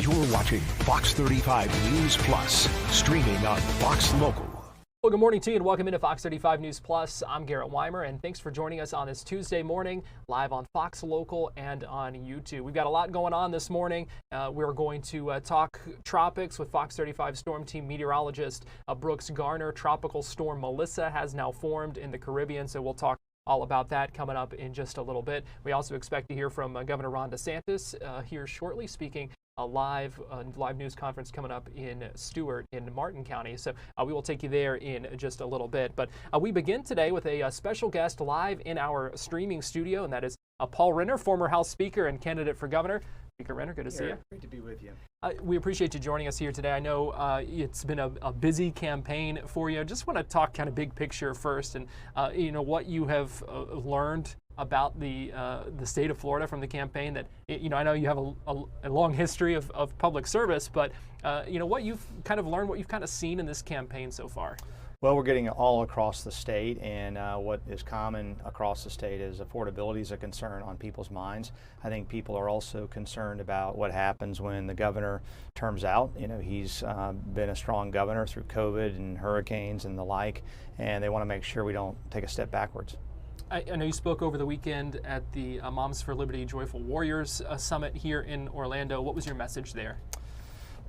You're watching Fox 35 News Plus, streaming on Fox Local. Well, good morning to you and welcome into Fox 35 News Plus. I'm Garrett Wymer and thanks for joining us on this Tuesday morning live on Fox Local and on YouTube. We've got a lot going on this morning. We're going to talk tropics with Fox 35 Storm Team meteorologist Brooks Garner. Tropical storm Melissa has now formed in the Caribbean, so we'll talk all about that coming up in just a little bit. We also expect to hear from Governor Ron DeSantis here shortly, speaking a live news conference coming up in Stewart in Martin County. So we will take you there in just a little bit. But we begin today with a special guest live in our streaming studio, and that is Paul Renner, former House Speaker and candidate for governor. Speaker Renner, good to see you. Great to be with you. We appreciate you joining us here today. I know it's been a busy campaign for you. I just want to talk kind of big picture first, and what you have learned about the state of Florida from the campaign. That I know you have a long history of public service, but what you've kind of learned, what you've kind of seen in this campaign so far. Well, we're getting it all across the state, and what is common across the state is affordability is a concern on people's minds. I think people are also concerned about what happens when the governor terms out. He's been a strong governor through COVID and hurricanes and the like, and they want to make sure we don't take a step backwards. I know you spoke over the weekend at the Moms for Liberty Joyful Warriors Summit here in Orlando. What was your message there?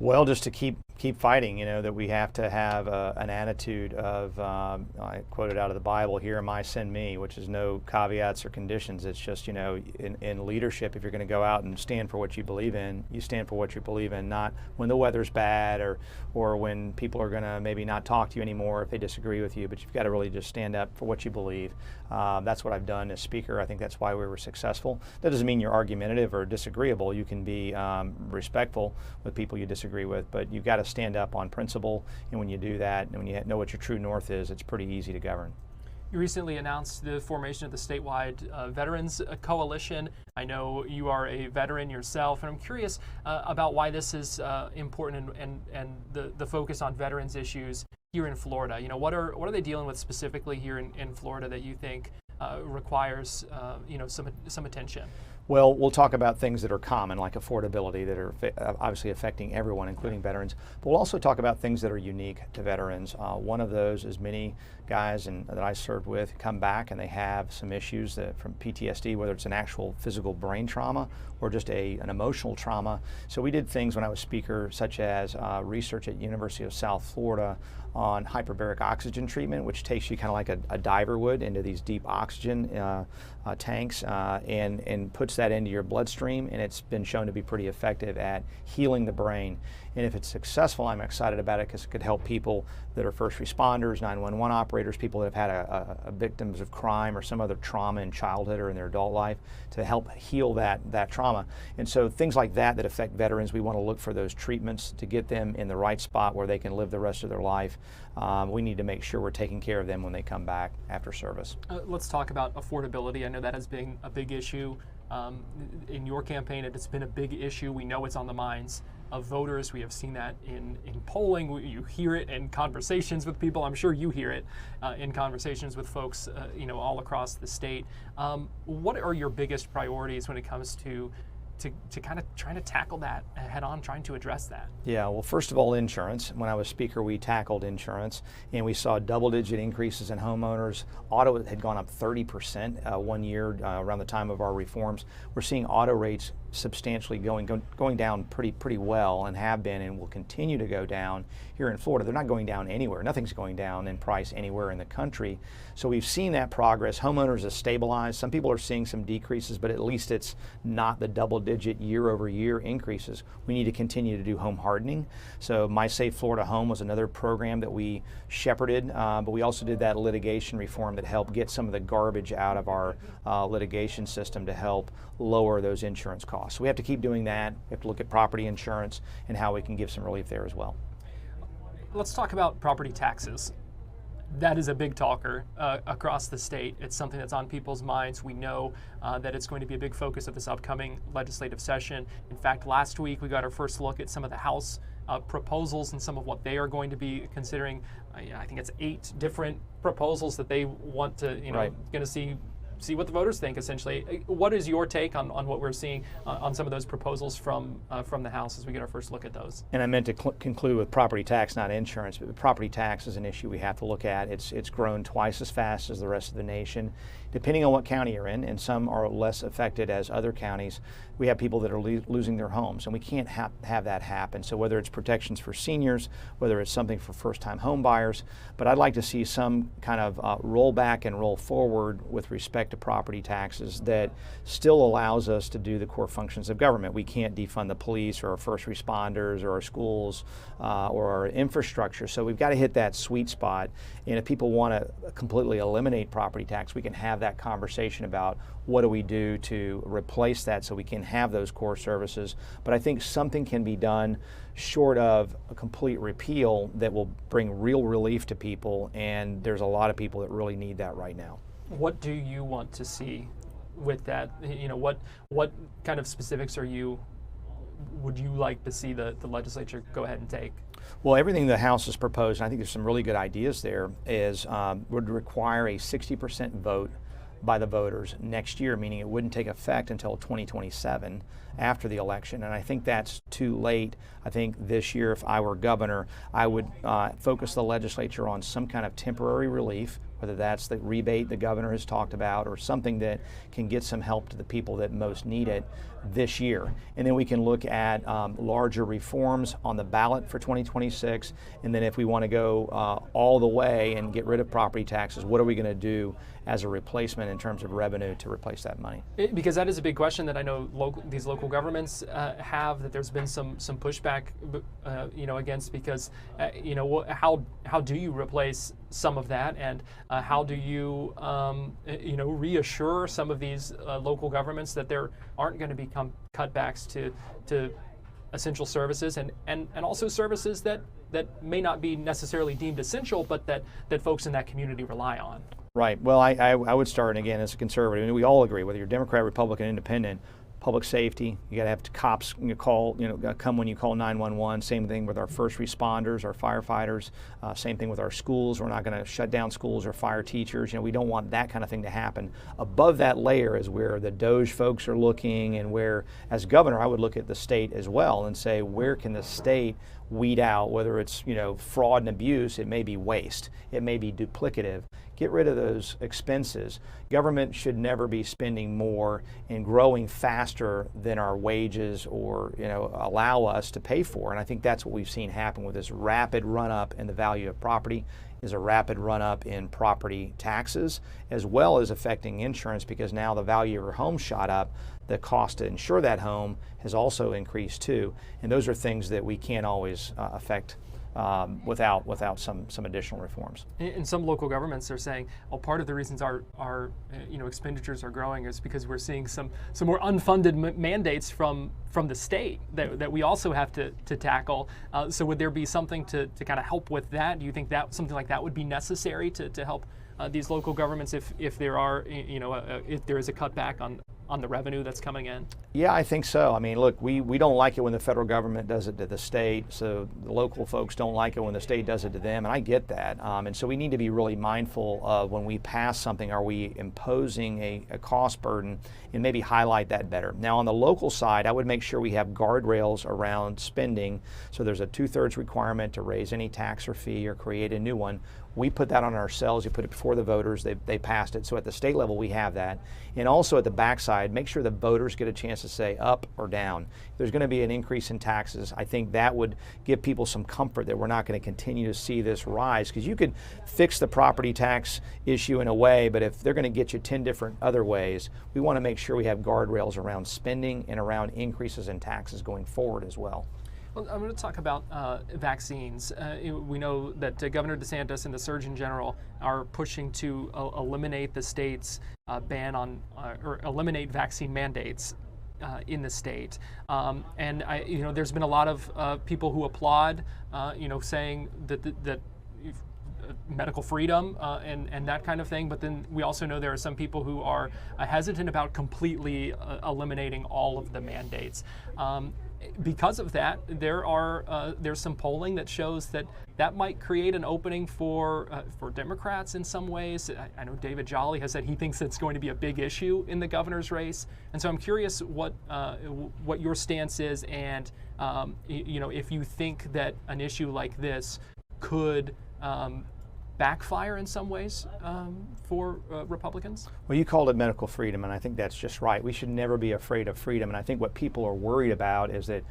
Well, just to keep fighting, that we have to have an attitude of, I quoted out of the Bible, here am I, send me, which is no caveats or conditions. It's just, in leadership, if you're going to go out and stand for what you believe in, you stand for what you believe in, not when the weather's bad or when people are going to maybe not talk to you anymore if they disagree with you, but you've got to really just stand up for what you believe. That's what I've done as Speaker. I think that's why we were successful. That doesn't mean you're argumentative or disagreeable. You can be respectful with people you disagree with, but you've got to stand up on principle, and when you do that, and when you know what your true north is, it's pretty easy to govern. You recently announced the formation of the statewide Veterans Coalition. I know you are a veteran yourself, and I'm curious about why this is important and the focus on veterans issues here in Florida. What are they dealing with specifically here in Florida that you think requires some attention? Well, we'll talk about things that are common, like affordability, that are obviously affecting everyone, including veterans. But we'll also talk about things that are unique to veterans. One of those is many guys that I served with come back and they have some issues from PTSD, whether it's an actual physical brain trauma or just an emotional trauma. So we did things when I was Speaker, such as research at University of South Florida on hyperbaric oxygen treatment, which takes you kind of like a diver would into these deep oxygen tanks and puts that into your bloodstream, and it's been shown to be pretty effective at healing the brain. And if it's successful, I'm excited about it because it could help people that are first responders, 911 operators, people that have had victims of crime or some other trauma in childhood or in their adult life, to help heal that trauma. And so things like that affect veterans, we want to look for those treatments to get them in the right spot where they can live the rest of their life. We need to make sure we're taking care of them when they come back after service. Let's talk about affordability. I know that has been a big issue in your campaign. It's been a big issue. We know it's on the minds of voters. We have seen that in polling. You hear it in conversations with people. I'm sure you hear it in conversations with folks all across the state. What are your biggest priorities when it comes to kind of trying to tackle that head on, trying to address that? Yeah, well, first of all, insurance. When I was Speaker, we tackled insurance, and we saw double-digit increases in homeowners. Auto had gone up 30% 1 year around the time of our reforms. We're seeing auto rates substantially going down pretty well, and have been and will continue to go down here in Florida. They're not going down anywhere. Nothing's going down in price anywhere in the country. So we've seen that progress. Homeowners have stabilized. Some people are seeing some decreases, but at least it's not the double-digit year-over-year increases. We need to continue to do home hardening. So My Safe Florida Home was another program that we shepherded, but we also did that litigation reform that helped get some of the garbage out of our litigation system to help lower those insurance costs. So we have to keep doing that. We have to look at property insurance and how we can give some relief there as well. Let's talk about property taxes. That is a big talker across the state. It's something that's on people's minds. We know that it's going to be a big focus of this upcoming legislative session. In fact, last week we got our first look at some of the House proposals and some of what they are going to be considering. I think it's 8 different proposals that they want to, going to see see what the voters think, essentially. What is your take on what we're seeing on some of those proposals from the House as we get our first look at those? And I meant to conclude with property tax, not insurance, but property tax is an issue we have to look at. It's grown twice as fast as the rest of the nation, depending on what county you're in, and some are less affected as other counties. We have people that are losing their homes, and we can't have that happen. So whether it's protections for seniors, whether it's something for first-time home buyers, but I'd like to see some kind of roll back and roll forward with respect to property taxes that still allows us to do the core functions of government. We can't defund the police or our first responders or our schools or our infrastructure. So we've got to hit that sweet spot. And if people want to completely eliminate property tax, we can have that conversation about what do we do to replace that so we can have those core services. But I think something can be done short of a complete repeal that will bring real relief to people, and there's a lot of people that really need that right now. What do you want to see with that? What kind of specifics would you like to see the legislature go ahead and take? Well, everything the House has proposed, and I think there's some really good ideas there, is would require a 60% vote by the voters next year, meaning it wouldn't take effect until 2027 after the election. And I think that's too late. I think this year, if I were governor, I would focus the legislature on some kind of temporary relief, whether that's the rebate the governor has talked about or something that can get some help to the people that most need it this year. And then we can look at larger reforms on the ballot for 2026. And then if we want to go all the way and get rid of property taxes, what are we going to do as a replacement in terms of revenue to replace that money? Because that is a big question that I know these local governments have, that there's been some pushback against, because how do you replace some of that, and how do you reassure some of these local governments that there aren't going to be cutbacks to essential services and also services that may not be necessarily deemed essential, but that folks in that community rely on? Right. Well, I would start, and again, as a conservative, and we all agree, whether you're Democrat, Republican, Independent, public safety, you got to have cops come when you call 911. Same thing with our first responders, our firefighters. Same thing with our schools. We're not going to shut down schools or fire teachers. We don't want that kind of thing to happen. Above that layer is where the DOJ folks are looking, and where, as governor, I would look at the state as well and say, where can the state weed out, whether it's fraud and abuse, it may be waste, it may be duplicative. Get rid of those expenses. Government should never be spending more and growing faster than our wages or allow us to pay for. And I think that's what we've seen happen with this rapid run up in the value of property, is a rapid run up in property taxes, as well as affecting insurance, because now the value of your home shot up. The cost to insure that home has also increased too. And those are things that we can't always affect without some additional reforms. In some local governments, they're saying, well, part of the reasons our expenditures are growing is because we're seeing some more unfunded mandates from the state that we also have to tackle. So would there be something to kind of help with that? Do you think that something like that would be necessary to help these local governments if there are if there is a cutback on the revenue that's coming in? Yeah, I think so. I mean, look, we don't like it when the federal government does it to the state, so the local folks don't like it when the state does it to them, and I get that. And so we need to be really mindful of when we pass something, are we imposing a cost burden, and maybe highlight that better. Now, on the local side, I would make sure we have guardrails around spending, so there's a 2/3 requirement to raise any tax or fee or create a new one. We put that on ourselves. You put it before the voters. They passed it. So at the state level, we have that. And also at the backside, make sure the voters get a chance to say up or down. If there's going to be an increase in taxes, I think that would give people some comfort that we're not going to continue to see this rise. Because you could fix the property tax issue in a way, but if they're going to get you 10 different other ways, we want to make sure we have guardrails around spending and around increases in taxes going forward as well. Well, I'm going to talk about vaccines. We know that Governor DeSantis and the Surgeon General are pushing to eliminate the state's ban on or eliminate vaccine mandates in the state. And there's been a lot of people who applaud, saying that medical freedom and that kind of thing. But then we also know there are some people who are hesitant about completely eliminating all of the mandates. Because of that, there's some polling that shows that might create an opening for Democrats in some ways. I know David Jolly has said he thinks it's going to be a big issue in the governor's race, and so I'm curious what your stance is, and if you think that an issue like this could backfire in some ways for Republicans? Well, you called it medical freedom, and I think that's just right. We should never be afraid of freedom, and I think what people are worried about is that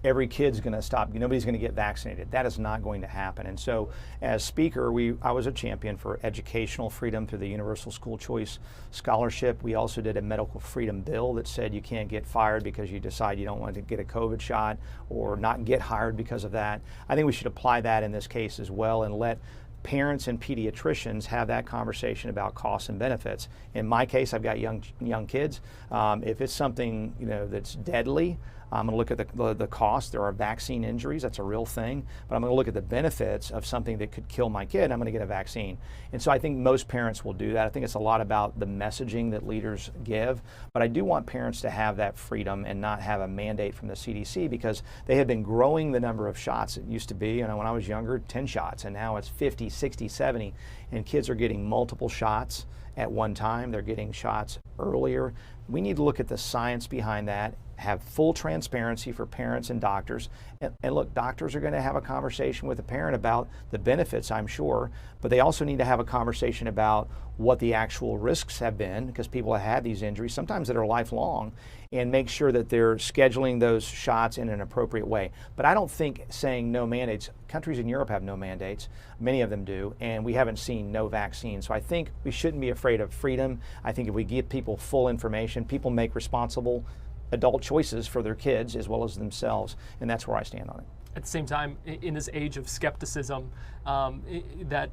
every kid's going to stop, nobody's going to get vaccinated. That is not going to happen. And so as Speaker, I was a champion for educational freedom through the Universal School Choice Scholarship. We also did a medical freedom bill that said you can't get fired because you decide you don't want to get a COVID shot or not get hired because of that. I think we should apply that in this case as well and let parents and pediatricians have that conversation about costs and benefits. In my case, I've got young kids. If it's something that's deadly, I'm going to look at the cost. There are vaccine injuries. That's a real thing. But I'm going to look at the benefits of something that could kill my kid. I'm going to get a vaccine. And so I think most parents will do that. I think it's a lot about the messaging that leaders give. But I do want parents to have that freedom and not have a mandate from the CDC, because they have been growing the number of shots. It used to be, when I was younger, 10 shots. And now it's 50, 60, 70. And kids are getting multiple shots at one time. They're getting shots earlier. We need to look at the science behind that, have full transparency for parents and doctors. And look, doctors are going to have a conversation with the parent about the benefits, I'm sure, but they also need to have a conversation about what the actual risks have been, because people have had these injuries, sometimes that are lifelong, and make sure that they're scheduling those shots in an appropriate way. But I don't think saying no mandates, countries in Europe have no mandates, many of them do, and we haven't seen no vaccine. So I think we shouldn't be afraid of freedom. I think if we give people full information, people make responsible adult choices for their kids as well as themselves, and that's where I stand on it. At the same time, in this age of skepticism, that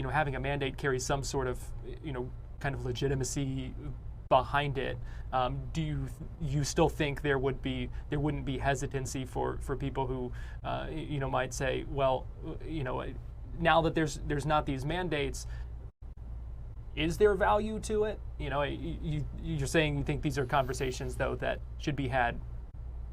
having a mandate carries some sort of kind of legitimacy behind it. Do you still think there wouldn't be hesitancy for people who might say, well, now that there's not these mandates, is there value to it? You're saying you think these are conversations, though, that should be had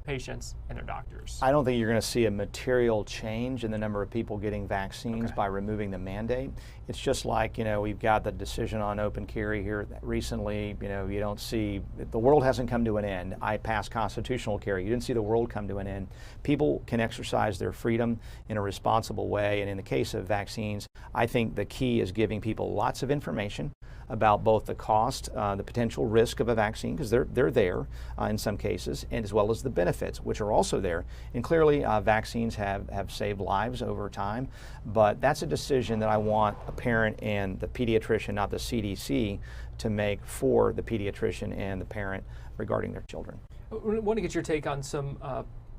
patients and their doctors. I don't think you're going to see a material change in the number of people getting vaccines by removing the mandate. It's just like, we've got the decision on open carry here recently. You don't see, the world hasn't come to an end. I passed constitutional carry. You didn't see the world come to an end. People can exercise their freedom in a responsible way. And in the case of vaccines, I think the key is giving people lots of information about both the cost, the potential risk of a vaccine, because they're there in some cases, and as well as the benefits, which are also there. And clearly, vaccines have saved lives over time, but that's a decision that I want a parent and the pediatrician, not the CDC, to make for the pediatrician and the parent regarding their children. I want to get your take on some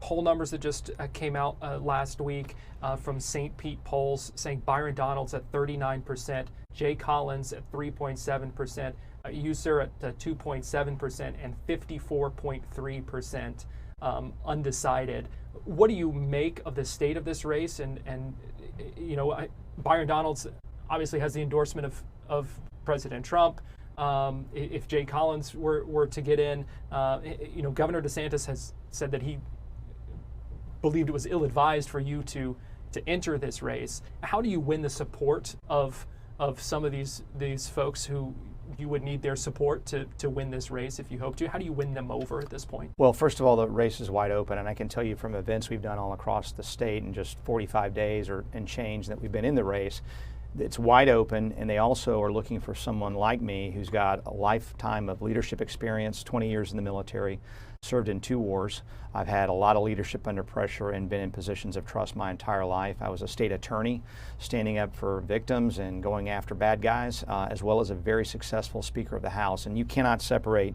poll numbers that just came out last week from St. Pete polls, saying Byron Donalds at 39%, Jay Collins at 3.7%, you, sir, at 2.7%, and 54.3% undecided. What do you make of the state of this race? And Byron Donalds obviously has the endorsement of President Trump. If Jay Collins were to get in, Governor DeSantis has said that he believed it was ill-advised for you to enter this race. How do you win the support of some of these folks who you would need their support to win this race if you hope to? How do you win them over at this point? Well, first of all, the race is wide open, and I can tell you from events we've done all across the state in just 45 days and change that we've been in the race, it's wide open, and they also are looking for someone like me who's got a lifetime of leadership experience, 20 years in the military, served in 2 wars. I've had a lot of leadership under pressure and been in positions of trust my entire life. I was a state attorney, standing up for victims and going after bad guys, as well as a very successful Speaker of the House. And you cannot separate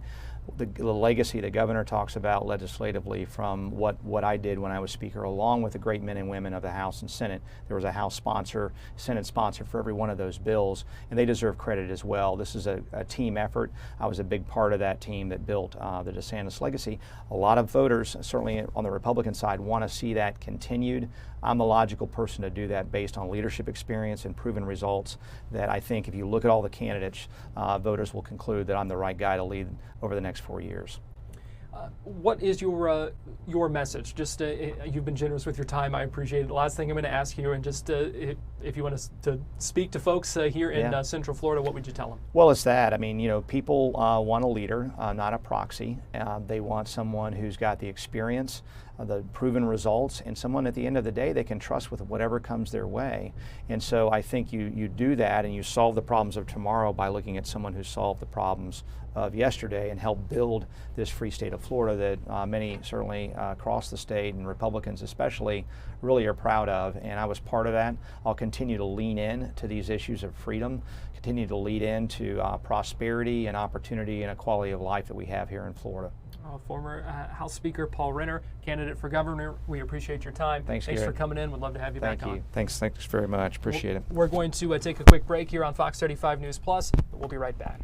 the legacy the governor talks about legislatively from what I did when I was Speaker, along with the great men and women of the House and Senate. There was a House sponsor, Senate sponsor for every one of those bills, and they deserve credit as well. This is a team effort. I was a big part of that team that built the DeSantis legacy. A lot of voters, certainly on the Republican side, want to see that continued. I'm the logical person to do that based on leadership experience and proven results that I think if you look at all the candidates, voters will conclude that I'm the right guy to lead over the next 4 years. What is your message? Just you've been generous with your time. I appreciate it. The last thing I'm going to ask you, and just if you want to speak to folks here in Central Florida, what would you tell them? Well, it's that. I mean, people want a leader, not a proxy. They want someone who's got the experience, the proven results, and someone at the end of the day they can trust with whatever comes their way. And so I think you do that, and you solve the problems of tomorrow by looking at someone who solved the problems of yesterday and helped build this free state of Florida that many certainly across the state, and Republicans especially, really are proud of. And I was part of that. I'll continue to lean in to these issues of freedom, continue to lead into prosperity and opportunity and a quality of life that we have here in Florida. Former House Speaker Paul Renner, candidate for governor, we appreciate your time. Thanks for coming in. We'd love to have you back on. Thanks very much. Appreciate it. We're going to take a quick break here on Fox 35 News Plus. We'll be right back.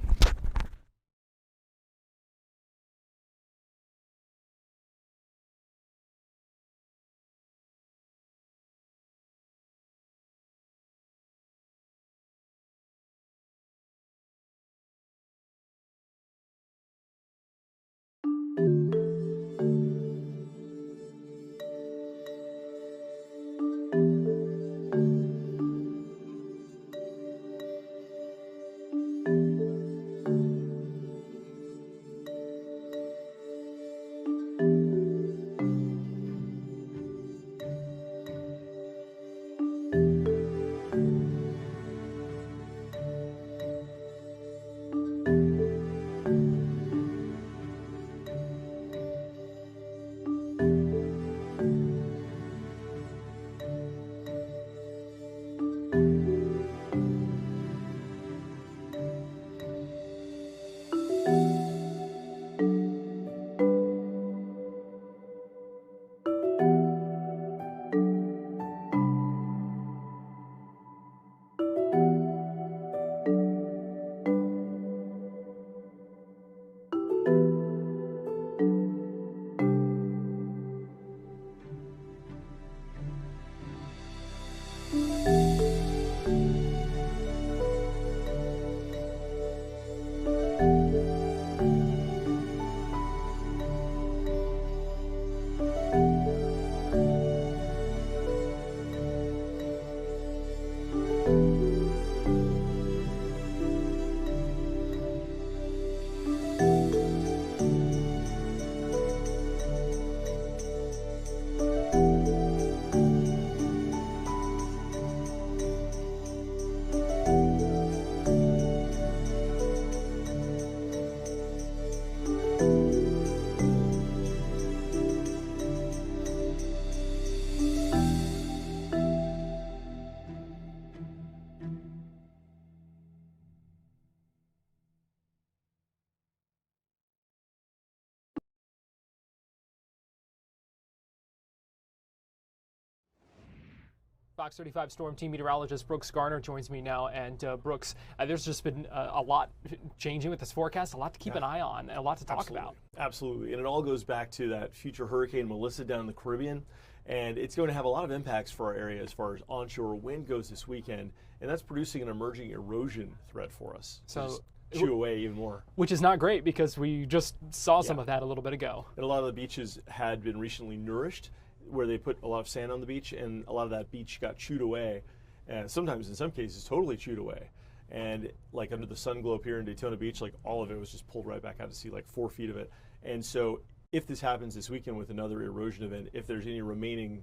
Fox 35 Storm Team meteorologist Brooks Garner joins me now. And Brooks, there's just been a lot changing with this forecast, a lot to keep an eye on, and a lot to talk about. Absolutely, and it all goes back to that future Hurricane Melissa down in the Caribbean, and it's going to have a lot of impacts for our area as far as onshore wind goes this weekend, and that's producing an emerging erosion threat for us. So chew away even more. Which is not great because we just saw some of that a little bit ago. And a lot of the beaches had been recently nourished, where they put a lot of sand on the beach, and a lot of that beach got chewed away, and sometimes in some cases totally chewed away. And like under the sun globe here in Daytona Beach, like all of it was just pulled right back out to sea, like 4 feet of it. And so if this happens this weekend with another erosion event, if there's any remaining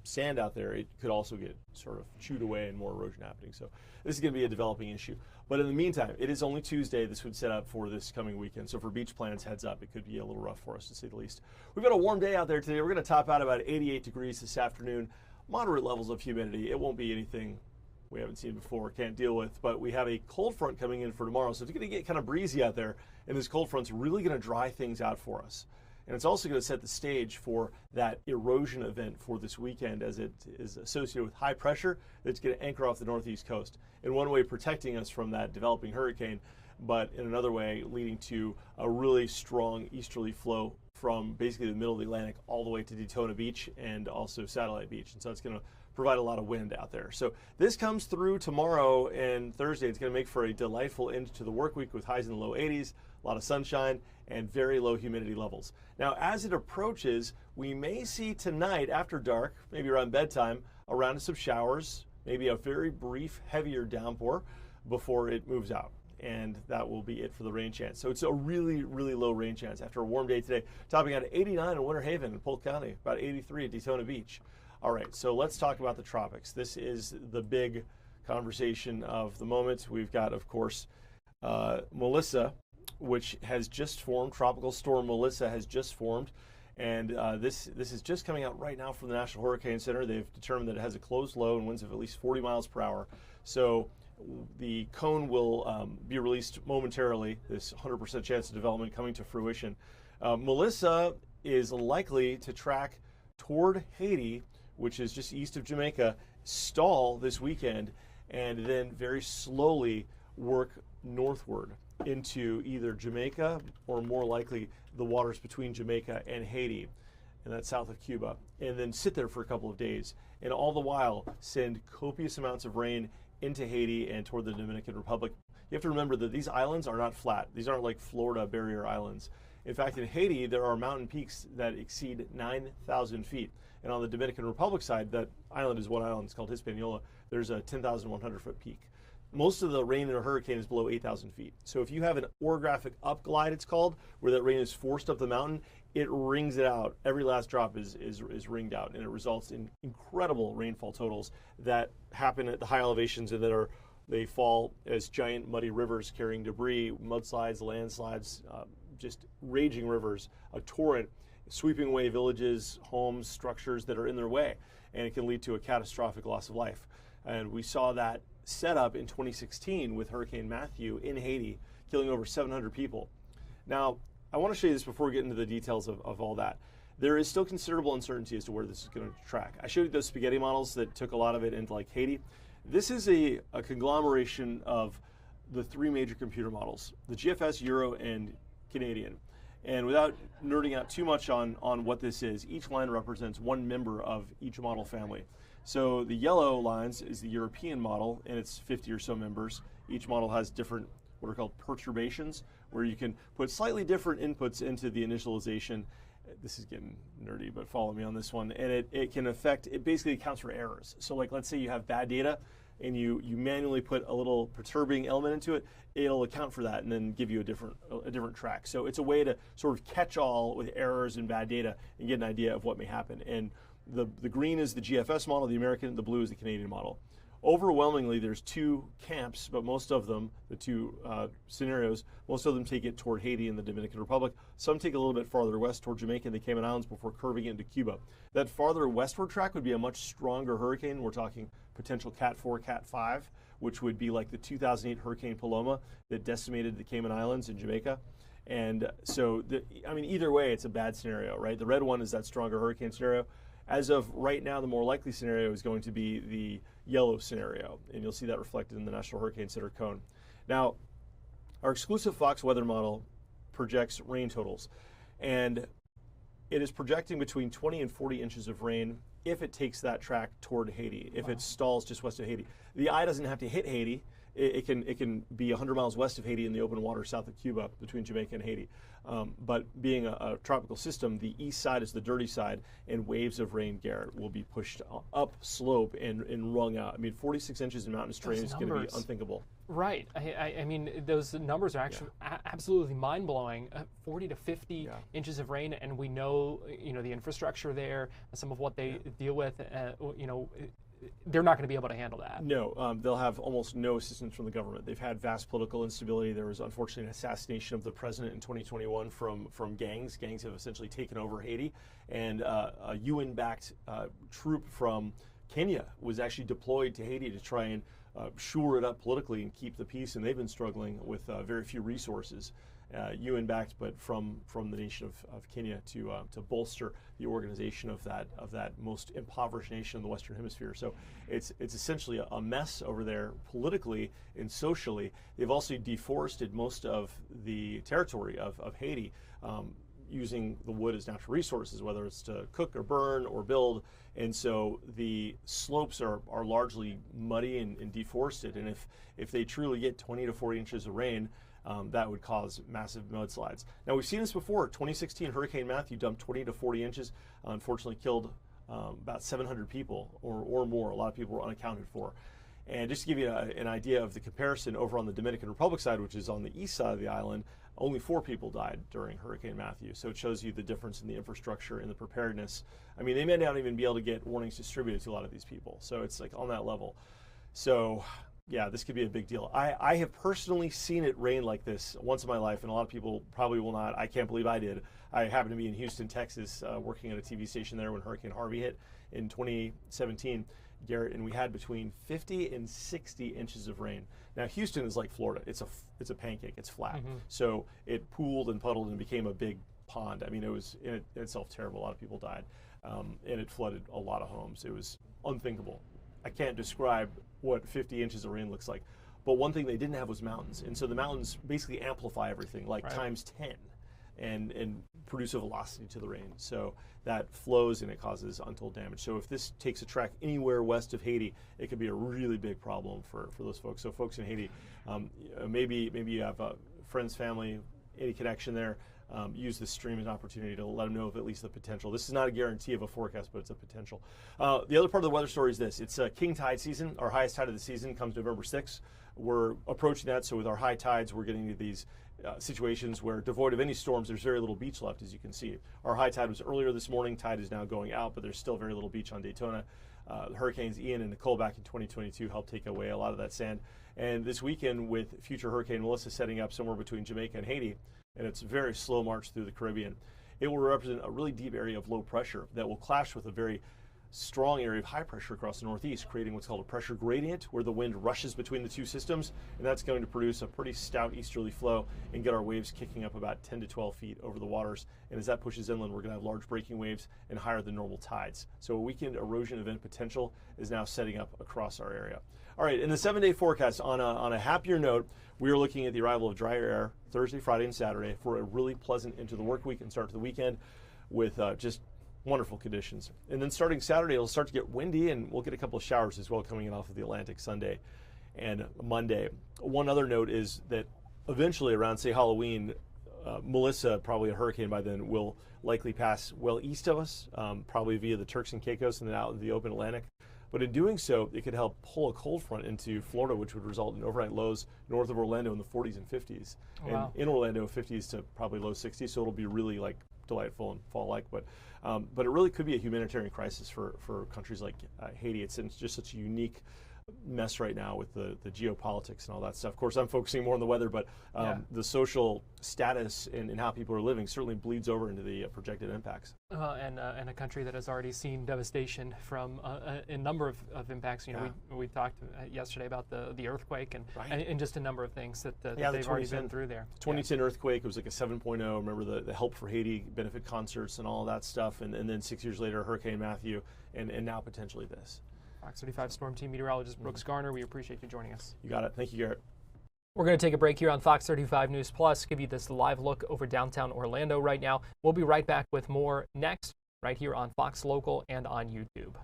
sand out there, it could also get sort of chewed away and more erosion happening. So this is going to be a developing issue. But in the meantime, it is only Tuesday. This would set up for this coming weekend. So for beach plans, heads up. It could be a little rough for us, to say the least. We've got a warm day out there today. We're going to top out about 88 degrees this afternoon. Moderate levels of humidity. It won't be anything we haven't seen before, can't deal with. But we have a cold front coming in for tomorrow, so it's going to get kind of breezy out there, and this cold front's really going to dry things out for us. And it's also going to set the stage for that erosion event for this weekend, as it is associated with high pressure that's going to anchor off the northeast coast. In one way, protecting us from that developing hurricane, but in another way, leading to a really strong easterly flow from basically the middle of the Atlantic all the way to Daytona Beach and also Satellite Beach. And so it's going to provide a lot of wind out there. So this comes through tomorrow and Thursday. It's going to make for a delightful end to the work week with highs in the low 80s, a lot of sunshine, and very low humidity levels. Now, as it approaches, we may see tonight after dark, maybe around bedtime, a round of some showers, maybe a very brief, heavier downpour before it moves out. And that will be it for the rain chance. So it's a really, really low rain chance after a warm day today, topping out at 89 in Winter Haven in Polk County, about 83 at Daytona Beach. All right, so let's talk about the tropics. This is the big conversation of the moment. We've got, of course, Melissa, which has just formed. Tropical storm Melissa has just formed. And this is just coming out right now from the National Hurricane Center. They've determined that it has a closed low and winds of at least 40 miles per hour. So the cone will be released momentarily, this 100% chance of development coming to fruition. Melissa is likely to track toward Haiti, which is just east of Jamaica, stall this weekend, and then very slowly work northward into either Jamaica or more likely the waters between Jamaica and Haiti, and that's south of Cuba, and then sit there for a couple of days, and all the while send copious amounts of rain into Haiti and toward the Dominican Republic. You have to remember that these islands are not flat. These aren't like Florida barrier islands. In fact, in Haiti, there are mountain peaks that exceed 9,000 feet. And on the Dominican Republic side, that island is one island. It's called Hispaniola. There's a 10,100-foot peak. Most of the rain in a hurricane is below 8,000 feet. So if you have an orographic upglide, it's called, where that rain is forced up the mountain, it wrings it out. Every last drop is wringed out, and it results in incredible rainfall totals that happen at the high elevations and that they fall as giant muddy rivers carrying debris, mudslides, landslides, just raging rivers, a torrent sweeping away villages, homes, structures that are in their way, and it can lead to a catastrophic loss of life. And we saw that set up in 2016 with Hurricane Matthew in Haiti, killing over 700 people. Now, I want to show you this before we get into the details of all that. There is still considerable uncertainty as to where this is going to track. I showed you those spaghetti models that took a lot of it into like Haiti. This is a conglomeration of the three major computer models, the GFS, Euro, and Canadian. And without nerding out too much on what this is, each line represents one member of each model family. So the yellow lines is the European model, and it's 50 or so members. Each model has different, what are called perturbations, where you can put slightly different inputs into the initialization. This is getting nerdy, but follow me on this one. And it can affect, it basically accounts for errors. So like, let's say you have bad data, and you manually put a little perturbing element into it, it'll account for that and then give you a different track. So it's a way to sort of catch all with errors and bad data and get an idea of what may happen. And the green is the GFS model, the American, the blue is the Canadian model. Overwhelmingly, there's two camps, but most of them, the two scenarios, most of them take it toward Haiti and the Dominican Republic. Some take a little bit farther west toward Jamaica and the Cayman Islands before curving into Cuba. That farther westward track would be a much stronger hurricane. We're talking potential Cat 4, Cat 5, which would be like the 2008 Hurricane Paloma that decimated the Cayman Islands and Jamaica. And so, either way, it's a bad scenario, right? The red one is that stronger hurricane scenario. As of right now, the more likely scenario is going to be the yellow scenario, and you'll see that reflected in the National Hurricane Center cone. Now, our exclusive Fox weather model projects rain totals, and it is projecting between 20 and 40 inches of rain if it takes that track toward Haiti, if it stalls just west of Haiti. The eye doesn't have to hit Haiti. It can be 100 miles west of Haiti in the open water south of Cuba between Jamaica and Haiti. But being a tropical system, the east side is the dirty side, and waves of rain, Garrett, will be pushed up slope and wrung out. 46 inches in mountainous terrain is going to be unthinkable. Right. I mean, those numbers are actually absolutely mind-blowing. 40 to 50 inches of rain, and we know, the infrastructure there, some of what they deal with, they're not going to be able to handle that. No, they'll have almost no assistance from the government. They've had vast political instability. There was unfortunately an assassination of the president in 2021 from gangs. Gangs have essentially taken over Haiti, and a UN-backed troop from Kenya was actually deployed to Haiti to try and shore it up politically and keep the peace, and they've been struggling with very few resources, UN backed, but from the nation of Kenya to bolster the organization of that most impoverished nation in the Western Hemisphere. So it's essentially a mess over there politically and socially. They've also deforested most of the territory of Haiti, using the wood as natural resources, whether it's to cook or burn or build. And so the slopes are largely muddy and deforested. And if they truly get 20 to 40 inches of rain, that would cause massive mudslides. Now, we've seen this before. 2016 Hurricane Matthew dumped 20 to 40 inches, unfortunately killed about 700 people or more. A lot of people were unaccounted for. And just to give you an idea of the comparison, over on the Dominican Republic side, which is on the east side of the island, only 4 people died during Hurricane Matthew. So it shows you the difference in the infrastructure and the preparedness. I mean, they may not even be able to get warnings distributed to a lot of these people. So it's like on that level. So yeah, this could be a big deal. I have personally seen it rain like this once in my life, and a lot of people probably will not. I can't believe I did. I happened to be in Houston, Texas, working at a TV station there when Hurricane Harvey hit in 2017. Garrett, and we had between 50 and 60 inches of rain. Now, Houston is like Florida. It's a pancake. It's flat. Mm-hmm. So it pooled and puddled and became a big pond. I mean, it was in itself terrible. A lot of people died, and it flooded a lot of homes. It was unthinkable. I can't describe what 50 inches of rain looks like. But one thing they didn't have was mountains. And so the mountains basically amplify everything, like right. times 10. And produce a velocity to the rain. So that flows and it causes untold damage. So if this takes a track anywhere west of Haiti, it could be a really big problem for those folks. So folks in Haiti, maybe you have friends, family, any connection there, use this stream as an opportunity to let them know of at least the potential. This is not a guarantee of a forecast, but it's a potential. The other part of the weather story is this. It's king tide season. Our highest tide of the season comes November 6th. We're approaching that, so with our high tides, we're getting to these situations where, devoid of any storms, there's very little beach left, as you can see. Our high tide was earlier this morning. Tide is now going out, but there's still very little beach on Daytona. Hurricanes Ian and Nicole back in 2022 helped take away a lot of that sand. And this weekend, with future Hurricane Melissa setting up somewhere between Jamaica and Haiti, and it's a very slow march through the Caribbean, it will represent a really deep area of low pressure that will clash with a very strong area of high pressure across the Northeast, creating what's called a pressure gradient, where the wind rushes between the two systems, and that's going to produce a pretty stout easterly flow and get our waves kicking up about 10 to 12 feet over the waters. And as that pushes inland, we're going to have large breaking waves and higher than normal tides. So a weekend erosion event potential is now setting up across our area. All right, in the 7-day forecast, on a happier note, we are looking at the arrival of drier air Thursday, Friday, and Saturday for a really pleasant into the work week and start to the weekend with just wonderful conditions. And then starting Saturday, it'll start to get windy, and we'll get a couple of showers as well coming in off of the Atlantic Sunday and Monday. One other note is that eventually around, say, Halloween, Melissa, probably a hurricane by then, will likely pass well east of us, probably via the Turks and Caicos and then out in the open Atlantic. But in doing so, it could help pull a cold front into Florida, which would result in overnight lows north of Orlando in the 40s and 50s. Oh, wow. And in Orlando, 50s to probably low 60s, so it'll be really like delightful and fall-like, but it really could be a humanitarian crisis for countries like Haiti. It's in just such a unique mess right now with the geopolitics and all that stuff. Of course, I'm focusing more on the weather, but the social status and how people are living certainly bleeds over into the projected impacts. And a country that has already seen devastation from a number of impacts. You know, we talked yesterday about the earthquake and just a number of things that they've already been through there. 2010 earthquake, it was like a 7.0. Remember the Help for Haiti benefit concerts and all of that stuff, and then 6 years later, Hurricane Matthew, and now potentially this. Fox 35 Storm Team meteorologist Brooks Garner, we appreciate you joining us. You got it. Thank you, Garrett. We're going to take a break here on Fox 35 News Plus, give you this live look over downtown Orlando right now. We'll be right back with more next, right here on Fox Local and on YouTube.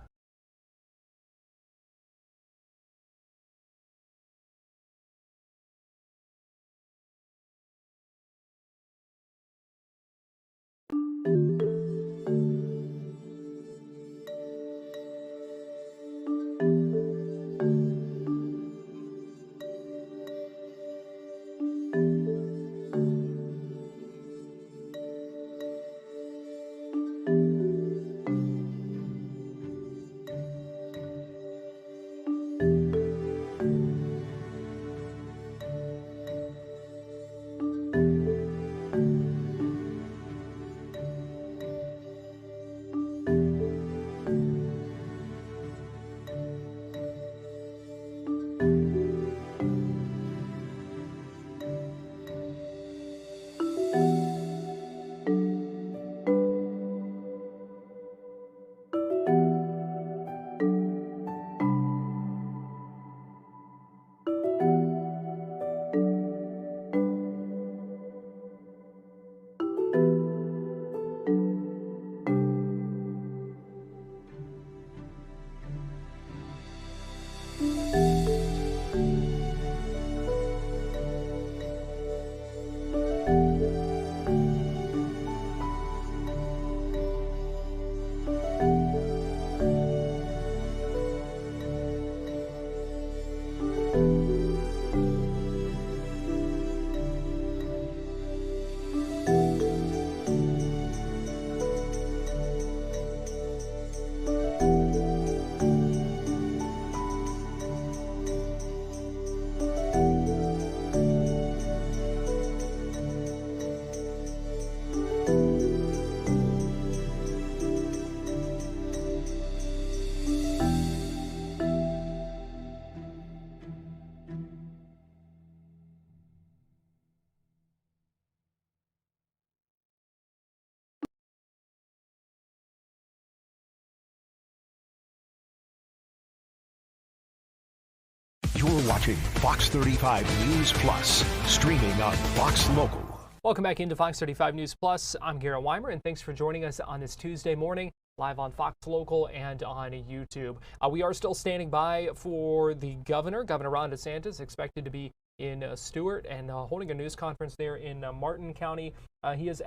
You're watching Fox 35 News Plus, streaming on Fox Local. Welcome back into Fox 35 News Plus. I'm Garrett Wymer, and thanks for joining us on this Tuesday morning, live on Fox Local and on YouTube. We are still standing by for the Governor Ron DeSantis, expected to be in Stewart and holding a news conference there in Martin County. He is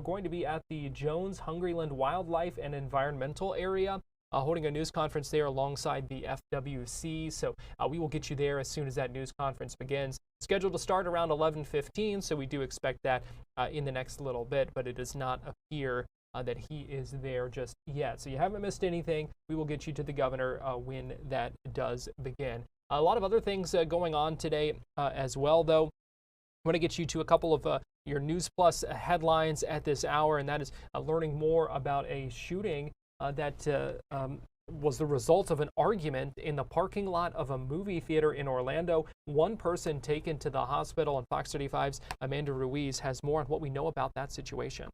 going to be at the Jones Hungryland Wildlife and Environmental Area, holding a news conference there alongside the FWC. So we will get you there as soon as that news conference begins. Scheduled to start around 11:15, so we do expect that in the next little bit, but it does not appear that he is there just yet. So you haven't missed anything. We will get you to the governor when that does begin. A lot of other things going on today as well, though. I want to get you to a couple of your News Plus headlines at this hour, and that is learning more about a shooting that was the result of an argument in the parking lot of a movie theater in Orlando. One person taken to the hospital, and Fox 35's Amanda Ruiz has more on what we know about that situation.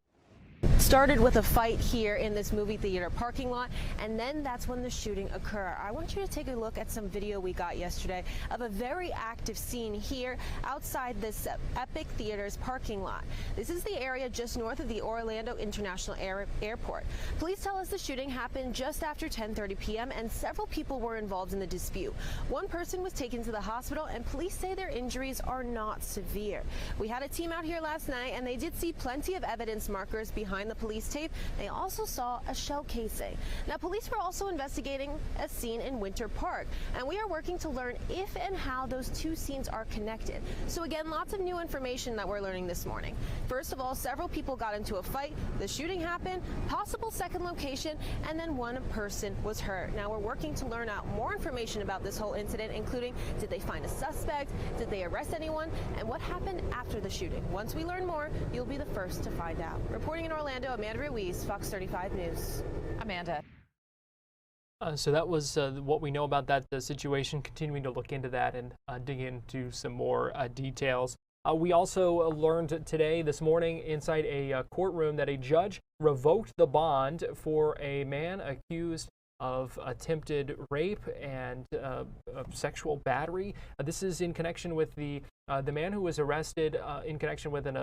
Started with a fight here in this movie theater parking lot, and then that's when the shooting occurred. I want you to take a look at some video we got yesterday of a very active scene here outside this Epic Theater's parking lot. This is the area just north of the Orlando International Airport. Police tell us the shooting happened just after 10:30 p.m. and several people were involved in the dispute. One person was taken to the hospital, and police say their injuries are not severe. We had a team out here last night, and they did see plenty of evidence markers behind the police tape. They also saw a shell casing. Now, police were also investigating a scene in Winter Park, and we are working to learn if and how those two scenes are connected. So again, lots of new information that we're learning this morning. First of all, several people got into a fight, the shooting happened, possible second location, and then one person was hurt. Now we're working to learn out more information about this whole incident, including did they find a suspect, did they arrest anyone, and what happened after the shooting. Once we learn more, you'll be the first to find out. Reporting in Orlando, Amanda Ruiz, Fox 35 News. Amanda. So that was what we know about that situation, continuing to look into that and dig into some more details. We also learned this morning inside a courtroom that a judge revoked the bond for a man accused of attempted rape and sexual battery. This is in connection with the man who was arrested in connection with an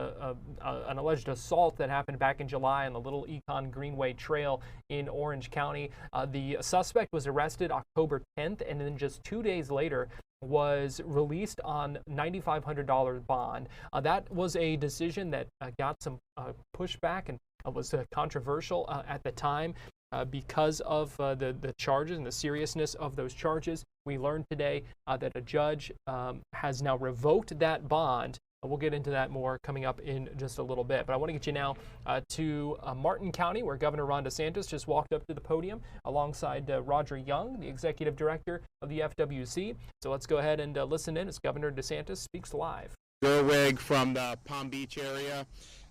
alleged assault that happened back in July on the Little Econ Greenway Trail in Orange County. The suspect was arrested October 10th, and then just 2 days later was released on $9,500 bond. That was a decision that got some pushback and was controversial at the time. Because of the charges and the seriousness of those charges, we learned today that a judge has now revoked that bond. We'll get into that more coming up in just a little bit. But I want to get you now to Martin County, where Governor Ron DeSantis just walked up to the podium alongside Roger Young, the executive director of the FWC. So let's go ahead and listen in as Governor DeSantis speaks live. Gerwig from the Palm Beach area.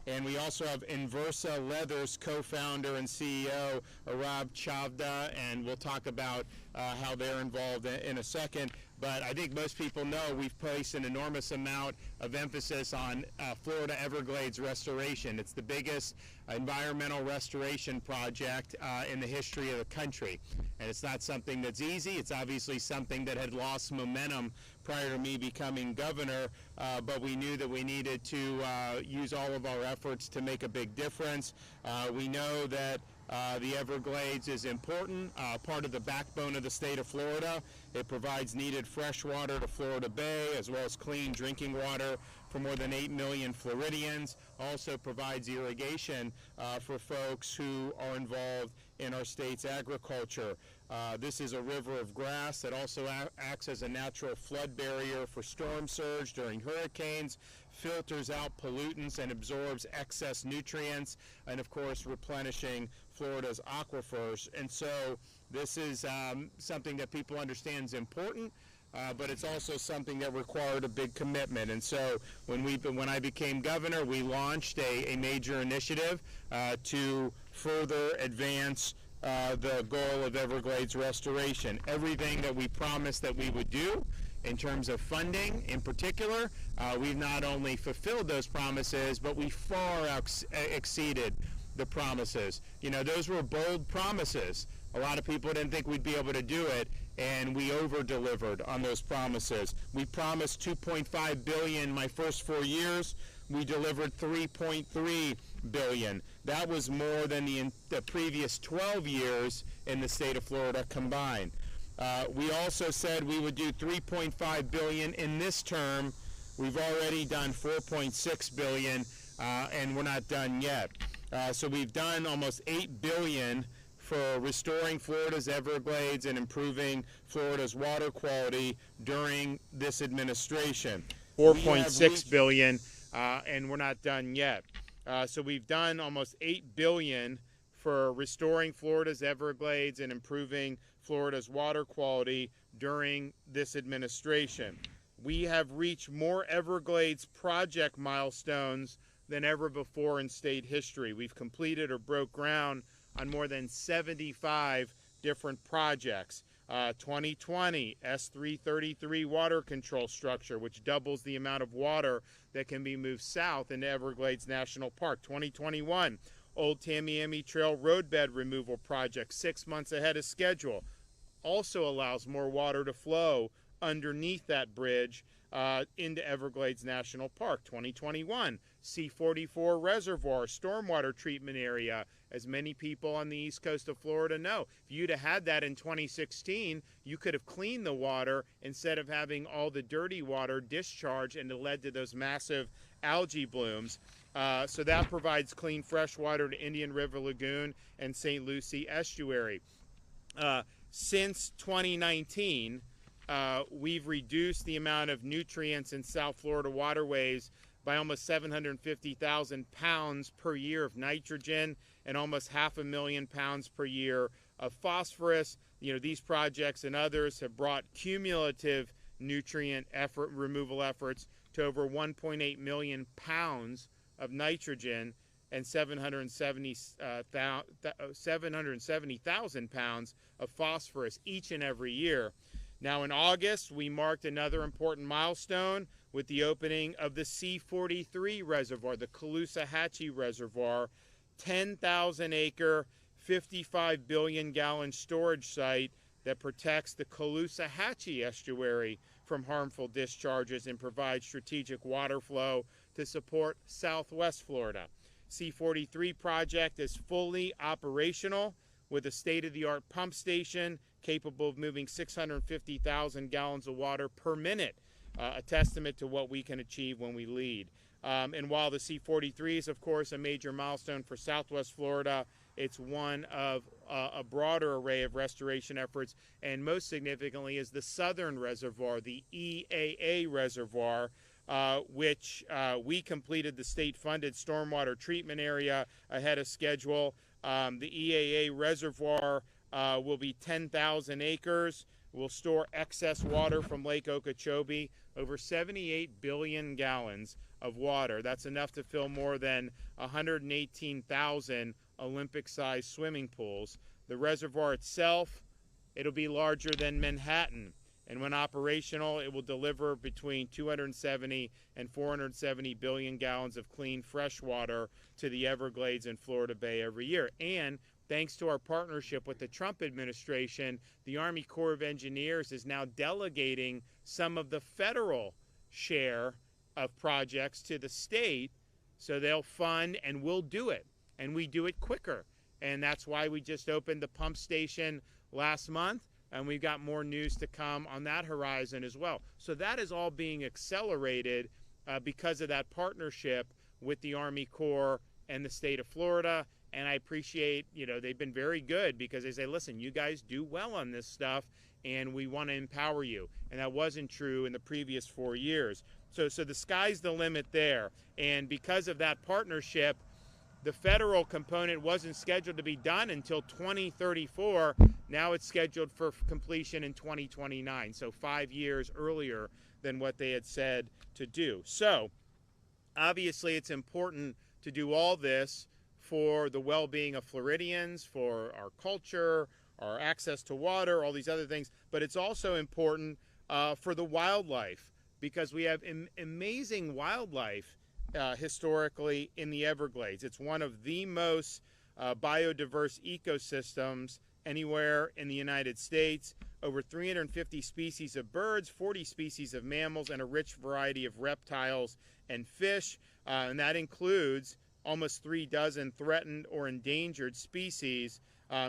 And we also have Inversa Leathers co-founder and CEO, Arab Chavda, and we'll talk about how they're involved in a second. But I think most people know we've placed an enormous amount of emphasis on Florida Everglades restoration. It's the biggest environmental restoration project in the history of the country. And it's not something that's easy. It's obviously something that had lost momentum prior to me becoming governor, but we knew that we needed to use all of our efforts to make a big difference. We know that the Everglades is important, part of the backbone of the state of Florida. It provides needed fresh water to Florida Bay, as well as clean drinking water for more than 8 million Floridians. Also provides irrigation for folks who are involved in our state's agriculture. This is a river of grass that also acts as a natural flood barrier for storm surge during hurricanes, filters out pollutants and absorbs excess nutrients, and of course replenishing Florida's aquifers. And so this is something that people understand is important, but it's also something that required a big commitment. And so when I became governor, we launched a major initiative to further advance the goal of Everglades restoration. Everything that we promised that we would do in terms of funding in particular, we've not only fulfilled those promises, but we far exceeded the promises. You know, those were bold promises. A lot of people didn't think we'd be able to do it, and we over-delivered on those promises. We promised $2.5 billion my first 4 years. We delivered $3.3 billion. That was more than the previous 12 years in the state of Florida combined. We also said we would do $3.5 billion in this term. We've already done $4.6 billion, and we're not done yet. So we've done almost $8 billion for restoring Florida's Everglades and improving Florida's water quality during this administration. $4.6 billion, and we're not done yet. So we've done almost $8 billion for restoring Florida's Everglades and improving Florida's water quality during this administration. We have reached more Everglades project milestones than ever before in state history. We've completed or broke ground on more than 75 different projects. 2020, S333 water control structure, which doubles the amount of water that can be moved south into Everglades National Park. 2021, Old Tamiami Trail roadbed removal project, 6 months ahead of schedule. Also allows more water to flow underneath that bridge into Everglades National Park. 2021, C44 Reservoir stormwater treatment area. As many people on the east coast of Florida know, if you'd have had that in 2016, you could have cleaned the water instead of having all the dirty water discharge, and it led to those massive algae blooms. So that provides clean fresh water to Indian River Lagoon and St. Lucie Estuary. Since 2019, we've reduced the amount of nutrients in South Florida waterways by almost 750,000 pounds per year of nitrogen and almost 500,000 pounds per year of phosphorus. You know, these projects and others have brought cumulative nutrient removal efforts to over 1.8 million pounds of nitrogen and 770,000 pounds of phosphorus each and every year. Now in August, we marked another important milestone with the opening of the C43 reservoir, the Caloosahatchee Reservoir, 10,000-acre, 55 billion gallon storage site that protects the Caloosahatchee estuary from harmful discharges and provides strategic water flow to support Southwest Florida. C43 project is fully operational with a state-of-the-art pump station capable of moving 650,000 gallons of water per minute, a testament to what we can achieve when we lead. And while the C43 is, of course, a major milestone for Southwest Florida, it's one of a broader array of restoration efforts, and most significantly is the Southern Reservoir, the EAA Reservoir, which we completed the state-funded stormwater treatment area ahead of schedule. The EAA Reservoir will be 10,000 acres. Will store excess water from Lake Okeechobee, over 78 billion gallons of water. That's enough to fill more than 118,000 Olympic-sized swimming pools. The reservoir itself it'll be larger than Manhattan. And when operational, it will deliver between 270 and 470 billion gallons of clean fresh water to the Everglades and Florida Bay every year. And thanks to our partnership with the Trump administration, the Army Corps of Engineers is now delegating some of the federal share of projects to the state, so they'll fund and we'll do it. And we do it quicker. And that's why we just opened the pump station last month, and we've got more news to come on that horizon as well. So that is all being accelerated because of that partnership with the Army Corps and the state of Florida. And I appreciate, they've been very good because they say, listen, you guys do well on this stuff, and we want to empower you. And that wasn't true in the previous 4 years. So the sky's the limit there. And because of that partnership, the federal component wasn't scheduled to be done until 2034. Now it's scheduled for completion in 2029, so 5 years earlier than what they had said to do. So obviously it's important to do all this for the well-being of Floridians, for our culture, our access to water, all these other things. But it's also important for the wildlife, because we have amazing wildlife historically in the Everglades. It's one of the most biodiverse ecosystems anywhere in the United States. Over 350 species of birds, 40 species of mammals, and a rich variety of reptiles and fish. And that includes almost 36 threatened or endangered species,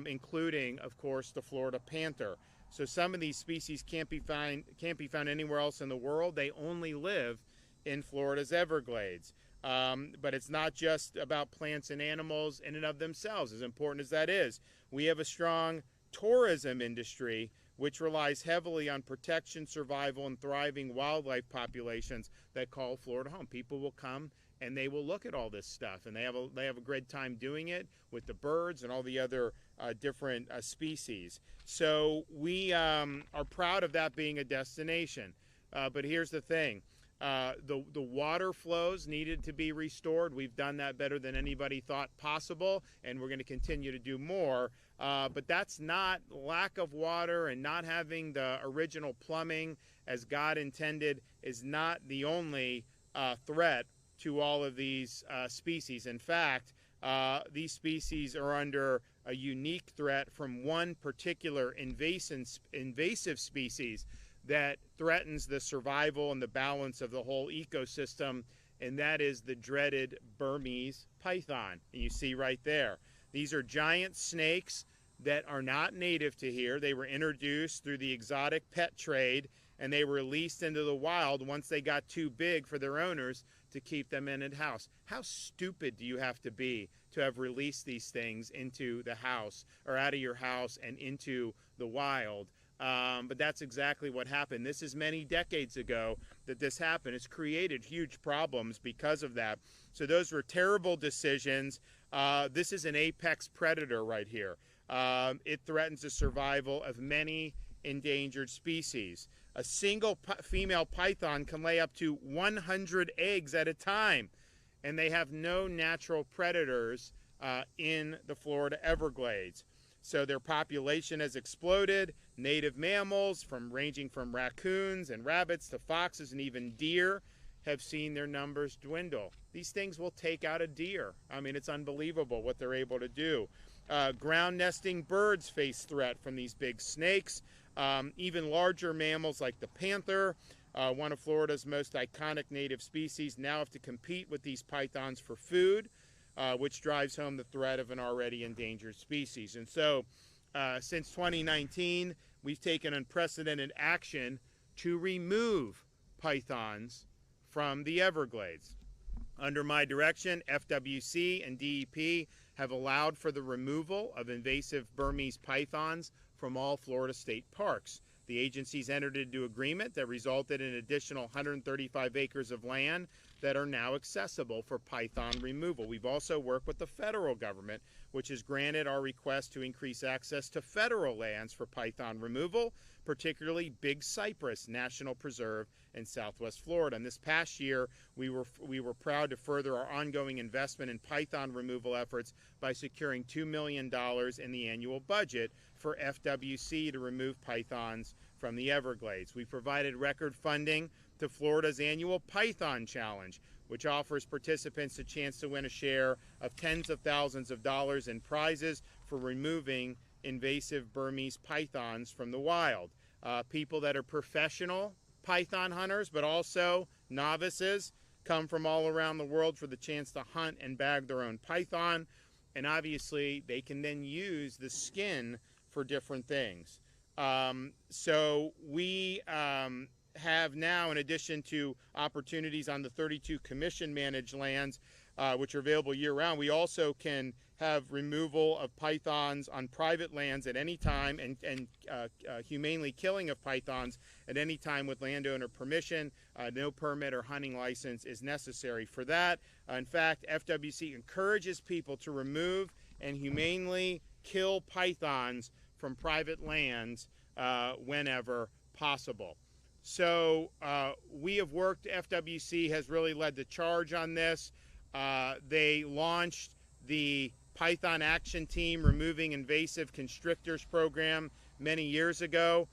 including, of course, the Florida panther. So some of these species can't be found anywhere else in the world. They only live in Florida's Everglades. But it's not just about plants and animals in and of themselves, as important as that is. We have a strong tourism industry which relies heavily on protection, survival, and thriving wildlife populations that call Florida home. People will come and they will look at all this stuff, and they have a great time doing it with the birds and all the other different species. So we are proud of that being a destination. But here's the thing. The water flows needed to be restored. We've done that better than anybody thought possible, and we're going to continue to do more. But that's not lack of water, and not having the original plumbing as God intended is not the only threat to all of these species. In fact, these species are under a unique threat from one particular invasive species that threatens the survival and the balance of the whole ecosystem, and that is the dreaded Burmese python. And you see right there. These are giant snakes that are not native to here. They were introduced through the exotic pet trade, and they were released into the wild once they got too big for their owners to keep them in a house. How stupid do you have to be to have released these things into the house, or out of your house and into the wild? But that's exactly what happened. This is many decades ago that this happened. It's created huge problems because of that. So those were terrible decisions. This is an apex predator right here. It threatens the survival of many endangered species. A single female python can lay up to 100 eggs at a time, and they have no natural predators in the Florida Everglades. So their population has exploded. Native mammals, ranging from raccoons and rabbits to foxes and even deer, have seen their numbers dwindle. These things will take out a deer. I mean, it's unbelievable what they're able to do. Ground nesting birds face threat from these big snakes. Even larger mammals like the panther, one of Florida's most iconic native species, now have to compete with these pythons for food, which drives home the threat of an already endangered species. And so since 2019, we've taken unprecedented action to remove pythons from the Everglades. Under my direction, FWC and DEP have allowed for the removal of invasive Burmese pythons from all Florida state parks. The agencies entered into agreement that resulted in an additional 135 acres of land that are now accessible for python removal. We've also worked with the federal government, which has granted our request to increase access to federal lands for python removal, particularly Big Cypress National Preserve in Southwest Florida. And this past year, we were proud to further our ongoing investment in python removal efforts by securing $2 million in the annual budget for FWC to remove pythons from the Everglades. We provided record funding to Florida's annual Python Challenge, which offers participants a chance to win a share of tens of thousands of dollars in prizes for removing invasive Burmese pythons from the wild. People that are professional python hunters, but also novices, come from all around the world for the chance to hunt and bag their own python. And obviously, they can then use the skin for different things. So we have now, in addition to opportunities on the 32 commission-managed lands, which are available year-round, we also can have removal of pythons on private lands at any time and humanely killing of pythons at any time with landowner permission. No permit or hunting license is necessary for that. In fact, FWC encourages people to remove and humanely kill pythons from private lands whenever possible. So we have worked, FWC has really led the charge on this. They launched the Python Action Team Removing Invasive Constrictors program many years ago.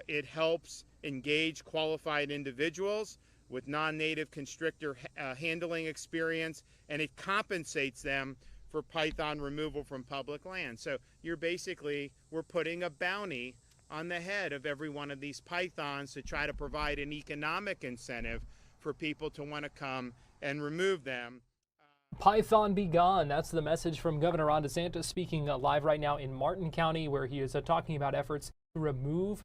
It helps engage qualified individuals with non-native constrictor handling experience, and it compensates them for python removal from public land. So we're putting a bounty on the head of every one of these pythons to try to provide an economic incentive for people to want to come and remove them. Python be gone. That's the message from Governor Ron DeSantis, speaking live right now in Martin County, where he is talking about efforts to remove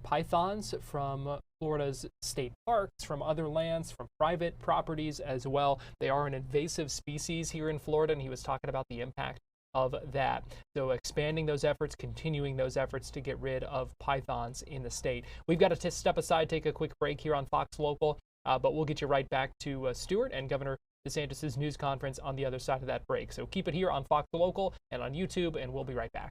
pythons from Florida's state parks, from other lands, from private properties as well. They are an invasive species here in Florida, and he was talking about the impact of that. So expanding those efforts, continuing those efforts to get rid of pythons in the state. We've got to step aside, take a quick break here on Fox Local, but we'll get you right back to Stewart and Governor DeSantis' news conference on the other side of that break. So keep it here on Fox Local and on YouTube, and we'll be right back.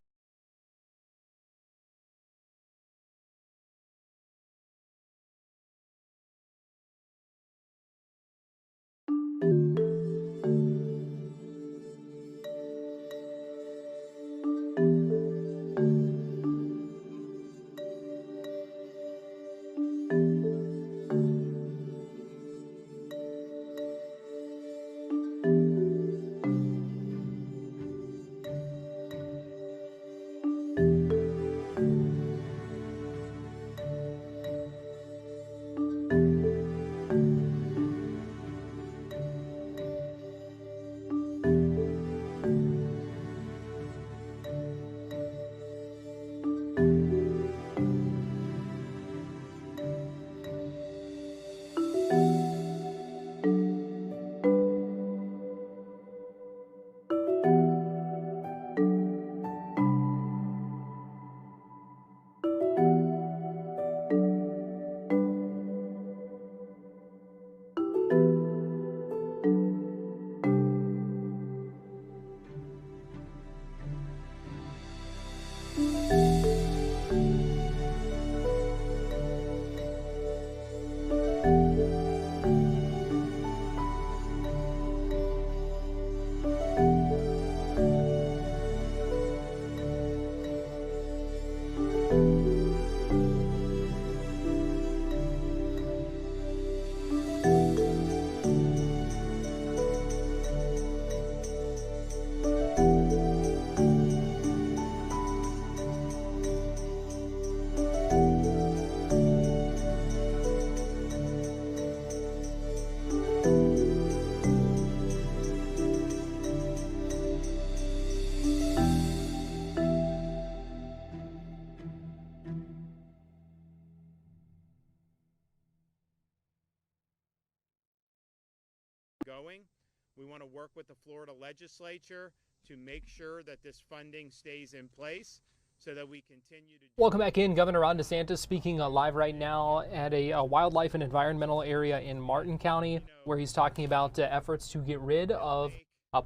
We want to work with the Florida legislature to make sure that this funding stays in place so that we continue to... Welcome back in. Governor Ron DeSantis speaking live right now at a wildlife and environmental area in Martin County, where he's talking about efforts to get rid of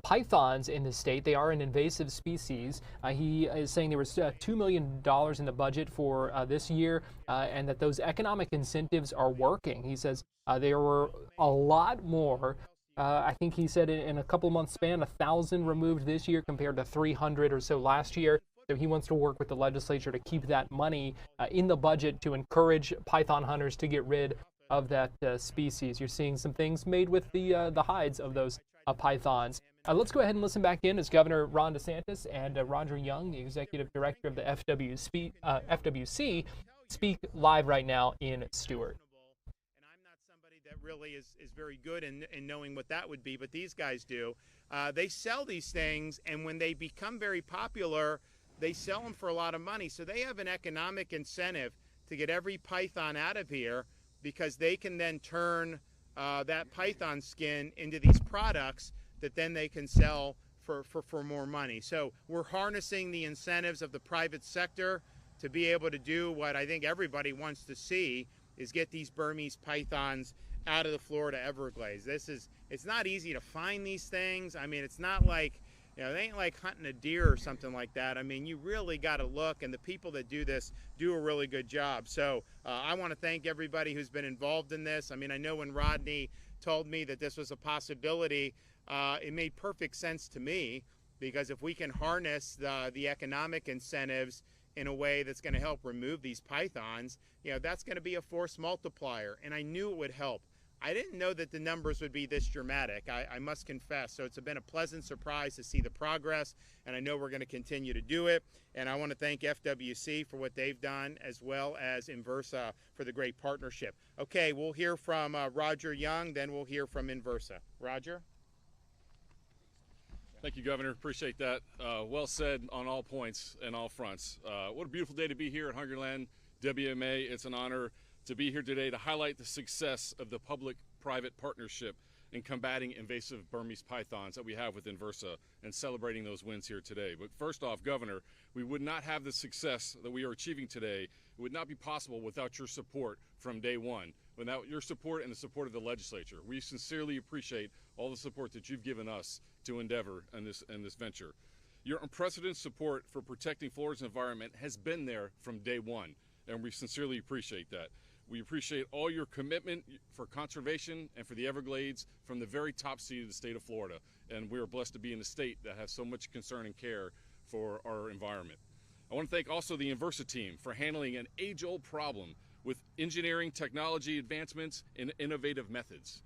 pythons in the state. They are an invasive species. He is saying there was $2 million in the budget for this year, and that those economic incentives are working. He says there were a lot more. I think he said in a couple months span, 1,000 removed this year compared to 300 or so last year. So he wants to work with the legislature to keep that money in the budget to encourage python hunters to get rid of that species. You're seeing some things made with the hides of those pythons. Let's go ahead and listen back in as Governor Ron DeSantis and Roger Young, the executive director of the FWC, speak live right now in Stewart. And I'm not somebody that really is very good in knowing what that would be, but these guys do. They sell these things, and when they become very popular, they sell them for a lot of money. So they have an economic incentive to get every python out of here, because they can then turn that python skin into these products that then they can sell for more money. So we're harnessing the incentives of the private sector to be able to do what I think everybody wants to see, is get these Burmese pythons out of the Florida Everglades. It's not easy to find these things. I mean, it's not like, it ain't like hunting a deer or something like that. I mean, you really got to look, and the people that do this do a really good job. So I want to thank everybody who's been involved in this. I mean, I know when Rodney told me that this was a possibility, it made perfect sense to me, because if we can harness the economic incentives in a way that's going to help remove these pythons, that's going to be a force multiplier. And I knew it would help. I didn't know that the numbers would be this dramatic, I must confess. So it's been a pleasant surprise to see the progress, and I know we're going to continue to do it. And I want to thank FWC for what they've done, as well as Inversa for the great partnership. Okay, we'll hear from Roger Young, then we'll hear from Inversa. Roger? Thank you, Governor. Appreciate that. Well said on all points and all fronts. What a beautiful day to be here at Hungryland, WMA. It's an honor to be here today to highlight the success of the public-private partnership in combating invasive Burmese pythons that we have with Inversa, and celebrating those wins here today. But first off, Governor, we would not have the success that we are achieving today. It would not be possible without your support from day one, without your support and the support of the legislature. We sincerely appreciate all the support that you've given us to endeavor in this venture. Your unprecedented support for protecting Florida's environment has been there from day one, and we sincerely appreciate that. We appreciate all your commitment for conservation and for the Everglades from the very top seat of the state of Florida. And we are blessed to be in a state that has so much concern and care for our environment. I want to thank also the Inversa team for handling an age-old problem with engineering, technology advancements, and innovative methods.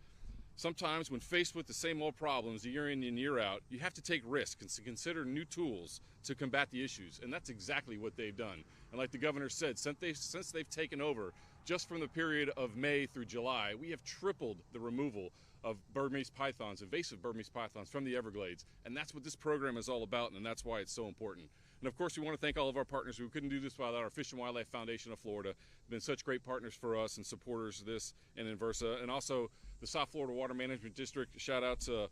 Sometimes when faced with the same old problems year in and year out, you have to take risks and to consider new tools to combat the issues. And that's exactly what they've done. And like the governor said, since they've taken over, just from the period of May through July, we have tripled the removal of Burmese pythons, invasive Burmese pythons, from the Everglades. And that's what this program is all about, and that's why it's so important. And of course, we want to thank all of our partners. We couldn't do this without our Fish and Wildlife Foundation of Florida. They've been such great partners for us and supporters of this and Inversa. And also the South Florida Water Management District. Shout out to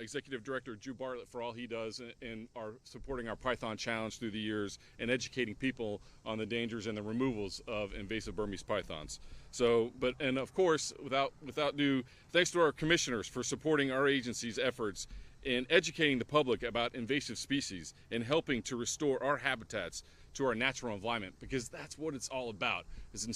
Executive Director Drew Bartlett for all he does in supporting our Python Challenge through the years and educating people on the dangers and the removals of invasive Burmese pythons. So, and of course, without due thanks to our commissioners for supporting our agency's efforts in educating the public about invasive species and helping to restore our habitats to our natural environment, because that's what it's all about, is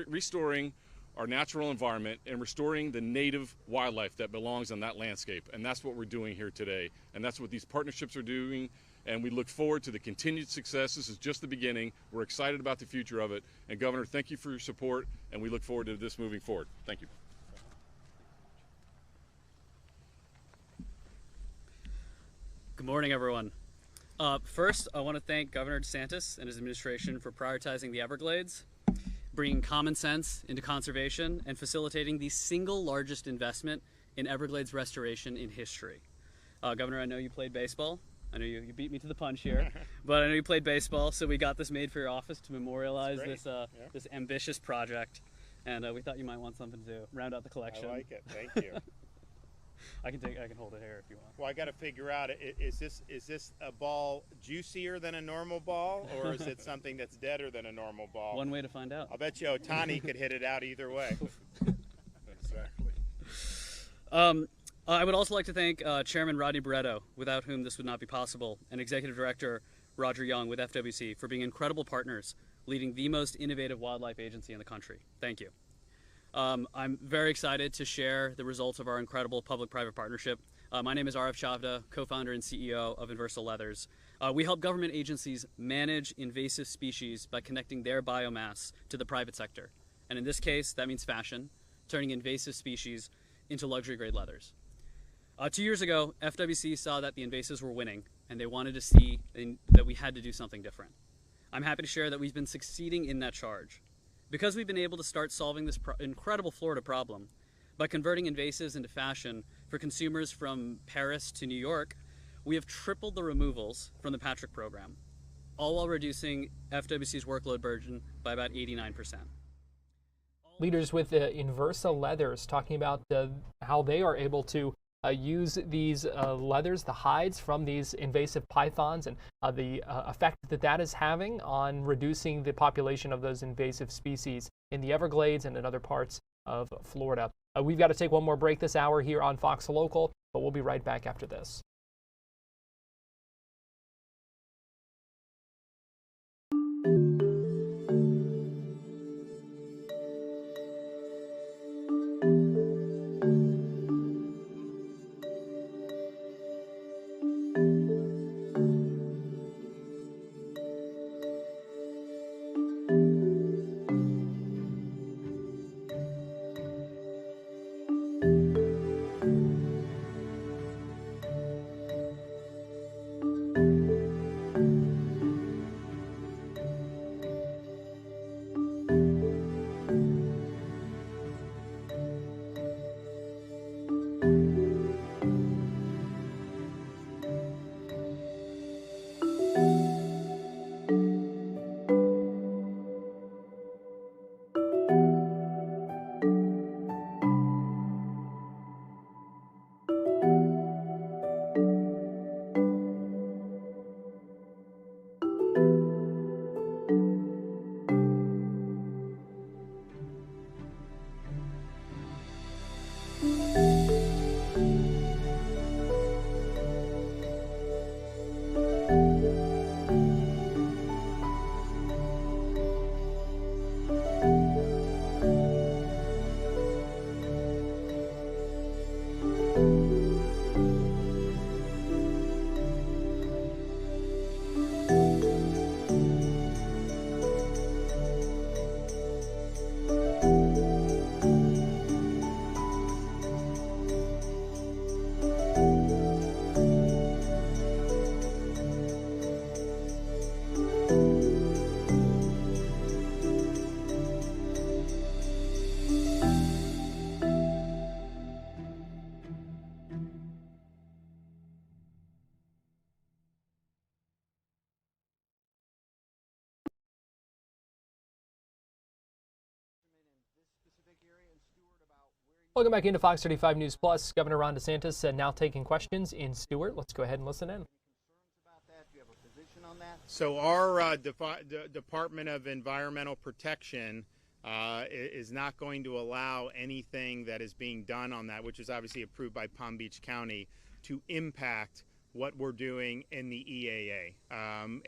restoring our natural environment and restoring the native wildlife that belongs on that landscape. And that's what we're doing here today. And that's what these partnerships are doing. And we look forward to the continued success. This is just the beginning. We're excited about the future of it. And Governor, thank you for your support. And we look forward to this moving forward. Thank you. Good morning, everyone. First, I want to thank Governor DeSantis and his administration for prioritizing the Everglades, bringing common sense into conservation, and facilitating the single largest investment in Everglades restoration in history. Governor, I know you played baseball. I know you beat me to the punch here, but I know you played baseball, so we got this made for your office to memorialize this ambitious project, and we thought you might want something to round out the collection. I like it. Thank you. I can hold it here if you want. Well, I got to figure out, is this a ball juicier than a normal ball, or is it something that's deader than a normal ball? One way to find out. I'll bet you Otani could hit it out either way. Exactly. I would also like to thank Chairman Rodney Barretto, without whom this would not be possible, and Executive Director Roger Young with FWC for being incredible partners, leading the most innovative wildlife agency in the country. Thank you. I'm very excited to share the results of our incredible public-private partnership. My name is Arif Chavda, co-founder and CEO of Inversa Leathers. We help government agencies manage invasive species by connecting their biomass to the private sector. And in this case, that means fashion, turning invasive species into luxury-grade leathers. 2 years ago, FWC saw that the invasives were winning, and they wanted to see that we had to do something different. I'm happy to share that we've been succeeding in that charge. Because we've been able to start solving this incredible Florida problem by converting invasives into fashion for consumers from Paris to New York, we have tripled the removals from the Patrick program, all while reducing FWC's workload burden by about 89%. Leaders with Inversa Leathers talking about how they are able to use these leathers, the hides from these invasive pythons, and the effect that that is having on reducing the population of those invasive species in the Everglades and in other parts of Florida. We've got to take one more break this hour here on Fox Local, but we'll be right back after this. Welcome back into Fox 35 News Plus. Governor Ron DeSantis now taking questions in Stewart. Let's go ahead and listen in. So our Department of Environmental Protection is not going to allow anything that is being done on that, which is obviously approved by Palm Beach County, to impact what we're doing in the EAA.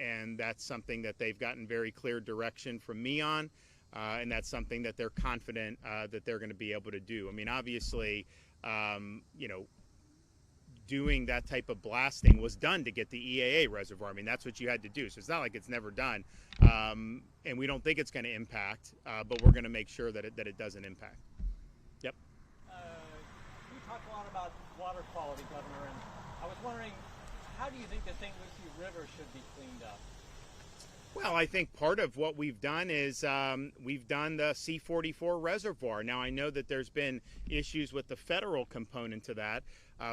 And that's something that they've gotten very clear direction from me on. And that's something that they're confident that they're going to be able to do. I mean, obviously, doing that type of blasting was done to get the EAA reservoir. I mean, that's what you had to do. So it's not like it's never done. And we don't think it's going to impact, but we're going to make sure that it doesn't impact. Yep. You talked a lot about water quality, Governor, and I was wondering, how do you think the St. Lucie River should be cleaned up? Well, I think part of what we've done is we've done the C-44 reservoir. Now, I know that there's been issues with the federal component to that,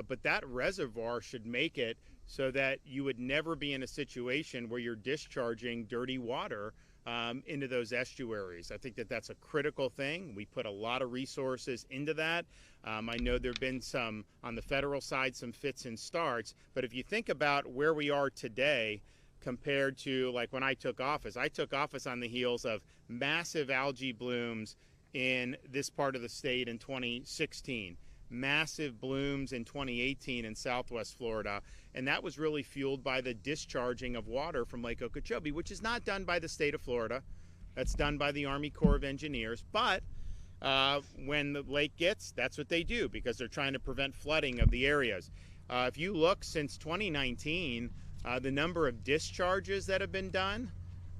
but that reservoir should make it so that you would never be in a situation where you're discharging dirty water into those estuaries. I think that that's a critical thing. We put a lot of resources into that. I know there have been some, on the federal side, some fits and starts, but if you think about where we are today, compared to like when I took office on the heels of massive algae blooms in this part of the state in 2016, massive blooms in 2018 in Southwest Florida, and that was really fueled by the discharging of water from Lake Okeechobee, which is not done by the state of Florida. That's done by the Army Corps of Engineers, but when the lake gets, that's what they do because they're trying to prevent flooding of the areas. If you look since 2019, The number of discharges that have been done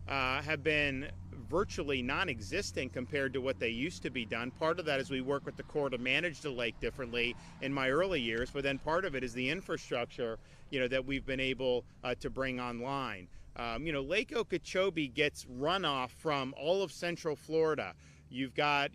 have been virtually non-existent compared to what they used to be done. Part of that is we work with the Corps to manage the lake differently in my early years, but then part of it is the infrastructure, that we've been able to bring online. Lake Okeechobee gets runoff from all of Central Florida. You've got,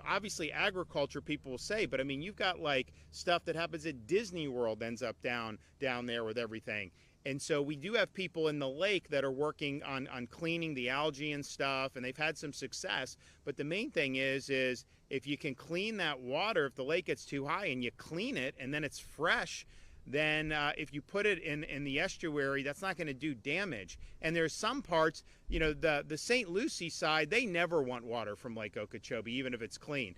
obviously agriculture, people will say, but I mean, you've got like stuff that happens at Disney World ends up down there with everything. And so we do have people in the lake that are working on cleaning the algae and stuff, and they've had some success. But the main thing is if you can clean that water, if the lake gets too high and you clean it and then it's fresh, then if you put it in the estuary, that's not going to do damage. And there's some parts, the St. Lucie side, they never want water from Lake Okeechobee, even if it's clean.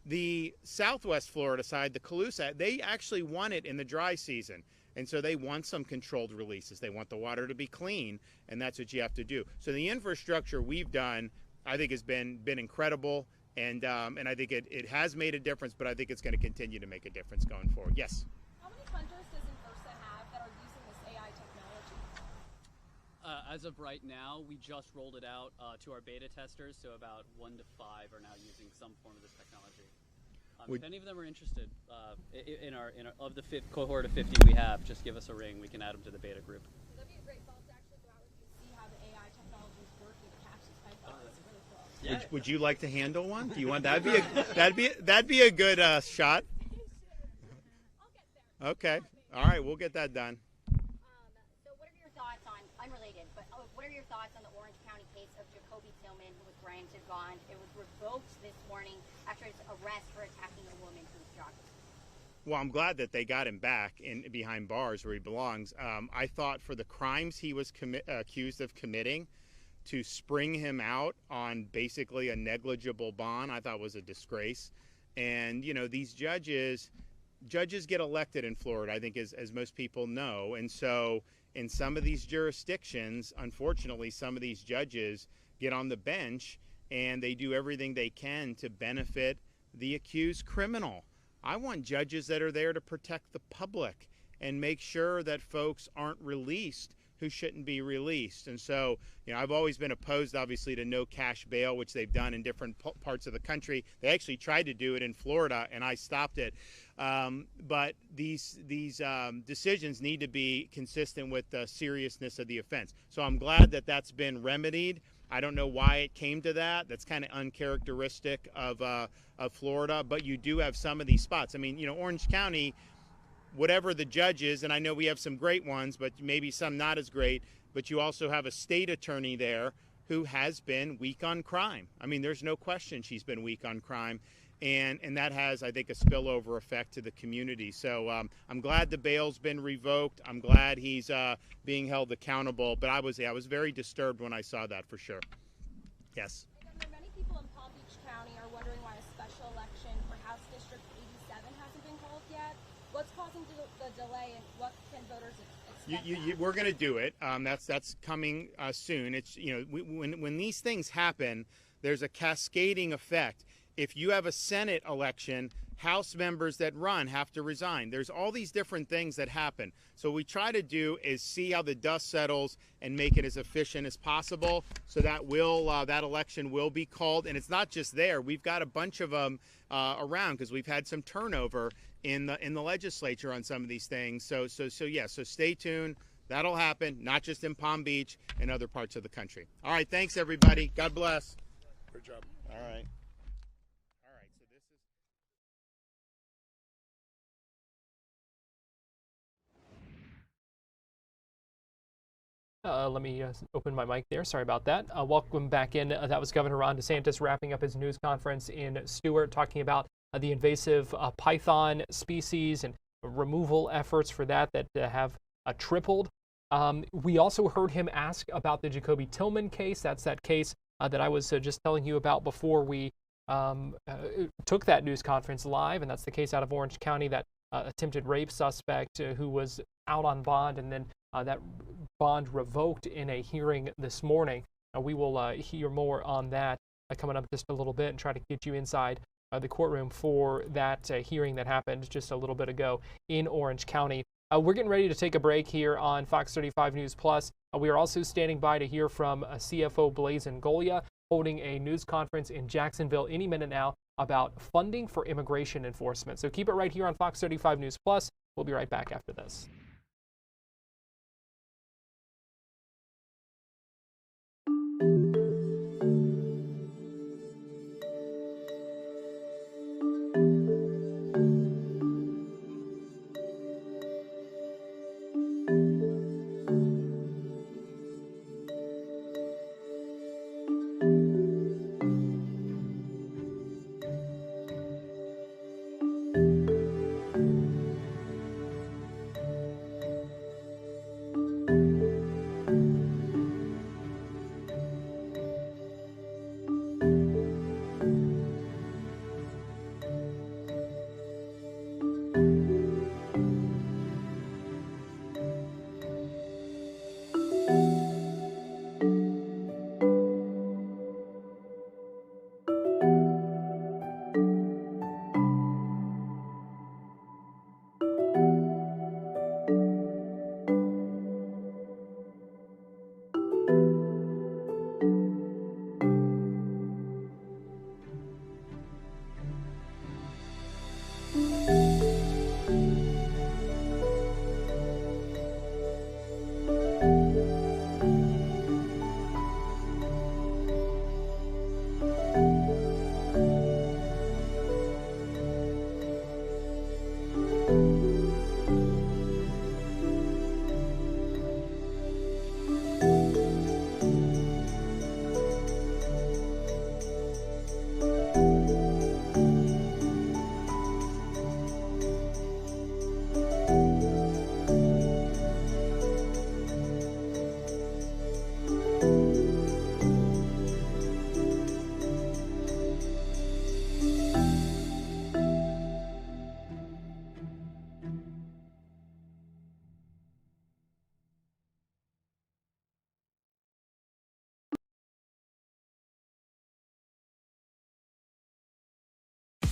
The Southwest Florida side, the Calusa, they actually want it in the dry season. And so they want some controlled releases. They want the water to be clean, and that's what you have to do. So the infrastructure we've done, I think, has been incredible, and I think it has made a difference, but I think it's going to continue to make a difference going forward. Yes? How many hunters does Invasive have that are using this AI technology? As of right now, we just rolled it out to our beta testers, so about 1 to 5 are now using some form of this technology. If any of them are interested, of the cohort of 50 we have, just give us a ring. We can add them to the beta group. That'd be a great thought to actually go out with you and see how the AI technology is working to catch this type of That's really cool. Yeah. Would you like to handle one? Do you want that'd be a good shot? I'll get there. Okay. All right, we'll get that done. So what are your thoughts on, unrelated, but what are your thoughts on the Orange County case of Jacoby Tillman, who was granted bond? It was revoked this morning after his arrest for attacking a woman who was jogging. Well, I'm glad that they got him back behind bars where he belongs. I thought for the crimes he was accused of committing, to spring him out on basically a negligible bond, I thought was a disgrace. And, these judges get elected in Florida, I think, as most people know. And so in some of these jurisdictions, unfortunately, some of these judges get on the bench and they do everything they can to benefit the accused criminal. I want judges that are there to protect the public and make sure that folks aren't released who shouldn't be released. And so, I've always been opposed, obviously, to no cash bail, which they've done in different parts of the country. They actually tried to do it in Florida, and I stopped it. But these decisions need to be consistent with the seriousness of the offense. So I'm glad that that's been remedied. I don't know why it came to that. That's kind of uncharacteristic of Florida. But you do have some of these spots. I mean, Orange County, whatever the judge is, and I know we have some great ones, but maybe some not as great, but you also have a state attorney there who has been weak on crime. I mean, there's no question she's been weak on crime, and that has, I think, a spillover effect to the community. So I'm glad the bail's been revoked. I'm glad he's being held accountable, but I was very disturbed when I saw that, for sure. Yes? Governor, many people in Palm Beach County are wondering why a special election for House District 87 hasn't been called yet. What's causing the delay, and what can voters expect? We're going to do it. That's coming soon. It's when these things happen, there's a cascading effect. If you have a Senate election, House members that run have to resign. There's all these different things that happen. So what we try to do is see how the dust settles and make it as efficient as possible. So that that election will be called, and it's not just there. We've got a bunch of them around because we've had some turnover in the legislature on some of these things. So stay tuned. That'll happen, not just in Palm Beach and other parts of the country. All right, thanks everybody. God bless. Great job. All right. Let me open my mic there. Sorry about that. Welcome back in. That was Governor Ron DeSantis wrapping up his news conference in Stewart, talking about the invasive python species and removal efforts for that have tripled. We also heard him ask about the Jacoby Tillman case. That's that case that I was just telling you about before we took that news conference live, and that's the case out of Orange County, that attempted rape suspect who was out on bond, and then that bond revoked in a hearing this morning. We will hear more on that coming up just a little bit and try to get you inside the courtroom for that hearing that happened just a little bit ago in Orange County. We're getting ready to take a break here on Fox 35 News Plus. We are also standing by to hear from CFO Blazin Golia, holding a news conference in Jacksonville any minute now about funding for immigration enforcement. So keep it right here on Fox 35 News Plus. We'll be right back after this.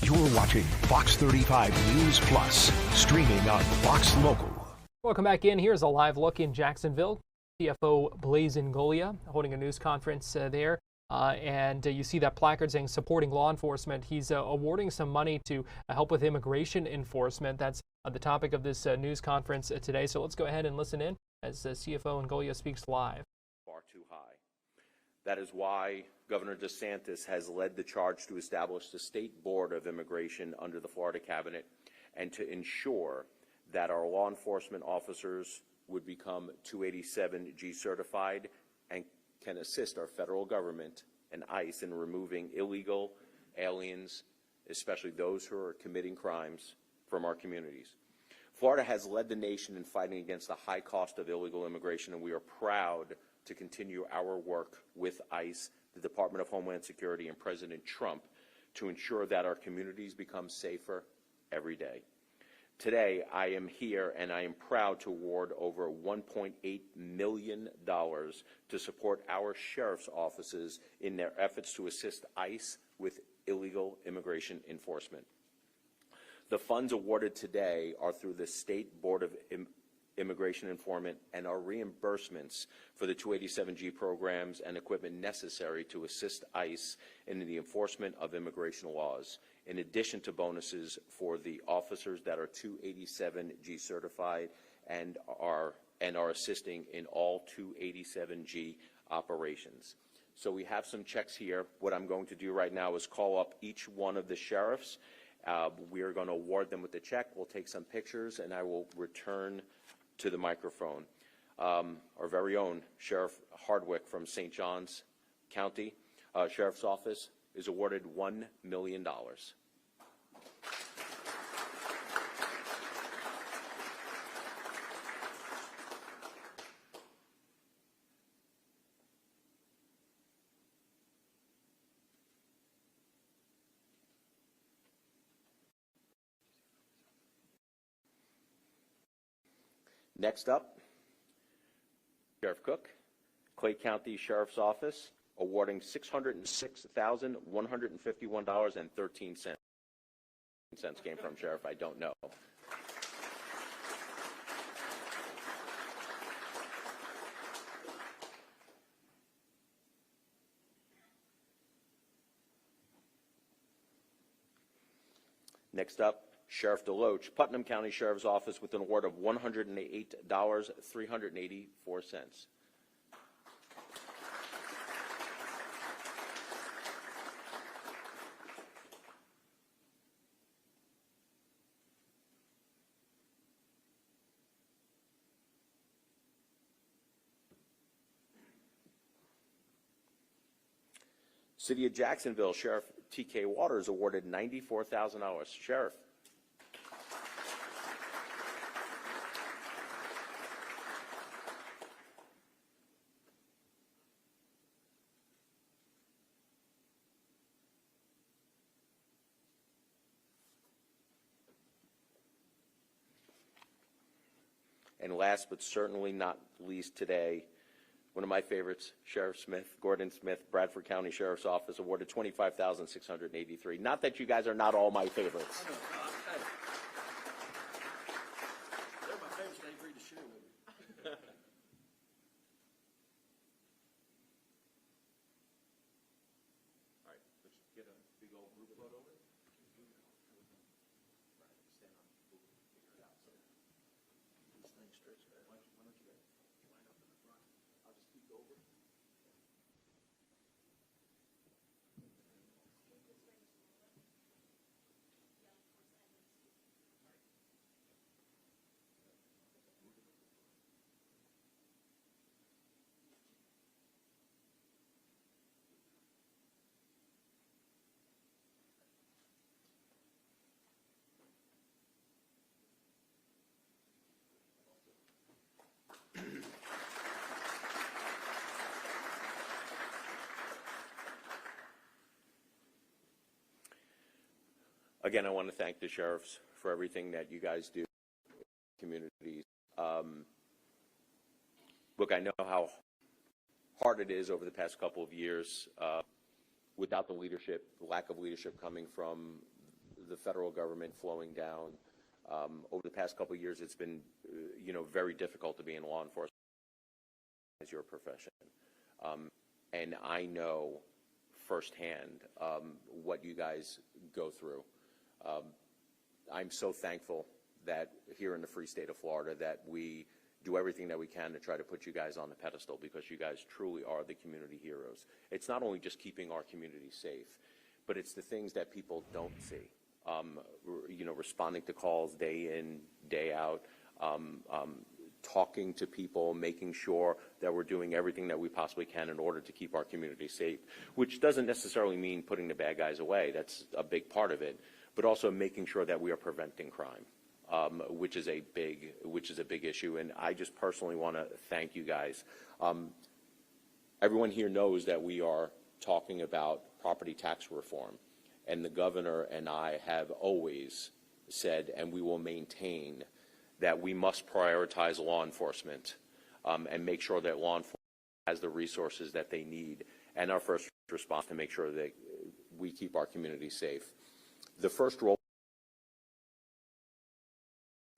You're watching Fox 35 News Plus, streaming on Fox Local. Welcome back in. Here's a live look in Jacksonville. CFO Blazin Golia holding a news conference there. And you see that placard saying supporting law enforcement. He's awarding some money to help with immigration enforcement. That's the topic of this news conference today. So let's go ahead and listen in as CFO Golia speaks live. Far too high. That is why Governor DeSantis has led the charge to establish the State Board of Immigration under the Florida Cabinet and to ensure that our law enforcement officers would become 287G certified and can assist our federal government and ICE in removing illegal aliens, especially those who are committing crimes, from our communities. Florida has led the nation in fighting against the high cost of illegal immigration, and we are proud to continue our work with ICE, the Department of Homeland Security, and President Trump to ensure that our communities become safer every day. Today, I am here and I am proud to award over $1.8 million to support our sheriff's offices in their efforts to assist ICE with illegal immigration enforcement. The funds awarded today are through the State Board of Immigration Enforcement and are reimbursements for the 287G programs and equipment necessary to assist ICE in the enforcement of immigration laws, in addition to bonuses for the officers that are 287G certified and are assisting in all 287G operations. So we have some checks here. What I'm going to do right now is call up each one of the sheriffs. We are going to award them with the check. We'll take some pictures, and I will return to the microphone. Our very own Sheriff Hardwick from St. Johns County Sheriff's Office is awarded $1 million. Next up, Sheriff Cook, Clay County Sheriff's Office, awarding $606,151.13. Came from, Sheriff, I don't know. Next up, Sheriff DeLoach, Putnam County Sheriff's Office, with an award of $108,384. City of Jacksonville, Sheriff T.K. Waters awarded $94,000. Sheriff. And last but certainly not least today, one of my favorites, Sheriff Smith, Gordon Smith, Bradford County Sheriff's Office, awarded $25,683. Not that you guys are not all my favorites. They're my favorites. They agreed to share with me. All right, let's get a big old group photo over. Again, I want to thank the sheriffs for everything that you guys do in communities. Look, I know how hard it is over the past couple of years without the leadership, the lack of leadership coming from the federal government flowing down. Over the past couple of years, it's been, very difficult to be in law enforcement as your profession. And I know firsthand what you guys go through. I'm so thankful that here in the free state of Florida that we do everything that we can to try to put you guys on the pedestal, because you guys truly are the community heroes. It's not only just keeping our community safe, but it's the things that people don't see. Responding to calls day in, day out, talking to people, making sure that we're doing everything that we possibly can in order to keep our community safe, which doesn't necessarily mean putting the bad guys away. That's a big part of it, but also making sure that we are preventing crime, which is a big issue. And I just personally want to thank you guys. Everyone here knows that we are talking about property tax reform, and the governor and I have always said, and we will maintain, that we must prioritize law enforcement and make sure that law enforcement has the resources that they need and our first response to make sure that we keep our community safe. The first role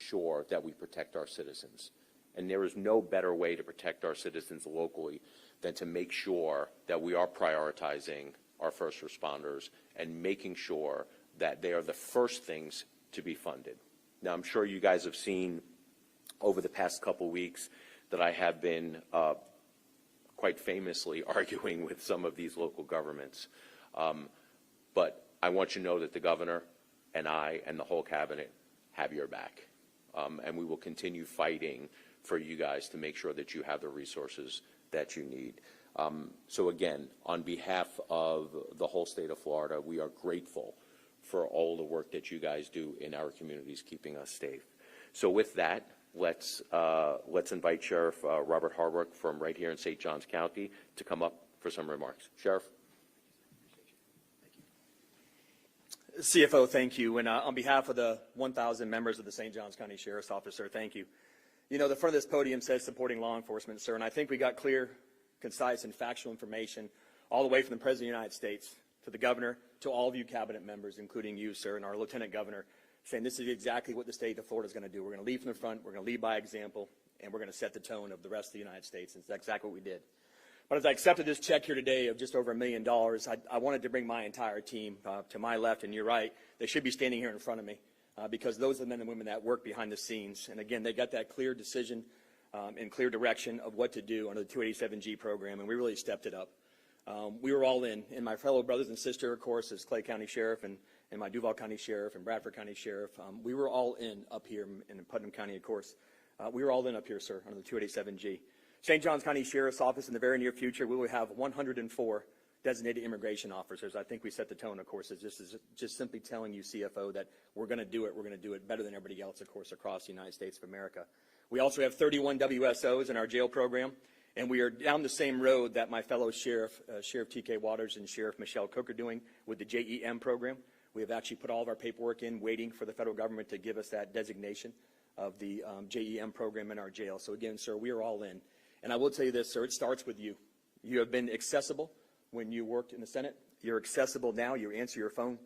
is to ensure that we protect our citizens. And there is no better way to protect our citizens locally than to make sure that we are prioritizing our first responders and making sure that they are the first things to be funded. Now, I'm sure you guys have seen over the past couple weeks that I have been quite famously arguing with some of these local governments. But I want you to know that the governor and I and the whole cabinet have your back. And we will continue fighting for you guys to make sure that you have the resources that you need. So again, on behalf of the whole state of Florida, we are grateful for all the work that you guys do in our communities, keeping us safe. So with that, let's invite Sheriff Robert Harwick from right here in St. Johns County to come up for some remarks. Sheriff. CFO, thank you. And on behalf of the 1,000 members of the St. Johns County Sheriff's Office, sir, thank you. The front of this podium says supporting law enforcement, sir, and I think we got clear, concise, and factual information all the way from the President of the United States to the governor, to all of you cabinet members, including you, sir, and our lieutenant governor, saying this is exactly what the state of Florida is going to do. We're going to lead from the front, we're going to lead by example, and we're going to set the tone of the rest of the United States. And that's exactly what we did. But as I accepted this check here today of just over $1 million, I wanted to bring my entire team to my left, and you're right, they should be standing here in front of me because those are the men and women that work behind the scenes. And again, they got that clear decision and clear direction of what to do under the 287G program, and we really stepped it up. We were all in, and my fellow brothers and sister, of course, as Clay County Sheriff and my Duval County Sheriff and Bradford County Sheriff, we were all in up here in Putnam County, of course. We were all in up here, sir, under the 287G. St. Johns County Sheriff's Office in the very near future, we will have 104 designated immigration officers. I think we set the tone, of course. This is just simply telling you, CFO, that we're going to do it. We're going to do it better than everybody else, of course, across the United States of America. We also have 31 WSOs in our jail program, and we are down the same road that my fellow Sheriff, Sheriff T.K. Waters and Sheriff Michelle Cook are doing with the JEM program. We have actually put all of our paperwork in, waiting for the federal government to give us that designation of the JEM program in our jail. So again, sir, we are all in. And I will tell you this, sir, it starts with you. You have been accessible when you worked in the Senate. You're accessible now. You answer your phone.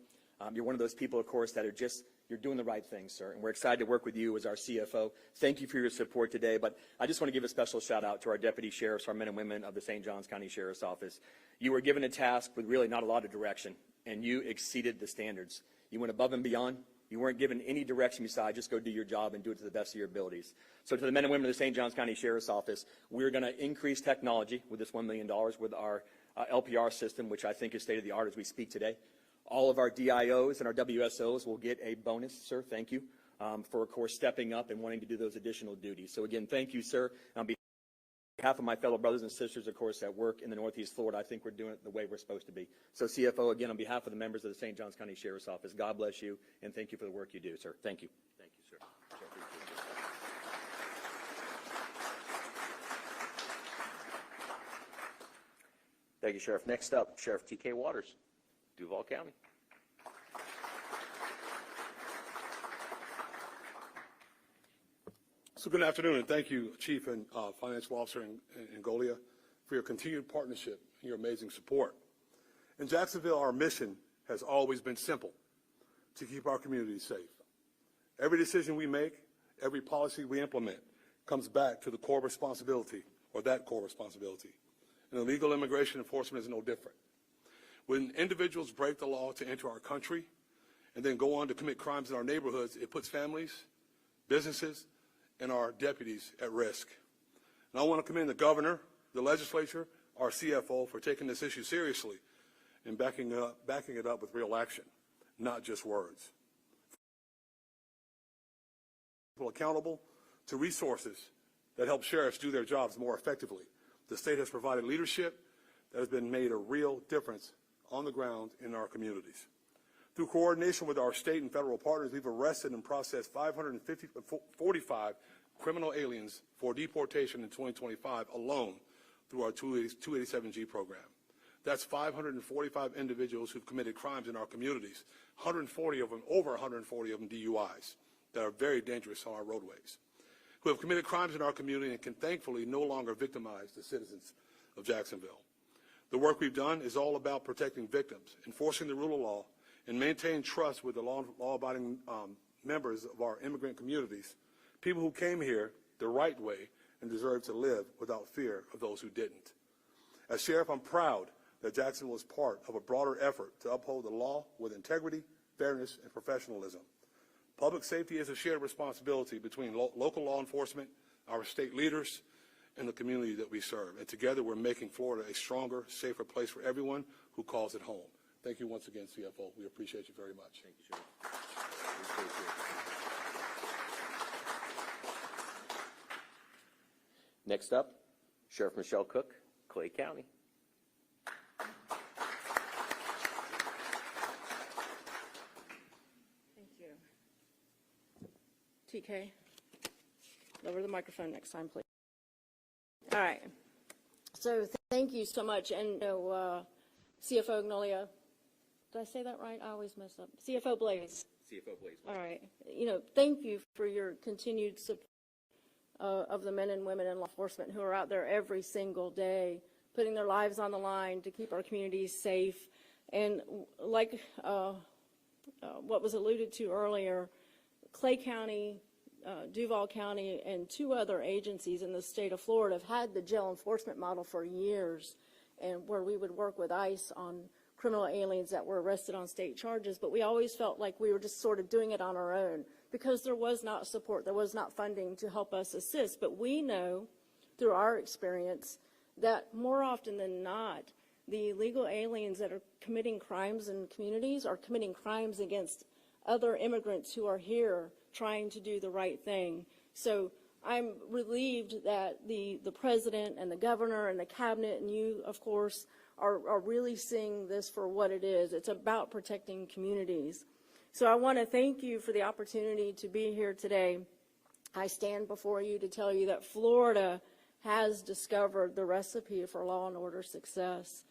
You're one of those people, of course, that are just, you're doing the right thing, sir. And we're excited to work with you as our CFO. Thank you for your support today. But I just want to give a special shout out to our deputy sheriffs, our men and women of the St. Johns County Sheriff's Office. You were given a task with really not a lot of direction, and you exceeded the standards. You went above and beyond. You weren't given any direction besides just go do your job and do it to the best of your abilities. So to the men and women of the St. Johns County Sheriff's Office, we're going to increase technology with this $1 million with our LPR system, which I think is state-of-the-art as we speak today. All of our DIOs and our WSOs will get a bonus, sir, thank you, for, of course, stepping up and wanting to do those additional duties. So again, thank you, sir. On behalf of my fellow brothers and sisters, of course, that work in the Northeast Florida, I think we're doing it the way we're supposed to be. So CFO, again, on behalf of the members of the St. Johns County Sheriff's Office, God bless you, and thank you for the work you do, sir. Thank you. Thank you, sir. Thank you, Sheriff. Next up, Sheriff T.K. Waters, Duval County. So good afternoon, and thank you, Chief and Financial Officer in Golia, for your continued partnership and your amazing support. In Jacksonville, our mission has always been simple: to keep our communities safe. Every decision we make, every policy we implement, comes back to the core responsibility, or that core responsibility. And illegal immigration enforcement is no different. When individuals break the law to enter our country and then go on to commit crimes in our neighborhoods, it puts families, businesses, and our deputies at risk. And I want to commend the governor, the legislature, our CFO for taking this issue seriously and backing it up with real action, not just words. People accountable to resources that help sheriffs do their jobs more effectively. The state has provided leadership that has been made a real difference on the ground in our communities. Through coordination with our state and federal partners, we've arrested and processed 545 criminal aliens for deportation in 2025 alone through our 287G program. That's 545 individuals who've committed crimes in our communities, 140 of them, over 140 of them DUIs that are very dangerous on our roadways, who have committed crimes in our community and can thankfully no longer victimize the citizens of Jacksonville. The work we've done is all about protecting victims, enforcing the rule of law, and maintaining trust with the law-abiding members of our immigrant communities, people who came here the right way and deserve to live without fear of those who didn't. As sheriff, I'm proud that Jacksonville is part of a broader effort to uphold the law with integrity, fairness, and professionalism. Public safety is a shared responsibility between local law enforcement, our state leaders, and the community that we serve. And together we're making Florida a stronger, safer place for everyone who calls it home. Thank you once again, CFO. We appreciate you very much. Thank you, Sheriff. Next up, Sheriff Michelle Cook, Clay County. Thank you. TK, lower the microphone next time, please. All right. So thank you so much. And CFO Agnolia, did I say that right? I always mess up. CFO Blaze. CFO Blaze. All right. Thank you for your continued support of the men and women in law enforcement who are out there every single day, putting their lives on the line to keep our communities safe. And like what was alluded to earlier, Clay County Duval County and 2 other agencies in the state of Florida have had the jail enforcement model for years, and where we would work with ICE on criminal aliens that were arrested on state charges, but we always felt like we were just sort of doing it on our own because there was not support, there was not funding to help us assist. But we know through our experience that more often than not, the illegal aliens that are committing crimes in communities are committing crimes against other immigrants who are here trying to do the right thing. So I'm relieved that the president and the governor and the cabinet and you, of course, are really seeing this for what it is. It's about protecting communities. So I want to thank you for the opportunity to be here today. I stand before you to tell you that Florida has discovered the recipe for law and order success.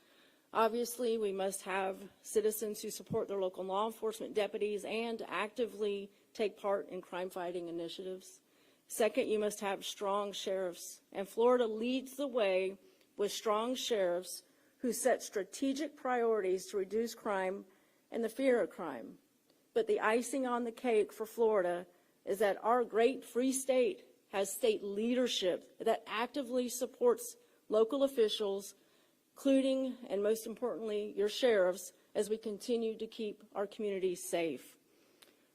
Obviously, we must have citizens who support their local law enforcement deputies and actively take part in crime-fighting initiatives. Second, you must have strong sheriffs, and Florida leads the way with strong sheriffs who set strategic priorities to reduce crime and the fear of crime. But the icing on the cake for Florida is that our great free state has state leadership that actively supports local officials, including, and most importantly, your sheriffs, as we continue to keep our communities safe.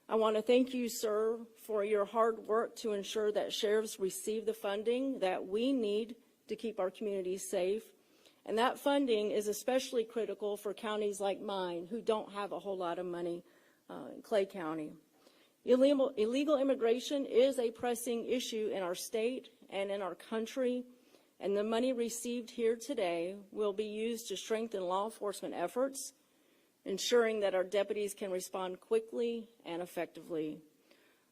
I want to thank you, sir, for your hard work to ensure that sheriffs receive the funding that we need to keep our communities safe. And that funding is especially critical for counties like mine who don't have a whole lot of money in Clay County. Illegal immigration is a pressing issue in our state and in our country, and the money received here today will be used to strengthen law enforcement efforts, ensuring that our deputies can respond quickly and effectively.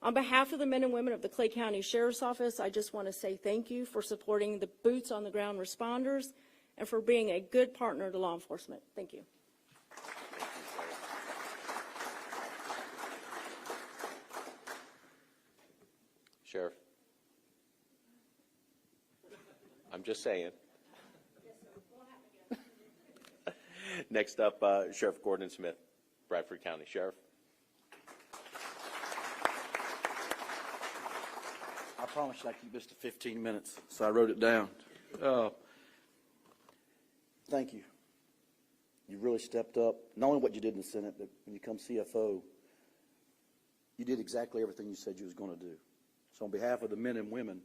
On behalf of the men and women of the Clay County Sheriff's Office, I just want to say thank you for supporting the boots on the ground responders and for being a good partner to law enforcement. Thank you. Sheriff. I'm just saying. Next up, Sheriff Gordon Smith, Bradford County. Sheriff. I promised I'd keep this to 15 minutes, so I wrote it down. Thank you. You really stepped up, not only what you did in the Senate, but when you come CFO, you did exactly everything you said you was going to do. So on behalf of the men and women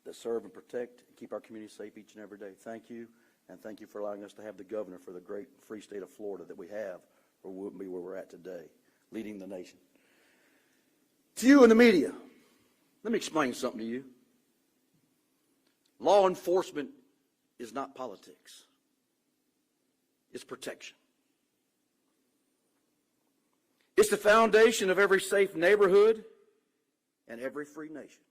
that serve and protect and keep our community safe each and every day, thank you, and thank you for allowing us to have the governor for the great free state of Florida that we have, or we wouldn't be where we're at today, leading the nation. To you in the media, let me explain something to you. Law enforcement is not politics. It's protection. It's the foundation of every safe neighborhood and every free nation.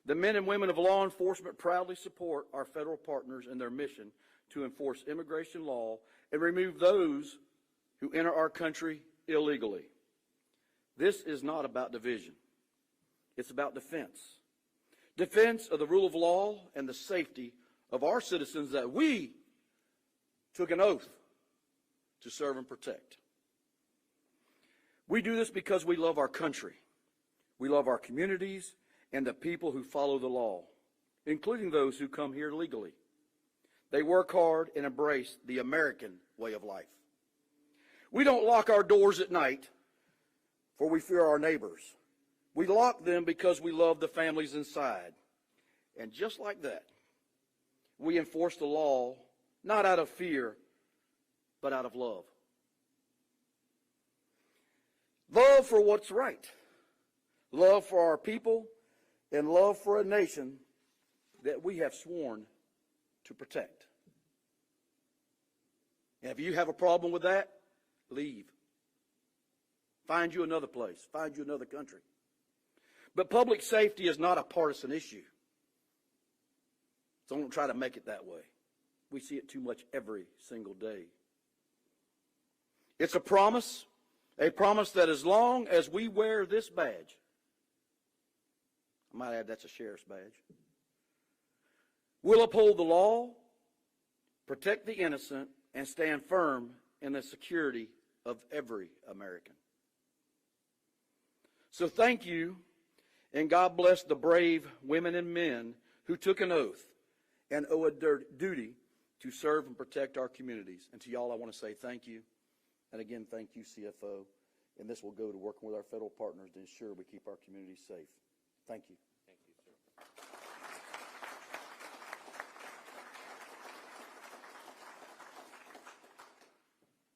The men and women of law enforcement proudly support our federal partners in their mission to enforce immigration law and remove those who enter our country illegally. This is not about division. It's about defense. Defense of the rule of law and the safety of our citizens that we took an oath to serve and protect. We do this because we love our country. We love our communities and the people who follow the law, including those who come here legally. They work hard and embrace the American way of life. We don't lock our doors at night, for we fear our neighbors. We lock them because we love the families inside. And just like that, we enforce the law not out of fear, but out of love. Love for what's right. Love for our people, and love for a nation that we have sworn to protect. And if you have a problem with that, leave. Find you another place. Find you another country. But public safety is not a partisan issue. So don't try to make it that way. We see it too much every single day. It's a promise that as long as we wear this badge, I might add that's a sheriff's badge, we'll uphold the law, protect the innocent, and stand firm in the security of every American. So thank you And God bless the brave women and men who took an oath and owe a duty to serve and protect our communities. And to y'all, I want to say thank you. And again, thank you, CFO. And this will go to working with our federal partners to ensure we keep our communities safe. Thank you. Thank you, sir.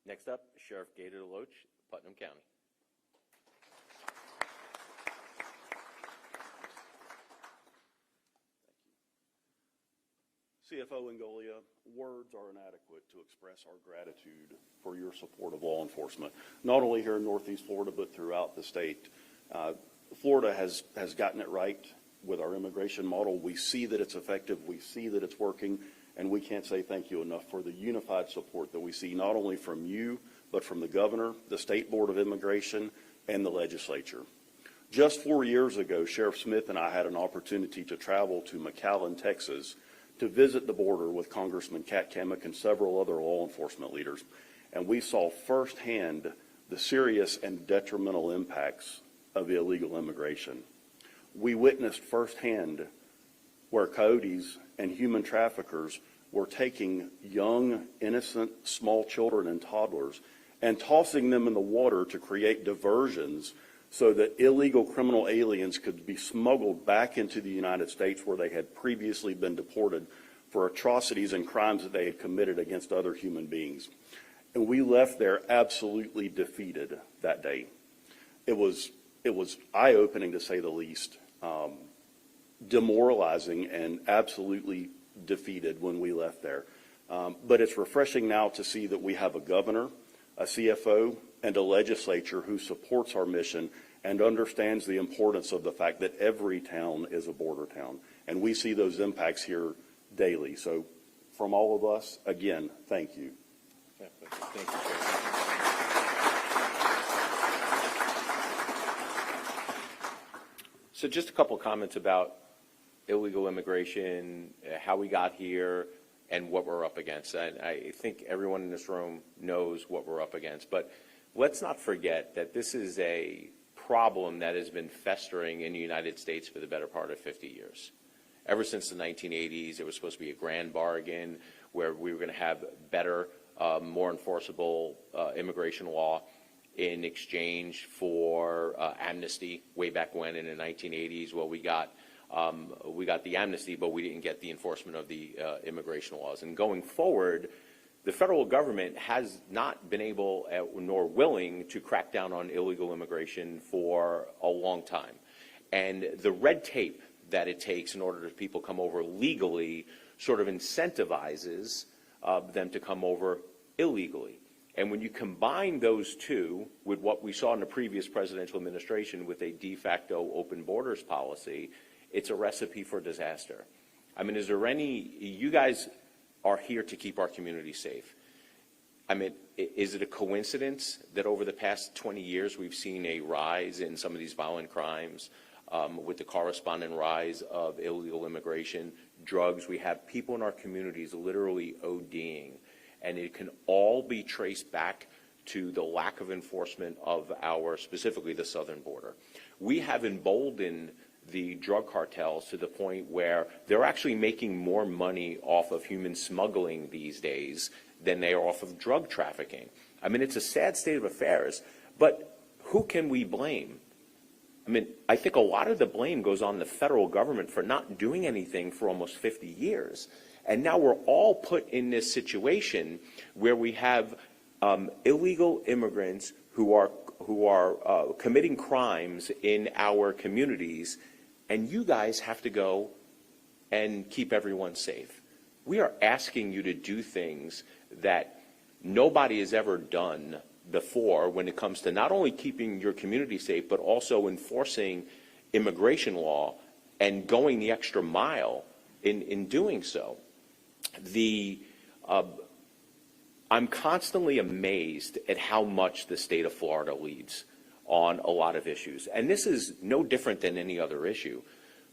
Next up, Sheriff Gator DeLoach, Putnam County. CFO Angolia, words are inadequate to express our gratitude for your support of law enforcement, not only here in Northeast Florida, but throughout the state. Florida has gotten it right with our immigration model. We see that it's effective, we see that it's working, and we can't say thank you enough for the unified support that we see not only from you, but from the governor, the State Board of Immigration, and the legislature. Just 4 years ago, Sheriff Smith and I had an opportunity to travel to McAllen, Texas, to visit the border with Congressman Kat Kamek and several other law enforcement leaders. And we saw firsthand the serious and detrimental impacts of illegal immigration. We witnessed firsthand where coyotes and human traffickers were taking young, innocent, small children and toddlers and tossing them in the water to create diversions so that illegal criminal aliens could be smuggled back into the United States where they had previously been deported for atrocities and crimes that they had committed against other human beings. And we left there absolutely defeated that day. It was eye-opening, to say the least, demoralizing and absolutely defeated when we left there. But it's refreshing now to see that we have a governor, a CFO, and a legislature who supports our mission and understands the importance of the fact that every town is a border town. And we see those impacts here daily. So from all of us, again, thank you. Thank you, sir. So just a couple comments about illegal immigration, how we got here, and what we're up against. And I think everyone in this room knows what we're up against. But let's not forget that this is a problem that has been festering in the United States for the better part of 50 years. Ever since the 1980s, it was supposed to be a grand bargain where we were going to have better, more enforceable immigration law in exchange for amnesty way back when in the 1980s. Well, we got the amnesty, but we didn't get the enforcement of the immigration laws. And going forward, the federal government has not been able nor willing to crack down on illegal immigration for a long time. And the red tape that it takes in order for people to come over legally sort of incentivizes them to come over illegally. And when you combine those two with what we saw in the previous presidential administration with a de facto open borders policy, it's a recipe for disaster. I mean, you guys are here to keep our community safe. I mean, is it a coincidence that over the past 20 years we've seen a rise in some of these violent crimes with the corresponding rise of illegal immigration, drugs? We have people in our communities literally ODing, and it can all be traced back to the lack of enforcement of specifically the southern border. We have emboldened the drug cartels to the point where they're actually making more money off of human smuggling these days than they are off of drug trafficking. I mean, it's a sad state of affairs, but who can we blame? I mean, I think a lot of the blame goes on the federal government for not doing anything for almost 50 years. And now we're all put in this situation where we have illegal immigrants who are committing crimes in our communities, and you guys have to go and keep everyone safe. We are asking you to do things that nobody has ever done before when it comes to not only keeping your community safe, but also enforcing immigration law and going the extra mile in doing so. I'm constantly amazed at how much the state of Florida leads on a lot of issues. And this is no different than any other issue.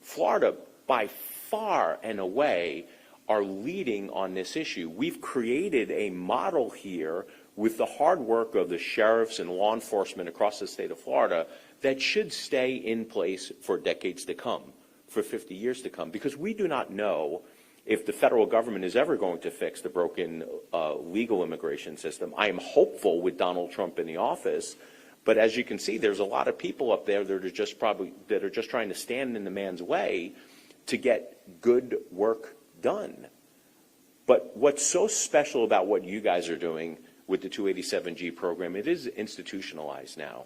Florida, by far and away, are leading on this issue. We've created a model here with the hard work of the sheriffs and law enforcement across the state of Florida, that should stay in place for decades to come, for 50 years to come, because we do not know if the federal government is ever going to fix the broken legal immigration system. I am hopeful with Donald Trump in the office, but as you can see, there's a lot of people up there that are just trying to stand in the man's way to get good work done. But what's so special about what you guys are doing with the 287G program, it is institutionalized now.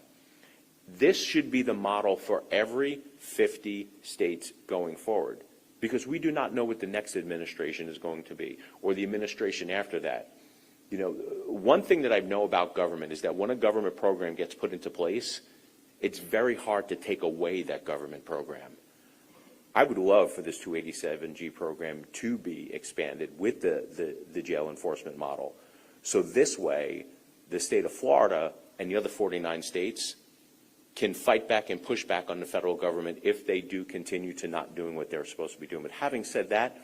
This should be the model for every 50 states going forward, because we do not know what the next administration is going to be, or the administration after that. You know, one thing that I know about government is that when a government program gets put into place, it's very hard to take away that government program. I would love for this 287G program to be expanded with the jail enforcement model. So this way, the state of Florida and the other 49 states can fight back and push back on the federal government if they do continue to not doing what they're supposed to be doing. But having said that,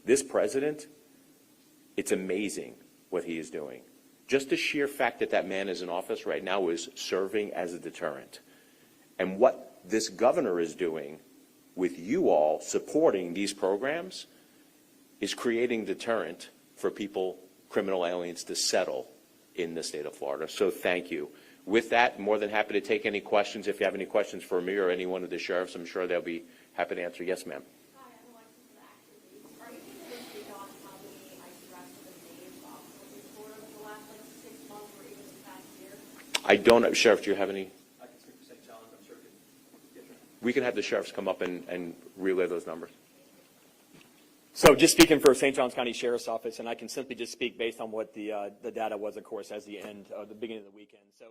this president, it's amazing what he is doing. Just the sheer fact that that man is in office right now is serving as a deterrent. And what this governor is doing with you all supporting these programs is creating deterrent for people, criminal aliens, to settle in the state of Florida. So thank you. With that, I'm more than happy to take any questions. If you have any questions for me or any one of the sheriffs, I'm sure they'll be happy to answer. Yes, ma'am. I don't, Sheriff, do you have any? I can speak for St. John's. I'm sure We can have the sheriffs come up and relay those numbers. So just speaking for St. Johns County Sheriff's Office, and I can simply just speak based on what the data was, of course, as the beginning of the weekend. So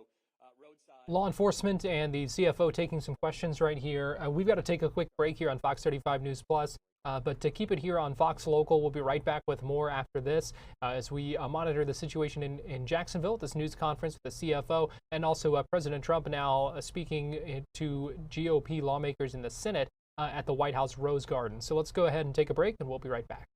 roadside. Law enforcement and the CFO taking some questions right here. We've got to take a quick break here on Fox 35 News Plus. But to keep it here on Fox Local, we'll be right back with more after this as we monitor the situation in Jacksonville at this news conference with the CFO, and also President Trump now speaking to GOP lawmakers in the Senate at the White House Rose Garden. So let's go ahead and take a break, and we'll be right back.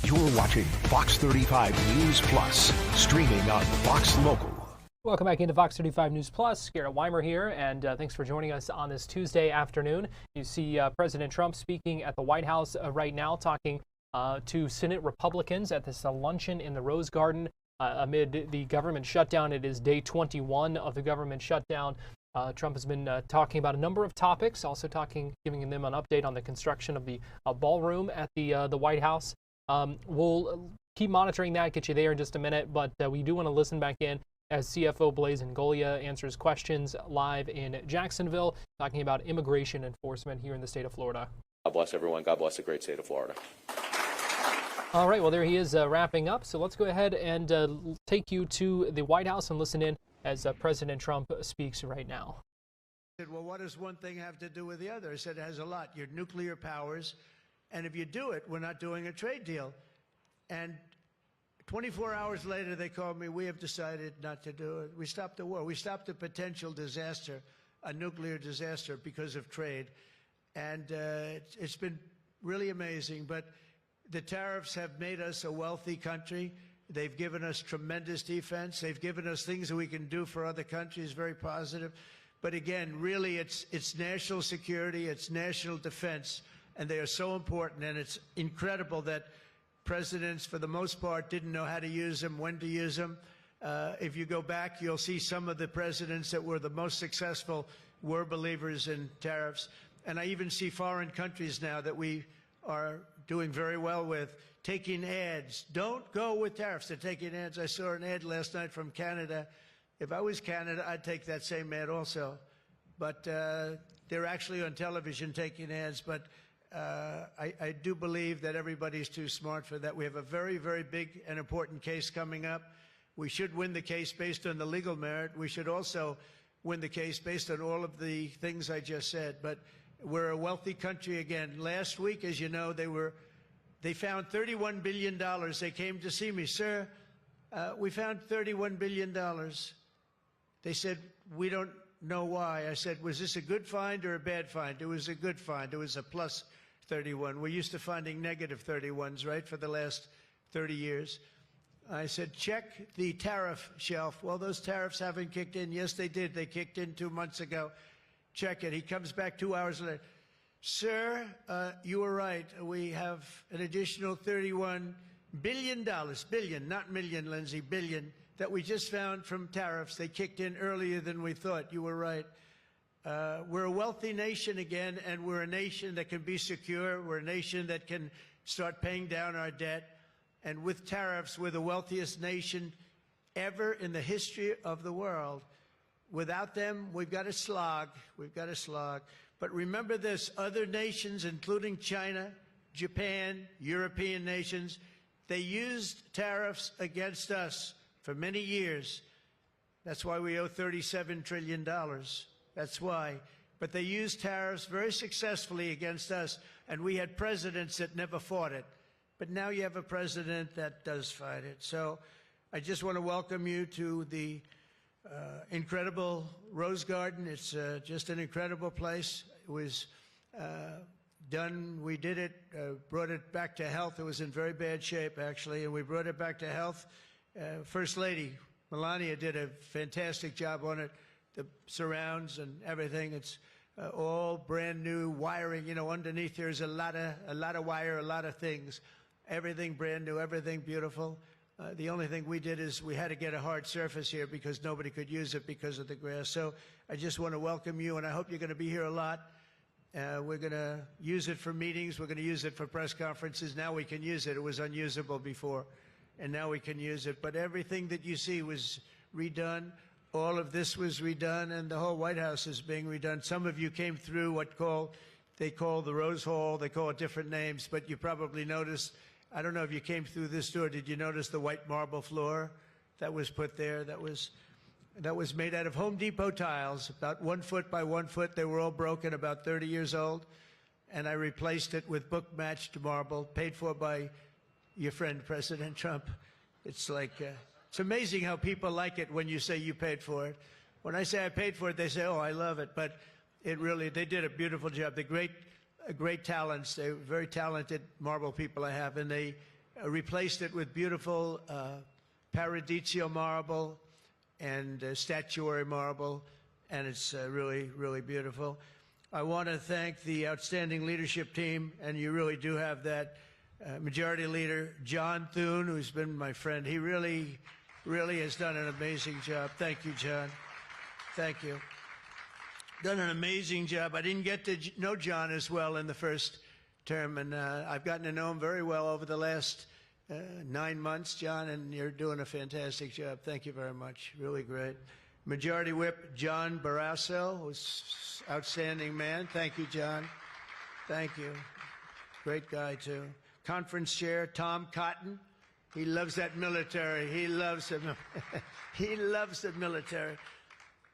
You're watching Fox 35 News Plus, streaming on Fox Local. Welcome back into Fox 35 News Plus. Garrett Wymer here, and thanks for joining us on this Tuesday afternoon. You see President Trump speaking at the White House right now, talking to Senate Republicans at this luncheon in the Rose Garden amid the government shutdown. It is day 21 of the government shutdown. Trump has been talking about a number of topics, also giving them an update on the construction of the ballroom at the White House. We'll keep monitoring that, get you there in just a minute, but we do want to listen back in as CFO Blaise Ngolia answers questions live in Jacksonville, talking about immigration enforcement here in the state of Florida. God bless everyone. God bless the great state of Florida. All right, well, there he is wrapping up. So let's go ahead and take you to the White House and listen in as President Trump speaks right now. I said, well, what does one thing have to do with the other? I said, it has a lot. Your nuclear powers. And if you do it, we're not doing a trade deal. And 24 hours later, they called me. We have decided not to do it. We stopped the war. We stopped a potential disaster, a nuclear disaster, because of trade. And it's been really amazing. But the tariffs have made us a wealthy country. They've given us tremendous defense. They've given us things that we can do for other countries, very positive. But again, really, it's national security, it's national defense, and they are so important. And it's incredible that presidents, for the most part, didn't know how to use them, when to use them. If you go back, you'll see some of the presidents that were the most successful were believers in tariffs. And I even see foreign countries now that we are doing very well with taking ads. Don't go with tariffs. They're taking ads. I saw an ad last night from Canada. If I was Canada, I'd take that same ad also. But they're actually on television taking ads. But I do believe that everybody's too smart for that. We have a very, very big and important case coming up. We should win the case based on the legal merit. We should also win the case based on all of the things I just said. But we're a wealthy country again. Last week, as you know, they found $31 billion. They came to see me. Sir, we found $31 billion. They said, we don't know why. I said, was this a good find or a bad find? It was a good find. It was a plus 31. We're used to finding negative 31s, right, for the last 30 years. I said, check the tariff shelf. Well, those tariffs haven't kicked in. Yes, they did. They kicked in 2 months ago. Check it. He comes back 2 hours later. Sir, you were right. We have an additional $31 billion, billion, not million, Lindsay, billion, that we just found from tariffs. They kicked in earlier than we thought. You were right. We're a wealthy nation again, and we're a nation that can be secure. We're a nation that can start paying down our debt. And with tariffs, we're the wealthiest nation ever in the history of the world. Without them, we've got to slog. We've got to slog. But remember this, other nations, including China, Japan, European nations, they used tariffs against us for many years. That's why we owe $37 trillion. That's why. But they used tariffs very successfully against us, and we had presidents that never fought it. But now you have a president that does fight it. So I just want to welcome you to the incredible Rose Garden. It's just an incredible place. It was done, we did it, brought it back to health. It was in very bad shape, actually, and we brought it back to health. First Lady Melania did a fantastic job on it. The surrounds and everything, it's all brand new wiring. You know, underneath there's a lot of wire, a lot of things. Everything brand new, everything beautiful. The only thing we did is we had to get a hard surface here because nobody could use it because of the grass. So I just want to welcome you, and I hope you're going to be here a lot. We're going to use it for meetings. We're going to use it for press conferences. Now we can use it. It was unusable before, and now we can use it. But everything that you see was redone. All of this was redone, and the whole White House is being redone. Some of you came through what they call the Rose Hall. They call it different names, but you probably noticed, I don't know if you came through this door. Did you notice the white marble floor that was put there? That was made out of Home Depot tiles, about 1 foot by 1 foot. They were all broken, about 30 years old. And I replaced it with book-matched marble, paid for by your friend, President Trump. It's like, it's amazing how people like it when you say you paid for it. When I say I paid for it, they say, oh, I love it. But it really, they did a beautiful job. They're great talents. They're very talented marble people I have. And they replaced it with beautiful Paradiso marble and statuary marble. And it's really, really beautiful. I want to thank the outstanding leadership team, and you really do have that. Majority Leader John Thune, who's been my friend. He really, really has done an amazing job. Thank you, John. Thank you. done an amazing job. I didn't get to know John as well in the first term, and I've gotten to know him very well over the last 9 months, John, and you're doing a fantastic job. Thank you very much. Really great. Majority Whip John Barrasso, who's outstanding man. Thank you, John. Thank you. Great guy, too. Conference Chair Tom Cotton. He loves that military. He loves the, he loves the military.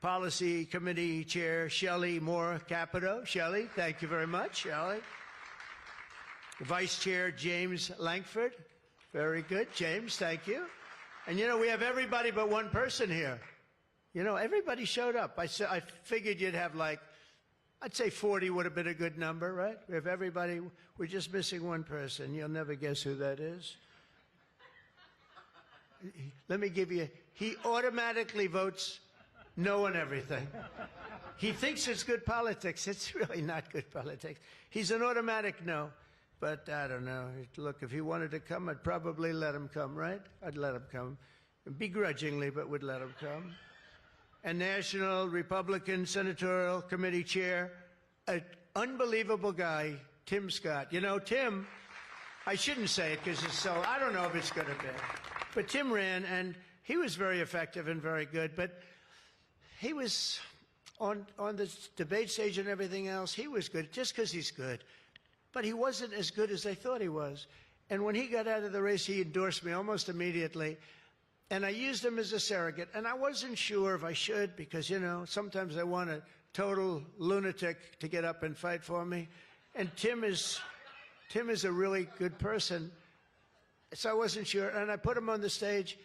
Policy Committee Chair Shelley Moore Capito. Shelley, thank you very much, Shelley. Vice Chair James Lankford. Very good. James, thank you. And you know, we have everybody but one person here. You know, everybody showed up. I figured you'd have like, I'd say 40 would have been a good number, right? We have everybody. We're just missing one person. You'll never guess who that is. Let me give you, he automatically votes no on everything. He thinks it's good politics. It's really not good politics. He's an automatic no. But I don't know. Look, if he wanted to come, I'd probably let him come, right? I'd let him come. Begrudgingly, but would let him come. And National Republican Senatorial Committee Chair, an unbelievable guy, Tim Scott. You know, Tim, I shouldn't say it because it's so, I don't know if it's good or bad. But Tim ran, and he was very effective and very good. But he was on the debate stage and everything else, he was good just because he's good. But he wasn't as good as I thought he was. And when he got out of the race, he endorsed me almost immediately. And I used him as a surrogate. And I wasn't sure if I should because, you know, sometimes I want a total lunatic to get up and fight for me. And Tim is a really good person. So I wasn't sure. And I put him on the stage,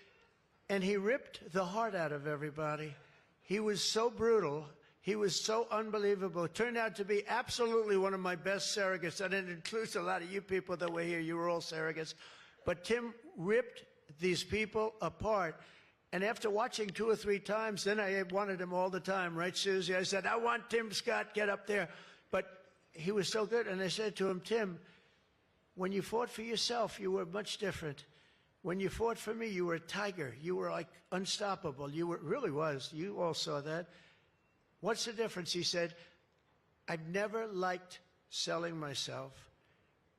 and he ripped the heart out of everybody. He was so brutal. He was so unbelievable. It turned out to be absolutely one of my best surrogates, and it includes a lot of you people that were here. You were all surrogates. But Tim ripped these people apart. And after watching 2 or 3 times, then I wanted him all the time, right, Susie? I said, I want Tim Scott, get up there. But he was so good, and I said to him, Tim, when you fought for yourself, you were much different. When you fought for me, you were a tiger. You were like unstoppable. You were, really was. You all saw that. What's the difference? He said, I've never liked selling myself,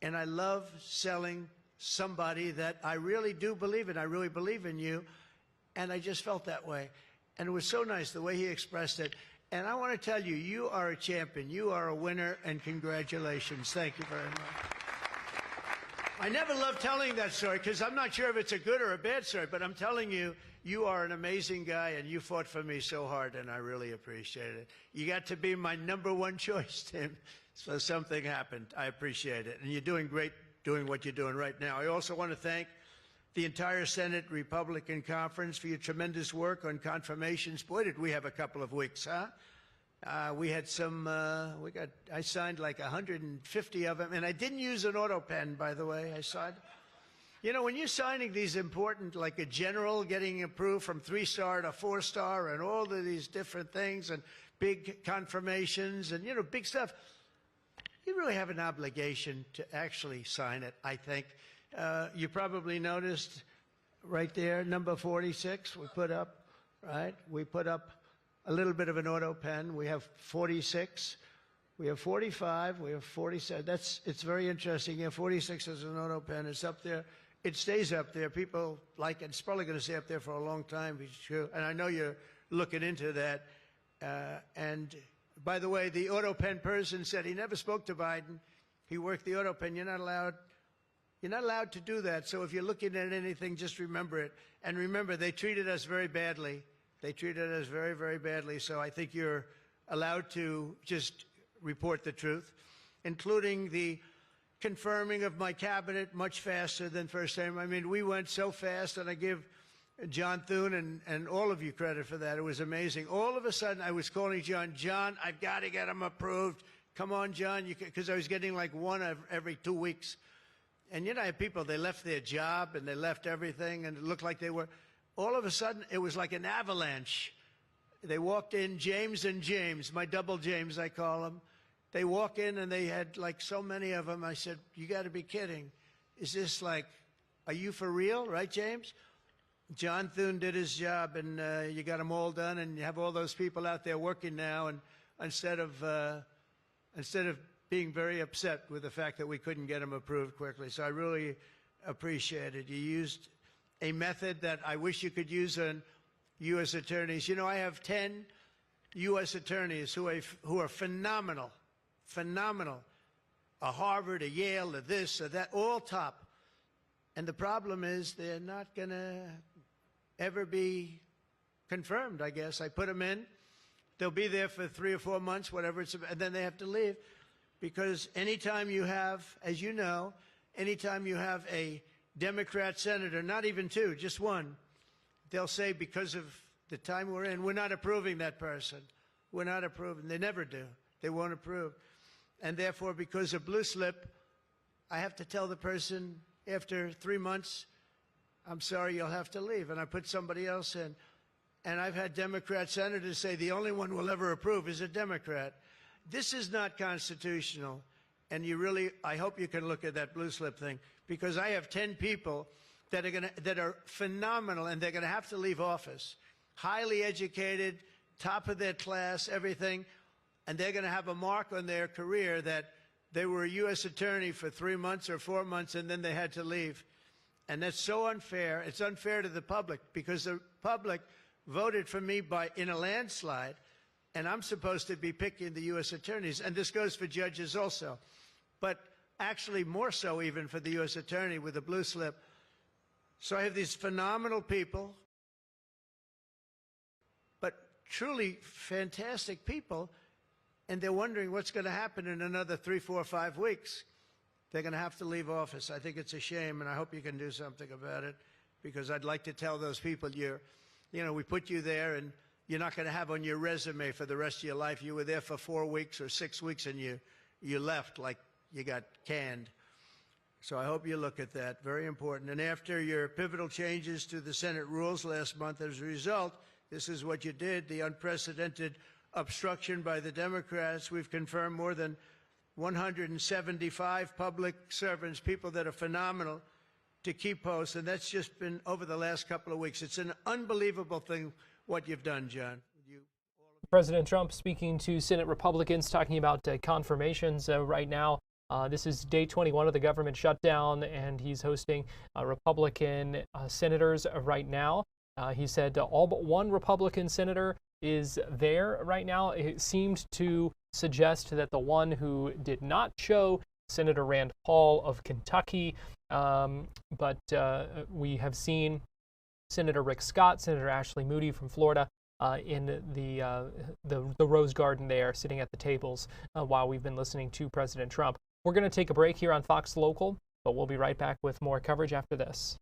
and I love selling somebody that I really do believe in. I really believe in you, and I just felt that way. And it was so nice the way he expressed it. And I want to tell you, you are a champion. You are a winner, and congratulations. Thank you very much. I never love telling that story because I'm not sure if it's a good or a bad story, but I'm telling you, you are an amazing guy, and you fought for me so hard, and I really appreciate it. You got to be my #1 choice, Tim, so something happened. I appreciate it, and you're doing great doing what you're doing right now. I also want to thank the entire Senate Republican Conference for your tremendous work on confirmations. Boy, did we have a couple of weeks, huh? We had some, I signed like 150 of them, and I didn't use an auto pen, by the way. I signed. You know, when you're signing these important, like a general getting approved from 3-star to 4-star and all of these different things and big confirmations and, you know, big stuff, you really have an obligation to actually sign it, I think. You probably noticed right there, number 46, we put up, right? We put up a little bit of an auto pen. We have 46, we have 45, we have 47. It's very interesting. Yeah, 46 is an auto pen. It's up there. It stays up there. People like it. It's probably going to stay up there for a long time. It's true. And I know you're looking into that. And by the way, the auto pen person said he never spoke to Biden. He worked the auto pen. You're not allowed to do that. So if you're looking at anything, just remember it. And remember, they treated us very badly. They treated us very, very badly. So I think you're allowed to just report the truth, including the confirming of my cabinet much faster than first time. I mean, we went so fast, and I give John Thune and all of you credit for that. It was amazing. All of a sudden, I was calling John, I've got to get him approved. Come on, John, because I was getting like one every 2 weeks. And, you know, I have people, they left their job, and they left everything, and it looked like they were. All of a sudden, it was like an avalanche. They walked in, James and James, my double James, I call them. They walk in, and they had like so many of them. I said, you got to be kidding. Is this like, are you for real, right, James? John Thune did his job, and you got them all done, and you have all those people out there working now, and instead of being very upset with the fact that we couldn't get them approved quickly. So I really appreciate it. You used a method that I wish you could use on U.S. attorneys. You know, I have 10 U.S. attorneys who are phenomenal, phenomenal. A Harvard, a Yale, a this, a that, all top. And the problem is they're not going to ever be confirmed, I guess. I put them in. They'll be there for 3 or 4 months, whatever it's, and then they have to leave. Because anytime you have, as you know, anytime you have a Democrat senator, not even 2, just 1, they'll say because of the time we're in, we're not approving that person. We're not approving. They never do. They won't approve. And therefore, because of blue slip, I have to tell the person after 3 months, I'm sorry, you'll have to leave. And I put somebody else in. And I've had Democrat senators say the only one we'll ever approve is a Democrat. This is not constitutional. And you really, I hope you can look at that blue slip thing, because I have 10 people that are phenomenal, and they're going to have to leave office. Highly educated, top of their class, everything. And they're going to have a mark on their career that they were a U.S. attorney for 3 months or 4 months, and then they had to leave. And that's so unfair. It's unfair to the public, because the public voted for me in a landslide, and I'm supposed to be picking the U.S. attorneys. And this goes for judges also. But actually more so even for the U.S. attorney with a blue slip. So I have these phenomenal people, but truly fantastic people, and they're wondering what's going to happen in another 3, 4, 5 weeks. They're going to have to leave office. I think it's a shame, and I hope you can do something about it, because I'd like to tell those people, you know, we put you there, and you're not going to have on your resume for the rest of your life, you were there for 4 weeks or 6 weeks, and you left like you got canned. So I hope you look at that. Very important. And after your pivotal changes to the Senate rules last month, as a result, this is what you did, the unprecedented obstruction by the Democrats. We've confirmed more than 175 public servants, people that are phenomenal, to keep posts, and that's just been over the last couple of weeks. It's an unbelievable thing what you've done, John. President Trump speaking to Senate Republicans, talking about confirmations right now. This is day 21 of the government shutdown, and he's hosting Republican senators right now. He said all but one Republican senator is there right now. It seemed to suggest that the one who did not show, Senator Rand Paul of Kentucky, but we have seen Senator Rick Scott, Senator Ashley Moody from Florida in the Rose Garden there, sitting at the tables while we've been listening to President Trump. We're going to take a break here on Fox Local, but we'll be right back with more coverage after this.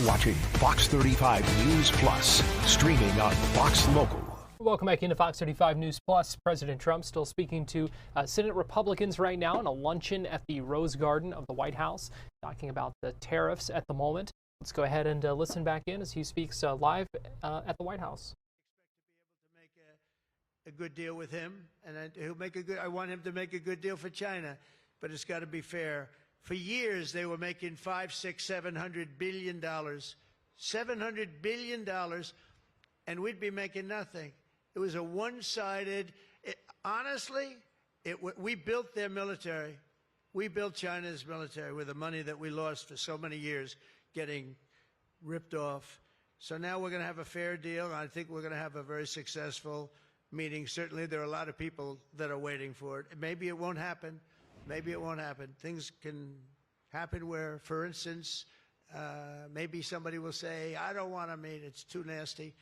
watching Fox 35 News Plus, streaming on Fox Local. Welcome back into Fox 35 News Plus. President Trump still speaking to Senate Republicans right now in a luncheon at the Rose Garden of the White House, talking about the tariffs at the moment. Let's go ahead and listen back in as he speaks live at the White House. A good deal with him, and he'll make a good. I want him to make a good deal for China, but it's got to be fair. For years, they were making $500, $600, $700 billion, $700 billion, and we'd be making nothing. It was a one-sided. Honestly, we built their military. We built China's military with the money that we lost for so many years, getting ripped off. So now we're going to have a fair deal. I think we're going to have a very successful meeting. Certainly, there are a lot of people that are waiting for it. Maybe it won't happen. Maybe it won't happen. Things can happen where, for instance, maybe somebody will say, I don't want to meet. It's too nasty.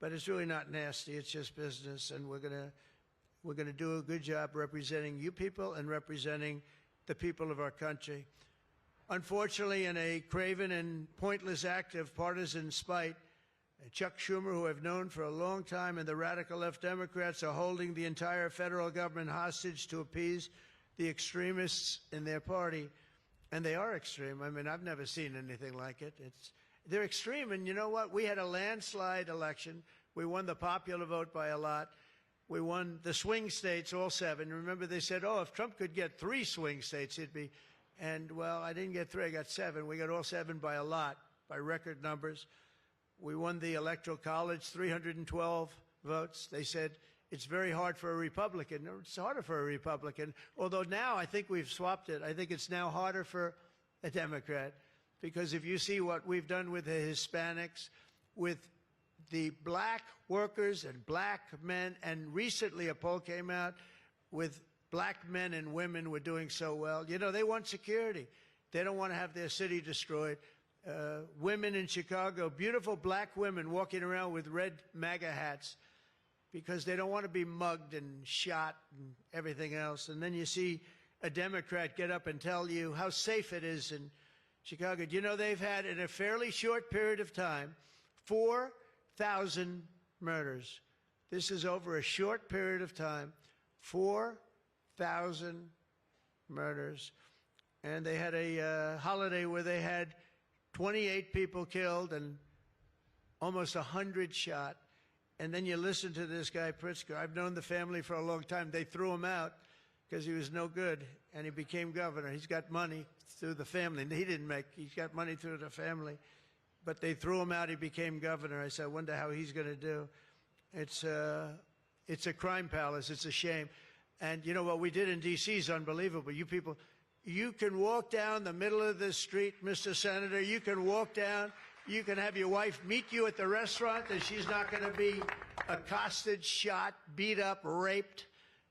But it's really not nasty. It's just business. And we're going to do a good job representing you people and representing the people of our country. Unfortunately, in a craven and pointless act of partisan spite, Chuck Schumer, who I've known for a long time, and the radical left Democrats are holding the entire federal government hostage to appease the extremists in their party. And they are extreme. I mean, I've never seen anything like it. They're extreme. And you know what? We had a landslide election. We won the popular vote by a lot. We won the swing states, all 7. Remember, they said, oh, if Trump could get 3 swing states, he'd be. And, well, I didn't get 3. I got 7. We got all 7 by a lot, by record numbers. We won the Electoral College, 312 votes. They said it's very hard for a Republican. It's harder for a Republican, although now I think we've swapped it. I think it's now harder for a Democrat, because if you see what we've done with the Hispanics, with the black workers and black men, and recently a poll came out with black men and women were doing so well. You know, they want security. They don't want to have their city destroyed. Women in Chicago, beautiful black women walking around with red MAGA hats because they don't want to be mugged and shot and everything else. And then you see a Democrat get up and tell you how safe it is in Chicago. Do you know they've had, in a fairly short period of time, 4,000 murders. This is over a short period of time, 4,000 murders. And they had a holiday where they had 28 people killed and almost 100 shot. And then you listen to this guy, Pritzker. I've known the family for a long time. They threw him out because he was no good, and he became governor. He's got money through the family. He's got money through the family. But they threw him out. He became governor. I said, I wonder how he's going to do. It's a crime palace. It's a shame. And you know what we did in D.C. is unbelievable. You people, you can walk down the middle of the street, Mr. Senator. You can walk down. You can have your wife meet you at the restaurant, and she's not going to be accosted, shot, beat up, raped.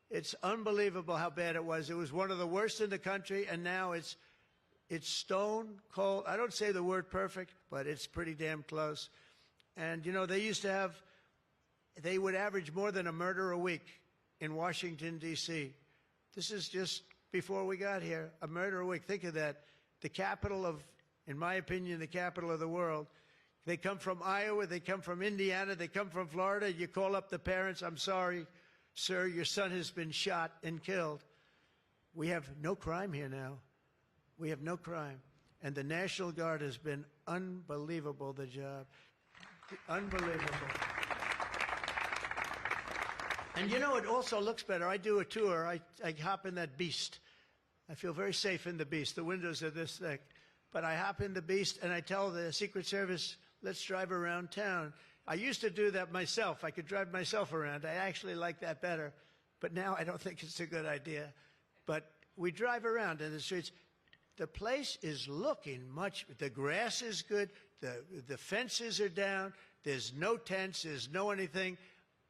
It's unbelievable how bad it was. It was one of the worst in the country, and now it's stone cold. I don't say the word perfect, but it's pretty damn close. And, you know, they would average more than a murder a week in Washington, D.C. This is just before we got here, a murder a week. Think of that. The capital of, in my opinion, the capital of the world. They come from Iowa, they come from Indiana, they come from Florida. You call up the parents, I'm sorry, sir, your son has been shot and killed. We have no crime here now. We have no crime. And the National Guard has been unbelievable, the job. Unbelievable. And you know, it also looks better. I do a tour. I hop in that beast. I feel very safe in the beast. The windows are this thick. But I hop in the beast and I tell the Secret Service, let's drive around town. I used to do that myself. I could drive myself around. I actually like that better. But now I don't think it's a good idea. But we drive around in the streets. The place is looking much, the grass is good, the fences are down, there's no tents, there's no anything.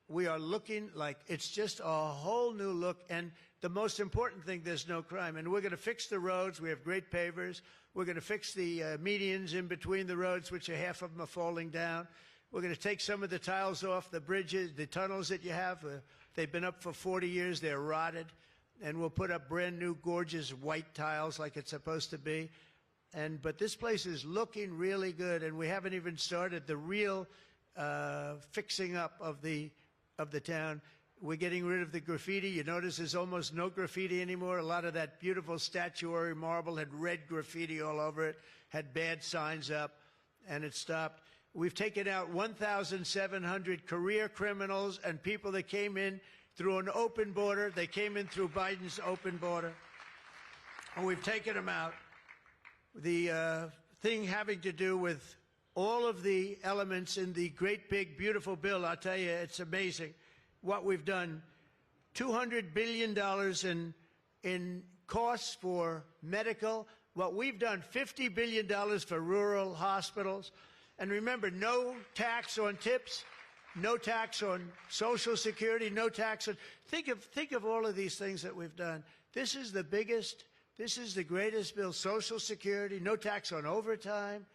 We are looking like it's just a whole new look. And the most important thing, there's no crime. And we're going to fix the roads. We have great pavers. We're going to fix the medians in between the roads, which are half of them are falling down. We're going to take some of the tiles off the bridges, the tunnels that you have. They've been up for 40 years. They're rotted. And we'll put up brand new, gorgeous white tiles like it's supposed to be. But this place is looking really good, and we haven't even started the real fixing up of the town. We're getting rid of the graffiti. You notice there's almost no graffiti anymore. A lot of that beautiful statuary marble had red graffiti all over it, had bad signs up, and it stopped. We've taken out 1,700 career criminals and people that came in through an open border. They came in through Biden's open border, and we've taken them out. The thing having to do with all of the elements in the great, big, beautiful bill, I'll tell you, it's amazing what we've done. $200 billion in costs for medical. What we've done, $50 billion for rural hospitals. And remember, no tax on tips, no tax on Social Security, no tax on... Think of all of these things that we've done. This is the biggest, this is the greatest bill. Social Security, no tax on overtime,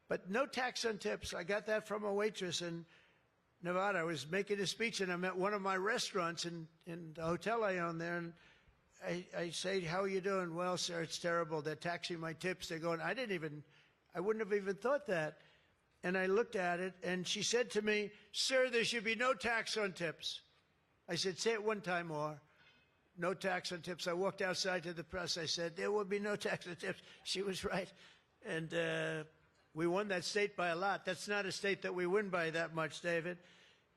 but no tax on tips. I got that from a waitress in Nevada. I was making a speech, and I'm at one of my restaurants in the hotel I own there, and I say, how are you doing? Well, sir, it's terrible. They're taxing my tips. They're going, I wouldn't have even thought that. And I looked at it, and she said to me, sir, there should be no tax on tips. I said, say it one time more. No tax on tips. I walked outside to the press. I said, there will be no tax on tips. She was right. And we won that state by a lot. That's not a state that we win by that much, David,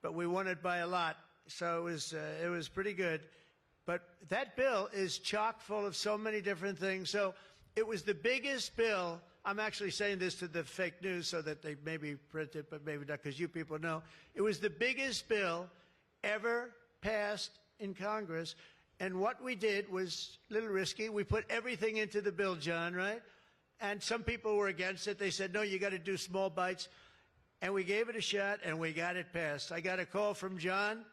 but we won it by a lot. So it was pretty good. But that bill is chock full of so many different things. So it was the biggest bill. I'm actually saying this to the fake news so that they maybe print it, but maybe not, because you people know. It was the biggest bill ever passed in Congress. And what we did was a little risky. We put everything into the bill, John, right? And some people were against it. They said, no, you got to do small bites. And we gave it a shot, and we got it passed. I got a call from John.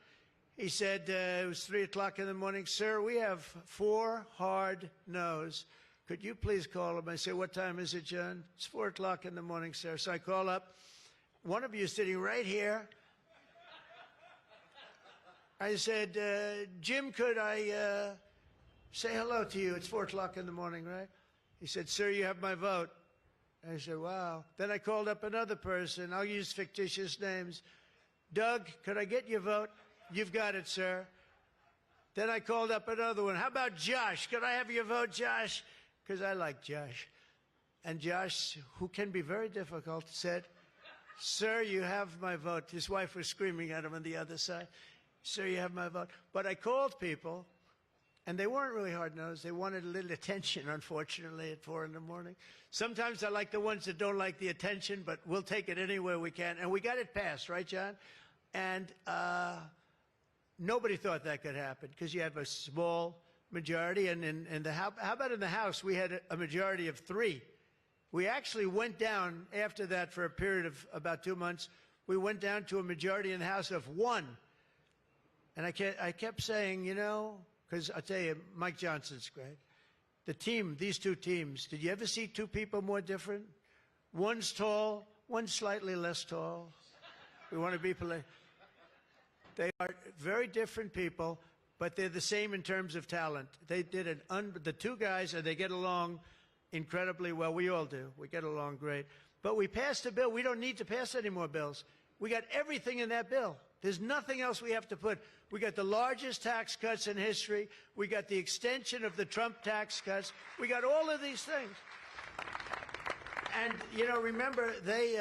He said, it was 3 o'clock in the morning. Sir, we have 4 hard no's. Could you please call him? I said, what time is it, John? It's 4 o'clock in the morning, sir. So I call up. One of you is sitting right here. I said, Jim, could I say hello to you? It's 4 o'clock in the morning, right? He said, sir, you have my vote. I said, wow. Then I called up another person. I'll use fictitious names. Doug, could I get your vote? You've got it, sir. Then I called up another one. How about Josh? Could I have your vote, Josh? Because I like Josh. And Josh, who can be very difficult, said, sir, you have my vote. His wife was screaming at him on the other side. Sir, you have my vote. But I called people, and they weren't really hard-nosed. They wanted a little attention, unfortunately, at 4 in the morning. Sometimes I like the ones that don't like the attention, but we'll take it anywhere we can. And we got it passed, right, John? And nobody thought that could happen because you have a small majority. And how about in the House? We had a majority of 3. We actually went down after that for a period of about 2 months. We went down to a majority in the House of 1. And I kept saying, you know, because I'll tell you, Mike Johnson's great. The team, these 2 teams, did you ever see 2 people more different? One's tall, one's slightly less tall. We want to be polite. They are very different people, but they're the same in terms of talent. They did the 2 guys, and they get along incredibly well. We all do. We get along great. But we passed a bill. We don't need to pass any more bills. We got everything in that bill. There's nothing else we have to put. We got the largest tax cuts in history. We got the extension of the Trump tax cuts. We got all of these things. And, you know, remember, they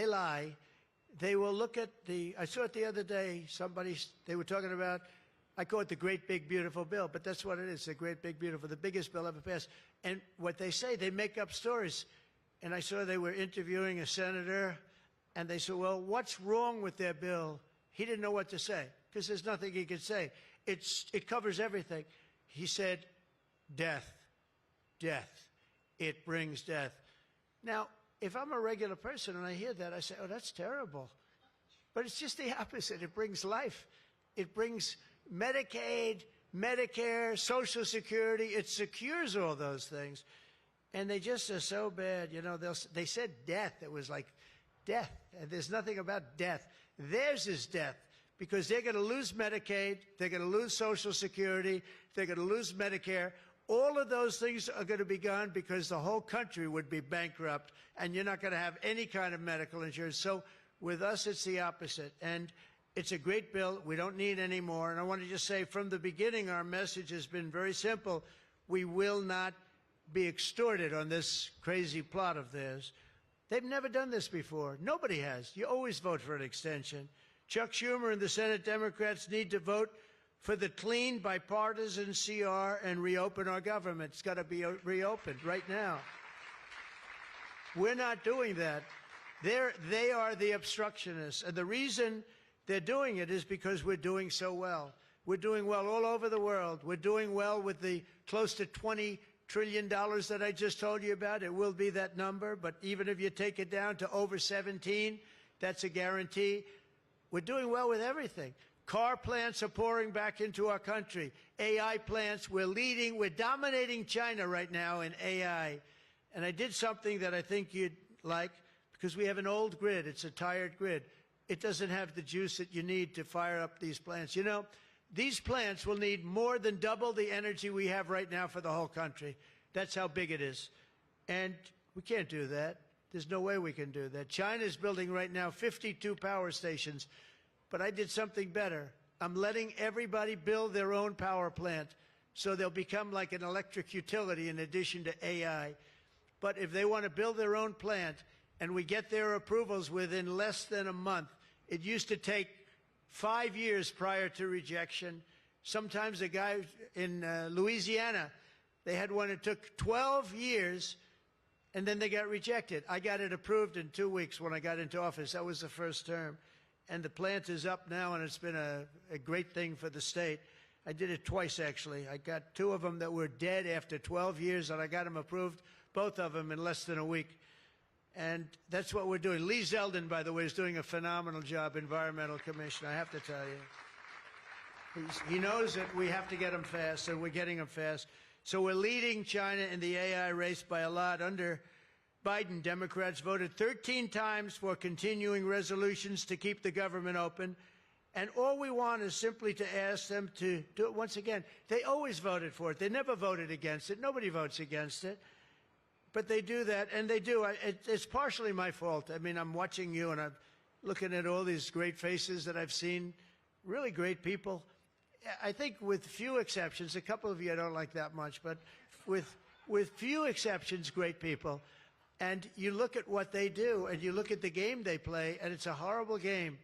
lie. They will look at I saw it the other day, they were talking about, I call it the great, big, beautiful bill, but that's what it is, the great, big, beautiful, the biggest bill ever passed. And what they say, they make up stories. And I saw they were interviewing a senator, and they said, well, what's wrong with their bill? He didn't know what to say, because there's nothing he could say. It covers everything. He said, death, death. It brings death. Now, if I'm a regular person and I hear that, I say, oh, that's terrible. But it's just the opposite. It brings life. It brings Medicaid, Medicare, Social Security. It secures all those things. And they just are so bad. You know, they said death. It was like death. And there's nothing about death. Theirs is death, because they're going to lose Medicaid. They're going to lose Social Security. They're going to lose Medicare. All of those things are going to be gone because the whole country would be bankrupt, and you're not going to have any kind of medical insurance. So with us, it's the opposite. And it's a great bill. We don't need any more. And I want to just say from the beginning, our message has been very simple. We will not be extorted on this crazy plot of theirs. They've never done this before. Nobody has. You always vote for an extension. Chuck Schumer and the Senate Democrats need to vote for the clean, bipartisan CR and reopen our government. It's got to be reopened right now. We're not doing that. They are the obstructionists. And the reason they're doing it is because we're doing so well. We're doing well all over the world. We're doing well with the close to $20 trillion that I just told you about. It will be that number, but even if you take it down to over 17, that's a guarantee. We're doing well with everything. Car plants are pouring back into our country. AI plants, we're leading. We're dominating China right now in AI. And I did something that I think you'd like, because we have an old grid. It's a tired grid. It doesn't have the juice that you need to fire up these plants. You know, these plants will need more than double the energy we have right now for the whole country. That's how big it is. And we can't do that. There's no way we can do that. China is building right now 52 power stations. But I did something better. I'm letting everybody build their own power plant so they'll become like an electric utility in addition to AI. But if they want to build their own plant and we get their approvals within less than a month, it used to take 5 years prior to rejection. Sometimes a guy in Louisiana, they had one that took 12 years, and then they got rejected. I got it approved in 2 weeks when I got into office. That was the first term. And the plant is up now, and it's been a great thing for the state. I did it twice, actually. I got 2 of them that were dead after 12 years, and I got them approved, both of them, in less than a week. And that's what we're doing. Lee Zeldin, by the way, is doing a phenomenal job, Environmental Commissioner, I have to tell you. He knows that we have to get them fast, and we're getting them fast. So we're leading China in the AI race by a lot. Under Biden, Democrats voted 13 times for continuing resolutions to keep the government open. And all we want is simply to ask them to do it once again. They always voted for it. They never voted against it. Nobody votes against it. But they do that, and they do. It's partially my fault. I mean, I'm watching you, and I'm looking at all these great faces that I've seen, really great people. I think with few exceptions, a couple of you I don't like that much, but with few exceptions, great people. And you look at what they do, and you look at the game they play, and it's a horrible game.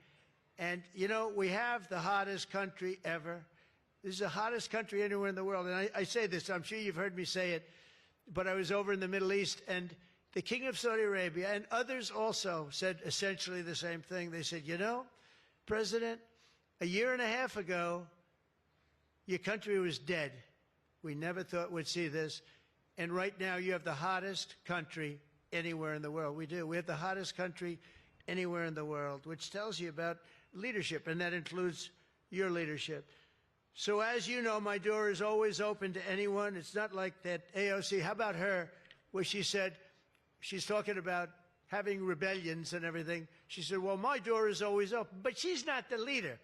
And, you know, we have the hottest country ever. This is the hottest country anywhere in the world. And I say this, I'm sure you've heard me say it, but I was over in the Middle East, and the King of Saudi Arabia and others also said essentially the same thing. They said, you know, President, a year and a half ago, your country was dead. We never thought we'd see this. And right now, you have the hottest country anywhere in the world. We do. We have the hottest country anywhere in the world, which tells you about leadership, and that includes your leadership. So as you know, my door is always open to anyone. It's not like that AOC. How about her, where she said, she's talking about having rebellions and everything. She said, well, my door is always open. But she's not the leader.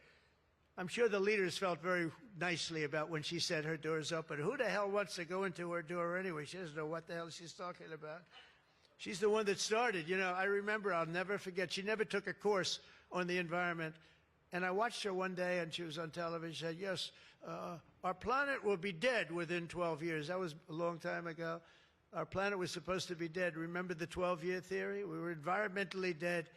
I'm sure the leaders felt very nicely about when she said her door is open. Who the hell wants to go into her door anyway? She doesn't know what the hell she's talking about. She's the one that started. You know, I remember, I'll never forget, she never took a course on the environment. And I watched her one day, and she was on television. She said, yes, our planet will be dead within 12 years. That was a long time ago. Our planet was supposed to be dead. Remember the 12-year theory? We were environmentally dead.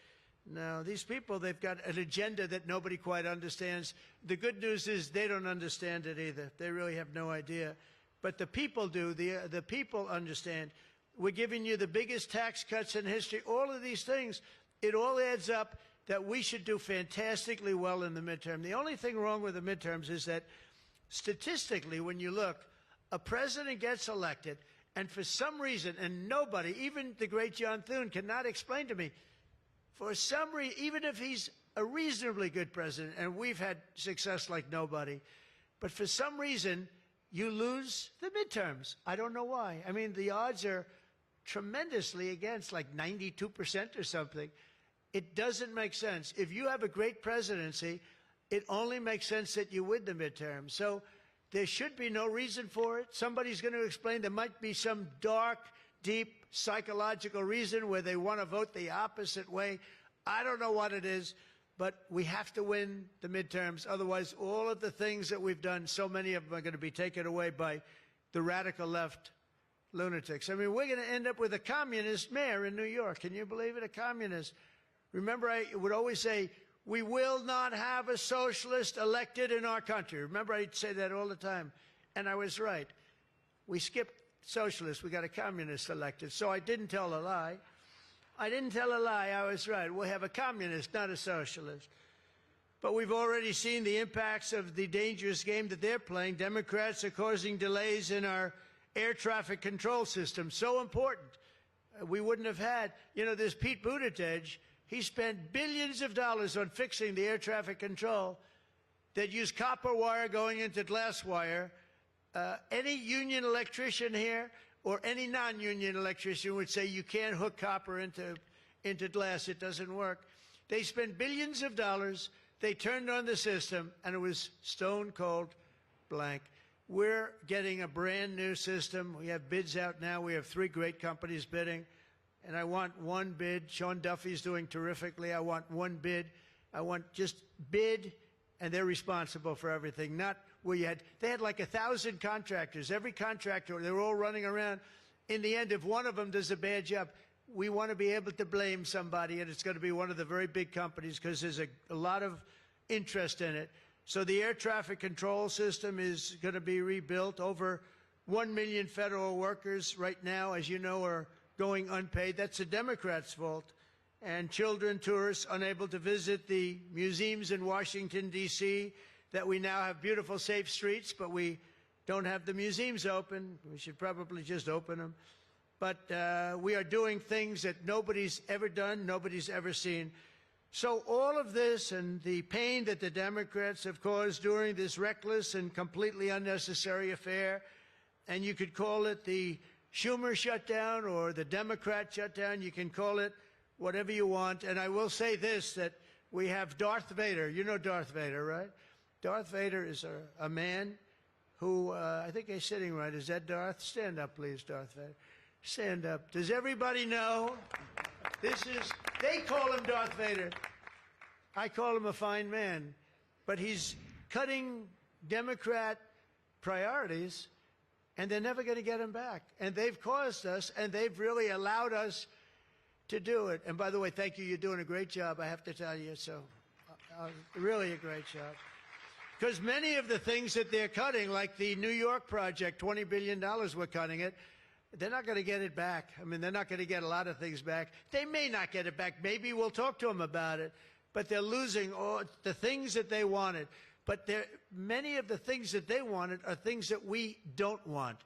Now, these people, they've got an agenda that nobody quite understands. The good news is they don't understand it either. They really have no idea. But the people do. The people understand. We're giving you the biggest tax cuts in history. All of these things, it all adds up that we should do fantastically well in the midterm. The only thing wrong with the midterms is that statistically, when you look, a president gets elected, and for some reason, and nobody, even the great John Thune, cannot explain to me, for some reason, even if he's a reasonably good president, and we've had success like nobody, but for some reason, you lose the midterms. I don't know why. I mean, the odds are tremendously against, like 92% or something. It doesn't make sense. If you have a great presidency, it only makes sense that you win the midterm. So there should be no reason for it. Somebody's going to explain there might be some dark, deep psychological reason where they want to vote the opposite way. I don't know what it is, but we have to win the midterms. Otherwise, all of the things that we've done, so many of them are going to be taken away by the radical left lunatics. I mean, we're going to end up with a communist mayor in New York. Can you believe it? A communist. Remember, I would always say, we will not have a socialist elected in our country. Remember, I'd say that all the time. And I was right. We skipped socialists. We got a communist elected. So I didn't tell a lie. I didn't tell a lie. I was right. We'll have a communist, not a socialist. But we've already seen the impacts of the dangerous game that they're playing. Democrats are causing delays in our air traffic control system. So important. We wouldn't have had, you know, this Pete Buttigieg, he spent billions of dollars on fixing the air traffic control that used copper wire going into glass wire. Any union electrician here or any non-union electrician would say you can't hook copper into glass. It doesn't work. They spent billions of dollars. They turned on the system, and it was stone cold blank. We're getting a brand new system. We have bids out now. We have 3 great companies bidding. And I want one bid. Sean Duffy's doing terrifically. I want one bid. I want just bid, and they're responsible for everything. Not where they had like 1,000 contractors. Every contractor, they're all running around. In the end, if one of them does a bad job, we want to be able to blame somebody, and it's going to be one of the very big companies because there's a lot of interest in it. So the air traffic control system is going to be rebuilt. Over 1 million federal workers right now, as you know, are going unpaid. That's the Democrats' fault. And children, tourists, unable to visit the museums in Washington, D.C., that we now have beautiful, safe streets, but we don't have the museums open. We should probably just open them. But we are doing things that nobody's ever done, nobody's ever seen. So all of this and the pain that the Democrats have caused during this reckless and completely unnecessary affair, and you could call it the Schumer shutdown or the Democrat shutdown, you can call it whatever you want. And I will say this, that we have Darth Vader. You know Darth Vader, right? Darth Vader is a man who, I think he's sitting right. Is that Darth? Stand up, please, Darth Vader. Stand up. Does everybody know? They call him Darth Vader. I call him a fine man. But he's cutting Democrat priorities, and they're never going to get him back. And they've caused us, and they've really allowed us to do it. And by the way, thank you. You're doing a great job, I have to tell you. So really a great job. Because many of the things that they're cutting, like the New York project, $20 billion we're cutting it, they're not going to get it back. I mean, they're not going to get a lot of things back. They may not get it back. Maybe we'll talk to them about it. But they're losing all the things that they wanted. But many of the things that they wanted are things that we don't want.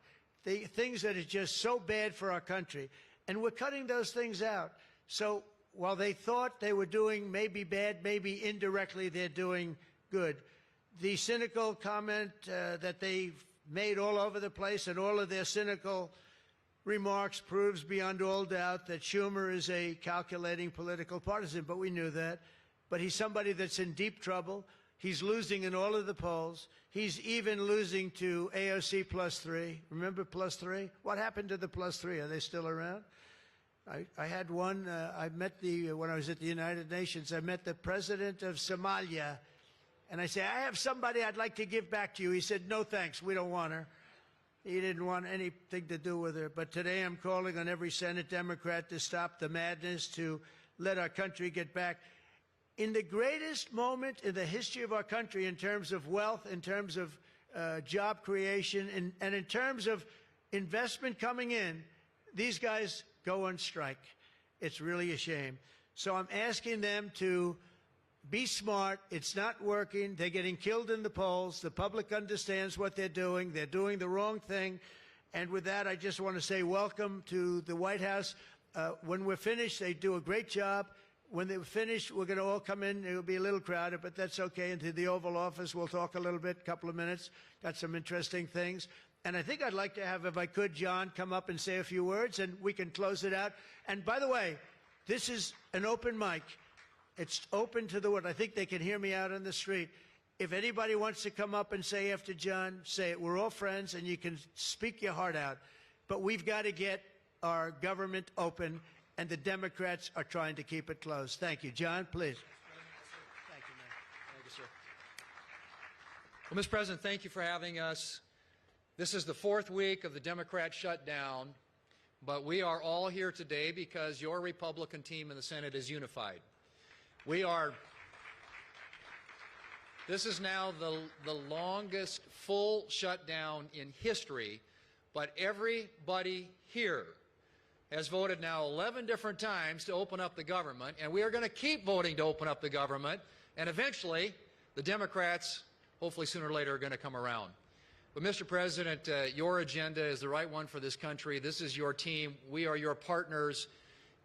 Things that are just so bad for our country. And we're cutting those things out. So while they thought they were doing maybe bad, maybe indirectly they're doing good. The cynical comment that they've made all over the place, and all of their cynical remarks proves beyond all doubt that Schumer is a calculating political partisan. But we knew that. But he's somebody that's in deep trouble. He's losing in all of the polls. He's even losing to AOC +3. Remember +3? What happened to the +3? Are they still around? I had one. I met when I was at the United Nations, I met the president of Somalia. And I said, I have somebody I'd like to give back to you. He said, no, thanks. We don't want her. He didn't want anything to do with her. But today I'm calling on every Senate Democrat to stop the madness, to let our country get back. In the greatest moment in the history of our country in terms of wealth, in terms of job creation, and in terms of investment coming in, these guys go on strike. It's really a shame. So I'm asking them to be smart. It's not working. They're getting killed in the polls. The public understands what they're doing. They're doing the wrong thing. And with that, I just want to say welcome to the White House. When we're finished, they do a great job. When they're finished, we're going to all come in. It'll be a little crowded, but that's okay. Into the Oval Office, we'll talk a little bit, a couple of minutes. Got some interesting things. And I think I'd like to have, if I could, John come up and say a few words, and we can close it out. And by the way, this is an open mic. It's open to the world. I think they can hear me out on the street. If anybody wants to come up and say after John, say it. We're all friends, and you can speak your heart out. But we've got to get our government open, and the Democrats are trying to keep it closed. Thank you. John, please. Thank you, man. Thank you, sir. Well, Mr. President, thank you for having us. This is the 4th week of the Democrat shutdown, but we are all here today because your Republican team in the Senate is unified. This is now the longest full shutdown in history, but everybody here has voted now 11 different times to open up the government, and we are going to keep voting to open up the government, and eventually the Democrats, hopefully sooner or later, are going to come around. But, Mr. President, your agenda is the right one for this country. This is your team. We are your partners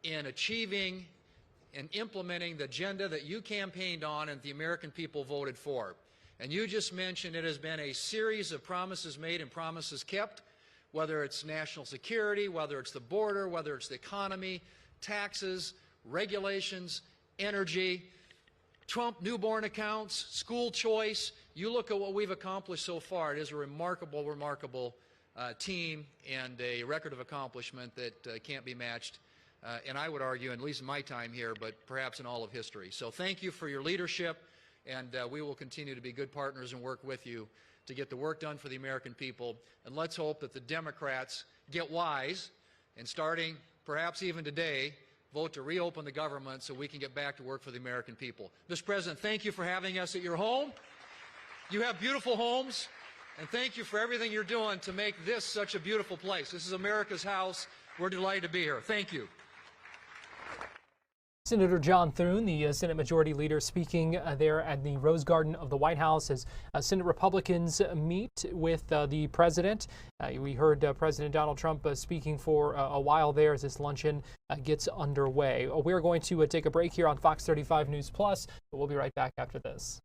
in achieving and implementing the agenda that you campaigned on and the American people voted for. And you just mentioned it has been a series of promises made and promises kept, whether it's national security, whether it's the border, whether it's the economy, taxes, regulations, energy, Trump newborn accounts, school choice. You look at what we've accomplished so far. It is a remarkable, remarkable team and a record of accomplishment that can't be matched. And I would argue, at least in my time here, but perhaps in all of history. So thank you for your leadership, and we will continue to be good partners and work with you to get the work done for the American people. And let's hope that the Democrats get wise and, starting perhaps even today, vote to reopen the government so we can get back to work for the American people. Mr. President, thank you for having us at your home. You have beautiful homes, and thank you for everything you're doing to make this such a beautiful place. This is America's house. We're delighted to be here. Thank you. Senator John Thune, the Senate Majority Leader, speaking there at the Rose Garden of the White House as Senate Republicans meet with the president. We heard President Donald Trump speaking for a while there as this luncheon gets underway. We're going to take a break here on Fox 35 News Plus, but we'll be right back after this.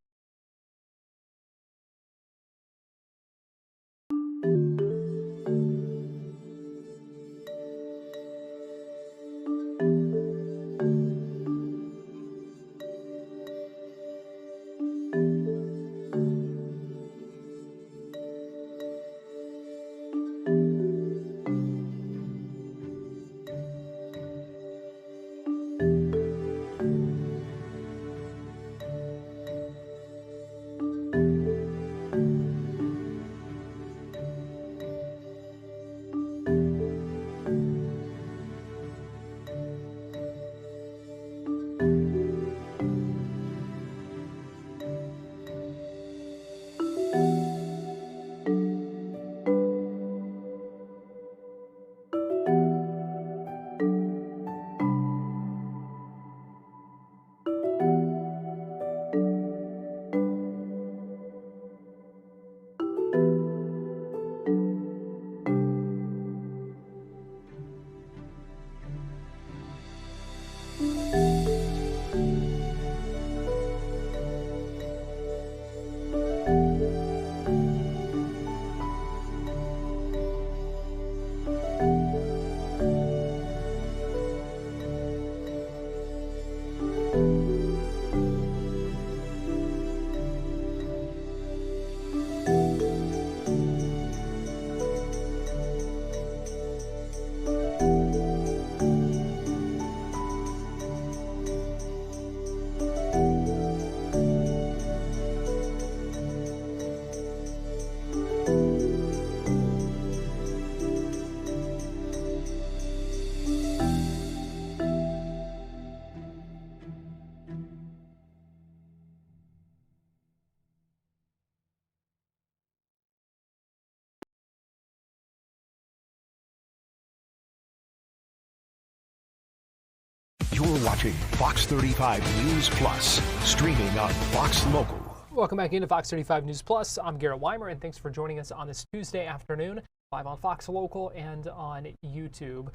You're watching Fox 35 News Plus, streaming on Fox Local. Welcome back into Fox 35 News Plus. I'm Garrett Wymer, and thanks for joining us on this Tuesday afternoon, live on Fox Local and on YouTube.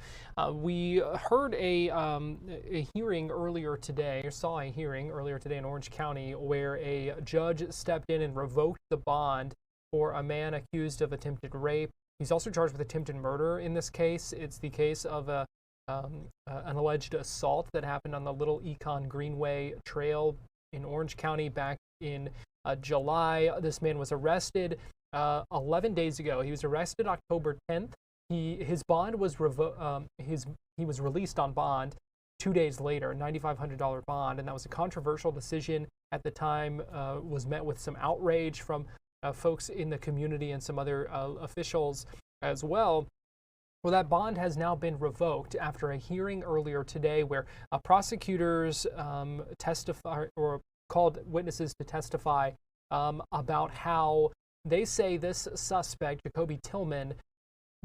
We heard a hearing earlier today, or saw a hearing earlier today in Orange County, where a judge stepped in and revoked the bond for a man accused of attempted rape. He's also charged with attempted murder in this case. It's the case of an alleged assault that happened on the Little Econ Greenway Trail in Orange County back in July. This man was arrested 11 days ago. He was arrested October 10th. His bond was he was released on bond 2 days later, a $9,500 bond, and that was a controversial decision at the time. Was met with some outrage from folks in the community and some other officials as well. Well, that bond has now been revoked after a hearing earlier today where prosecutors testify or called witnesses to testify about how they say this suspect, Jacoby Tillman,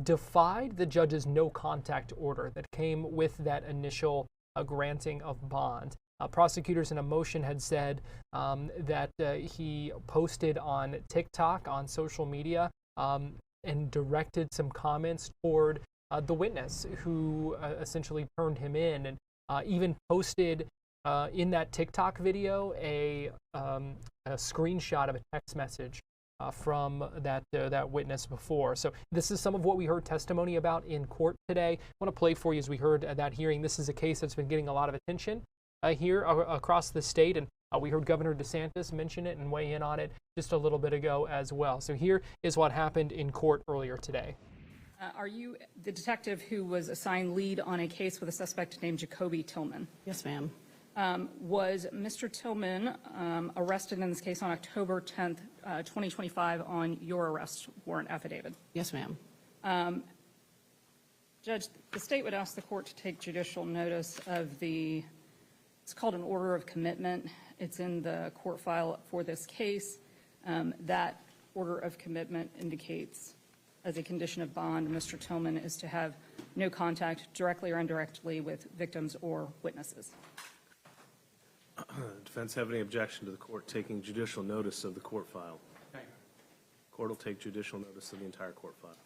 defied the judge's no contact order that came with that initial granting of bond. Prosecutors in a motion had said that he posted on TikTok, on social media, and directed some comments toward the witness who essentially turned him in, and even posted in that TikTok video a screenshot of a text message from that witness before. So this is some of what we heard testimony about in court today. I want to play for you as we heard that hearing. This is a case that's been getting a lot of attention here across the state, and we heard Governor DeSantis mention it and weigh in on it just a little bit ago as well. So here is what happened in court earlier today. Are you the detective who was assigned lead on a case with a suspect named Jacoby Tillman? Yes, ma'am. Was Mr. Tillman arrested in this case on October 10th, 2025 on your arrest warrant affidavit? Yes, ma'am. Judge, the state would ask the court to take judicial notice of it's called an order of commitment. It's in the court file for this case. That order of commitment indicates, as a condition of bond, Mr. Tillman is to have no contact directly or indirectly with victims or witnesses. Defense have any objection to the court taking judicial notice of the court file? Court will take judicial notice of the entire court file.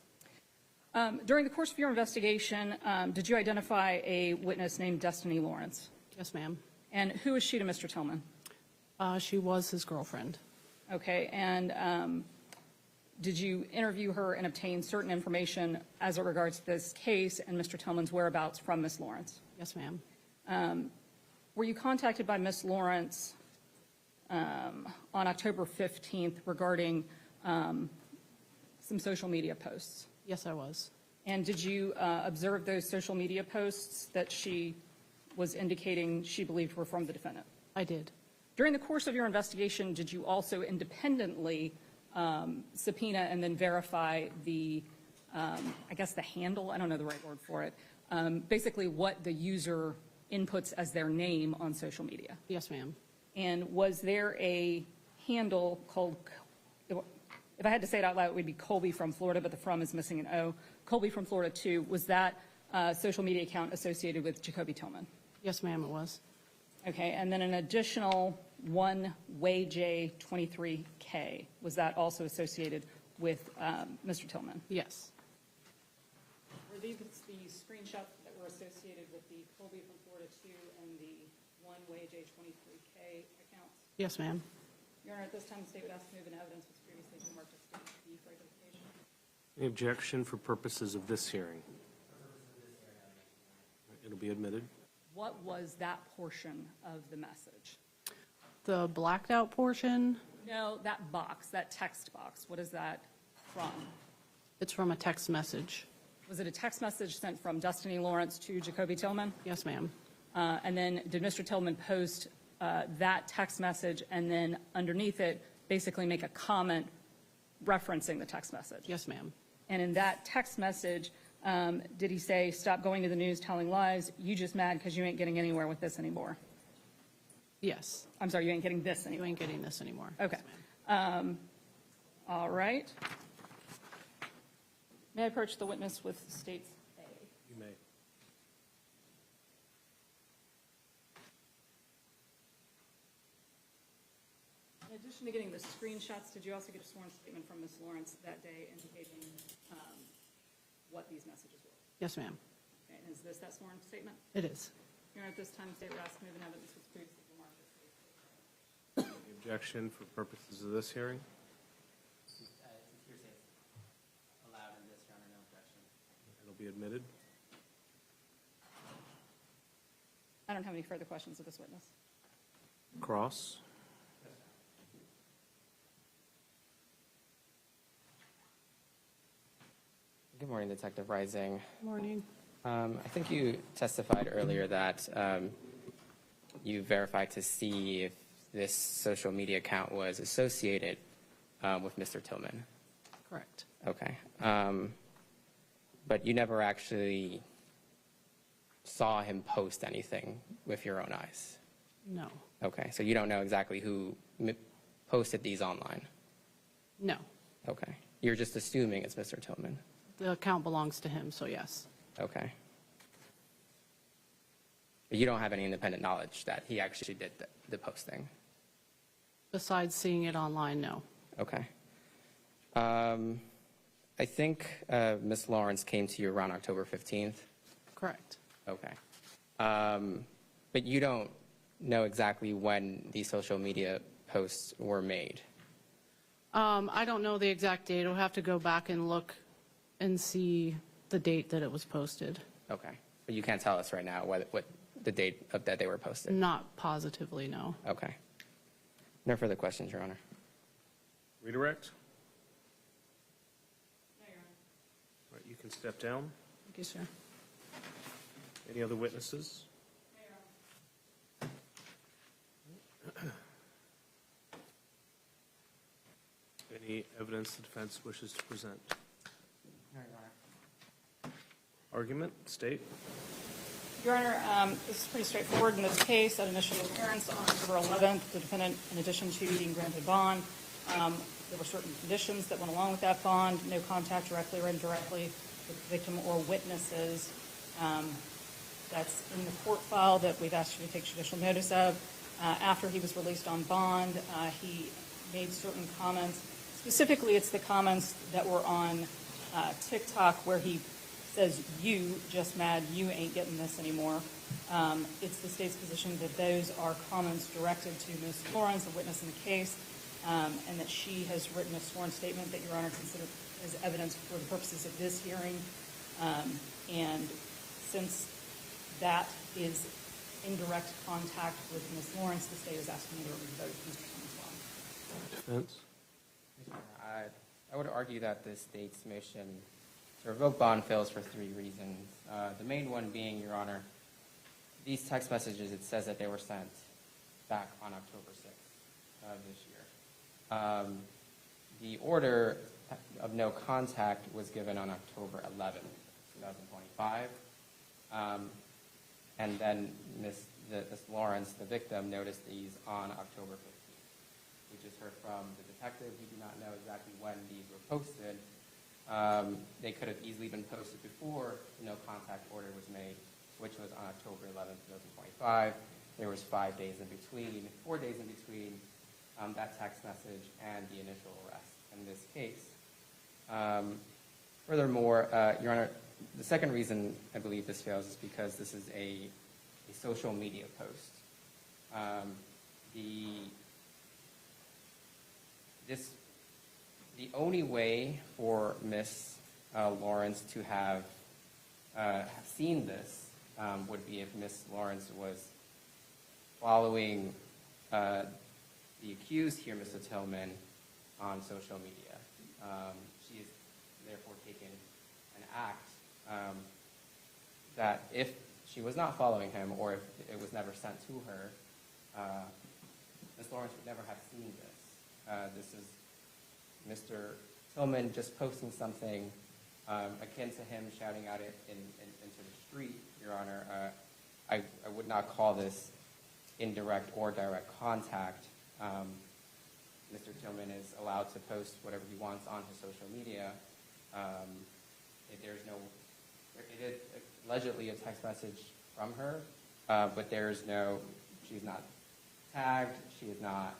During the course of your investigation, did you identify a witness named Destiny Lawrence? Yes, ma'am. And who is she to Mr. Tillman? She was his girlfriend. Okay, and did you interview her and obtain certain information as it regards to this case and Mr. Tillman's whereabouts from Ms. Lawrence? Yes, ma'am. Were you contacted by Ms. Lawrence on October 15th regarding some social media posts? Yes, I was. And did you observe those social media posts that she was indicating she believed were from the defendant? I did. During the course of your investigation, did you also independently subpoena and then verify the, I guess the handle, I don't know the right word for it, basically what the user inputs as their name on social media? Yes, ma'am. And was there a handle called, if I had to say it out loud, it would be Colby from Florida, but the from is missing an O. Colby from Florida 2, was that social media account associated with Jacoby Tillman? Yes, ma'am, it was. Okay, and then an additional one WayJ23K, was that also associated with Mr. Tillman? Yes. Were these the screenshots that were associated with the Colby from Florida 2 and the one WayJ23K accounts? Yes, ma'am. Your Honor, at this time, the state would ask to move an evidence which previously been marked as State B for identification. Any objection for purposes of this hearing? It'll be admitted. What was that portion of the message? The blacked out portion? No, that box, that text box. What is that from? It's from a text message. Was it a text message sent from Destiny Lawrence to Jacoby Tillman? Yes, ma'am. And then did Mr. Tillman post that text message and then underneath it basically make a comment referencing the text message? Yes, ma'am. And in that text message, did he say, stop going to the news telling lies, you just mad because you ain't getting anywhere with this anymore? Yes. I'm sorry, you ain't getting this anymore? You ain't getting this anymore. Okay. Yes, All right. May I approach the witness with States A? You may. In addition to getting the screenshots, did you also get a sworn statement from Ms. Lawrence that day indicating what these messages were? Yes, ma'am. Okay, and is this that sworn statement? It is. Your Honor, at this time, the state would ask to move an evidence which previously been marked as State B. Any objection for purposes of this hearing? Allowed in this, Your Honor, no objection. It'll be admitted. I don't have any further questions of this witness. Cross. Good morning, Detective Rising. Morning. I think you testified earlier that you verified to see if this social media account was associated with Mr. Tillman. Correct. Okay. But you never actually saw him post anything with your own eyes? No. Okay, so you don't know exactly who posted these online? No. Okay. You're just assuming it's Mr. Tillman? The account belongs to him, so yes. Okay. But you don't have any independent knowledge that he actually did the posting? Besides seeing it online, no. Okay. I think Ms. Lawrence came to you around October 15th? Correct. Okay. But you don't know exactly when these social media posts were made? I don't know the exact date. I'll have to go back and look and see the date that it was posted. Okay. But you can't tell us right now what the date of that they were posted? Not positively, no. Okay. No further questions, Your Honor. Redirect? All right, you can step down. Thank you, sir. Any other witnesses? Any evidence the defense wishes to present? Argument, state. Your Honor, this is pretty straightforward in this case. At initial appearance on October 11th, the defendant, in addition to being granted bond, there were certain conditions that went along with that bond, no contact directly or indirectly with the victim or witnesses. That's in the court file that we've asked you to take judicial notice of. After he was released on bond, he made certain comments. Specifically, it's the comments that were on TikTok where he says, "You just mad, you ain't getting this anymore." It's the state's position that those are comments directed to Ms. Lawrence, a witness in the case, and that she has written a sworn statement that Your Honor considered as evidence for the purposes of this hearing. And since that is in direct contact with Ms. Lawrence, the state is asking you to revoke Mr. Tillman's bond. Defense? I would argue that the state's motion to revoke bond fails for three reasons. The main one being, Your Honor, these text messages, it says that they were sent back on October 6th of this year. The order of no contact was given on October 11th, 2025. And then Ms. Lawrence, the victim, noticed these on October 15th. We just heard from the detective. We do not know exactly when these were posted. They could have easily been posted before the no contact order was made, which was on October 11th, 2025. There was 4 days in between that text message and the initial arrest in this case. Furthermore, Your Honor, the second reason I believe this fails is because this is a social media post. The only way for Ms. Lawrence to have seen this would be if Ms. Lawrence was following the accused here, Mr. Tillman, on social media. She has therefore taken an act that if she was not following him or if it was never sent to her, Ms. Lawrence would never have seen this. This is Mr. Tillman just posting something akin to him shouting out it into the street, Your Honor. I would not call this indirect or direct contact. Mr. Tillman is allowed to post whatever he wants on his social media. It is allegedly a text message from her, but she's not tagged, she is not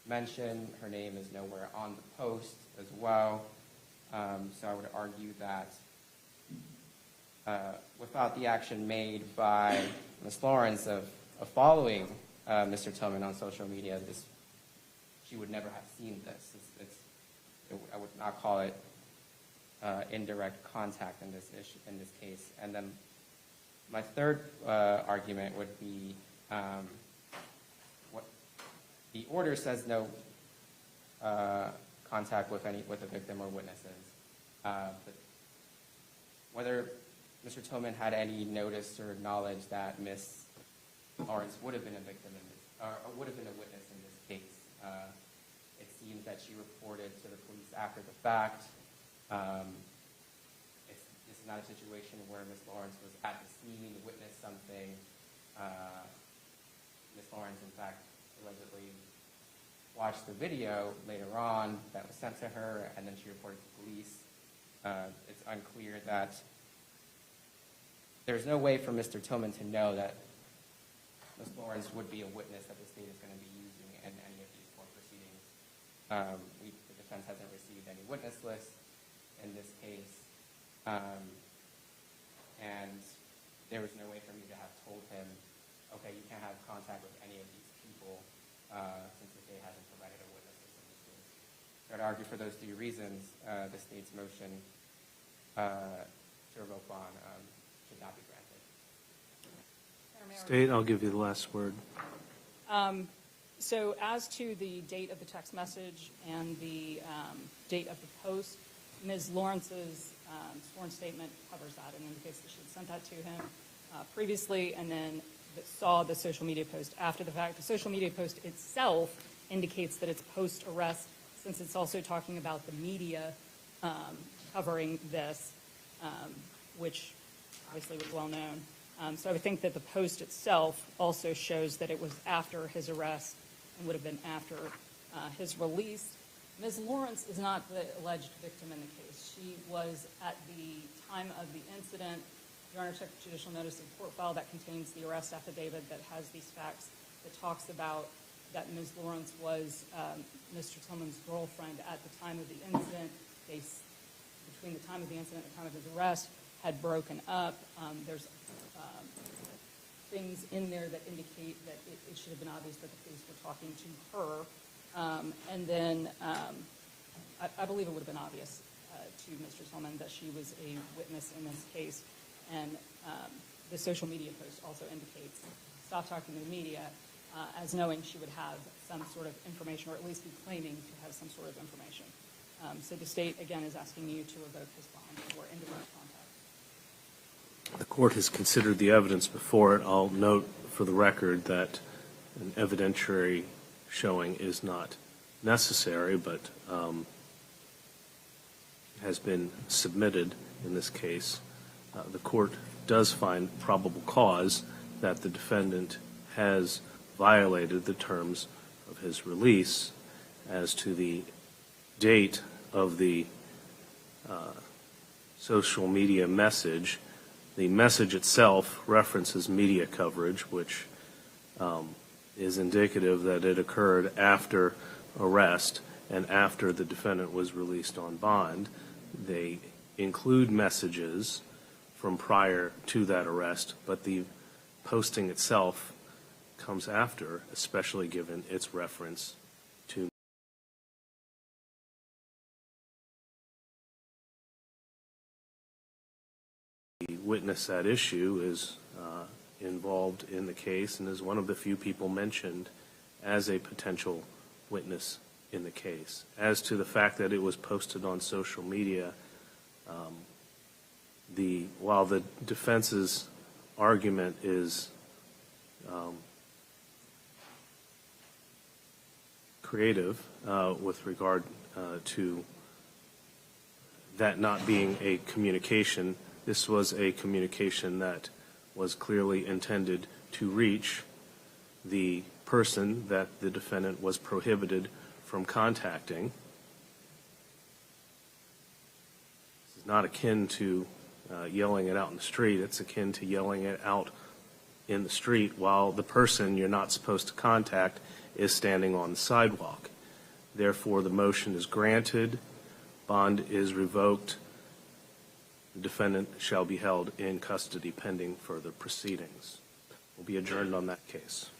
mentioned, her name is nowhere on the post as well. So I would argue that without the action made by Ms. Lawrence of following Mr. Tillman on social media, she would never have seen this. I would not call it indirect contact in this case. And then my third argument would be the order says no contact with the victim or witnesses. But whether Mr. Tillman had any notice or knowledge that Ms. Lawrence would have been a victim in this, or would have been a witness in this case. It seems that she reported to the police after the fact. This is not a situation where Ms. Lawrence was at the scene, witnessed something. Ms. Lawrence, in fact, allegedly watched the video later on that was sent to her, and then she reported to police. It's unclear that there's no way for Mr. Tillman to know that Ms. Lawrence would be a witness that the state is going to be using in any of these court proceedings. The defense hasn't received any witness lists in this case, and there was no way for me to have told him, okay, you can't have contact with any of these people since the state hasn't provided a witness list in this case. So I'd argue for those 3 reasons, the state's motion to revoke bond should not be granted. State, I'll give you the last word. So as to the date of the text message and the date of the post, Ms. Lawrence's sworn statement covers that and indicates that she had sent that to him previously and then saw the social media post after the fact. The social media post itself indicates that it's post-arrest, since it's also talking about the media covering this, which obviously was well known. So I would think that the post itself also shows that it was after his arrest and would have been after his release. Ms. Lawrence is not the alleged victim in the case. She was at the time of the incident. Your Honor, took judicial notice of the court file that contains the arrest affidavit that has these facts that talks about that Ms. Lawrence was Mr. Tillman's girlfriend at the time of the incident. They, between the time of the incident and the time of his arrest, had broken up. There's things in there that indicate that it should have been obvious that the police were talking to her. And then I believe it would have been obvious to Mr. Tillman that she was a witness in this case. And the social media post also indicates, stop talking to the media, as knowing she would have some sort of information, or at least be claiming to have some sort of information. So the state, again, is asking you to revoke his bond for indirect contact. The court has considered the evidence before it. I'll note for the record that an evidentiary showing is not necessary, but has been submitted in this case. The court does find probable cause that the defendant has violated the terms of his release. As to the date of the social media message, the message itself references media coverage, which is indicative that it occurred after arrest and after the defendant was released on bond. They include messages from prior to that arrest, but the posting itself comes after, especially given its reference to the witness at issue is involved in the case and is one of the few people mentioned as a potential witness in the case. As to the fact that it was posted on social media, while the defense's argument is creative with regard to that not being a communication, this was a communication that was clearly intended to reach the person that the defendant was prohibited from contacting. This is not akin to yelling it out in the street. It's akin to yelling it out in the street while the person you're not supposed to contact is standing on the sidewalk. Therefore, the motion is granted, bond is revoked, the defendant shall be held in custody pending further proceedings. We'll be adjourned on that case.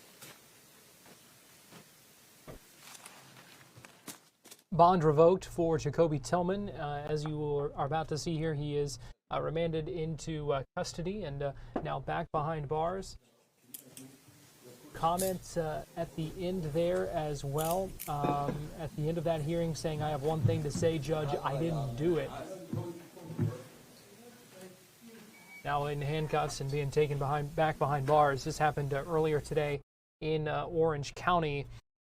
Bond revoked for Jacoby Tillman. As you are about to see here, he is remanded into custody and now back behind bars. Comments at the end there as well. At the end of that hearing saying, I have one thing to say, Judge, I didn't do it. now in handcuffs and being taken back behind bars. This happened earlier today in Orange County.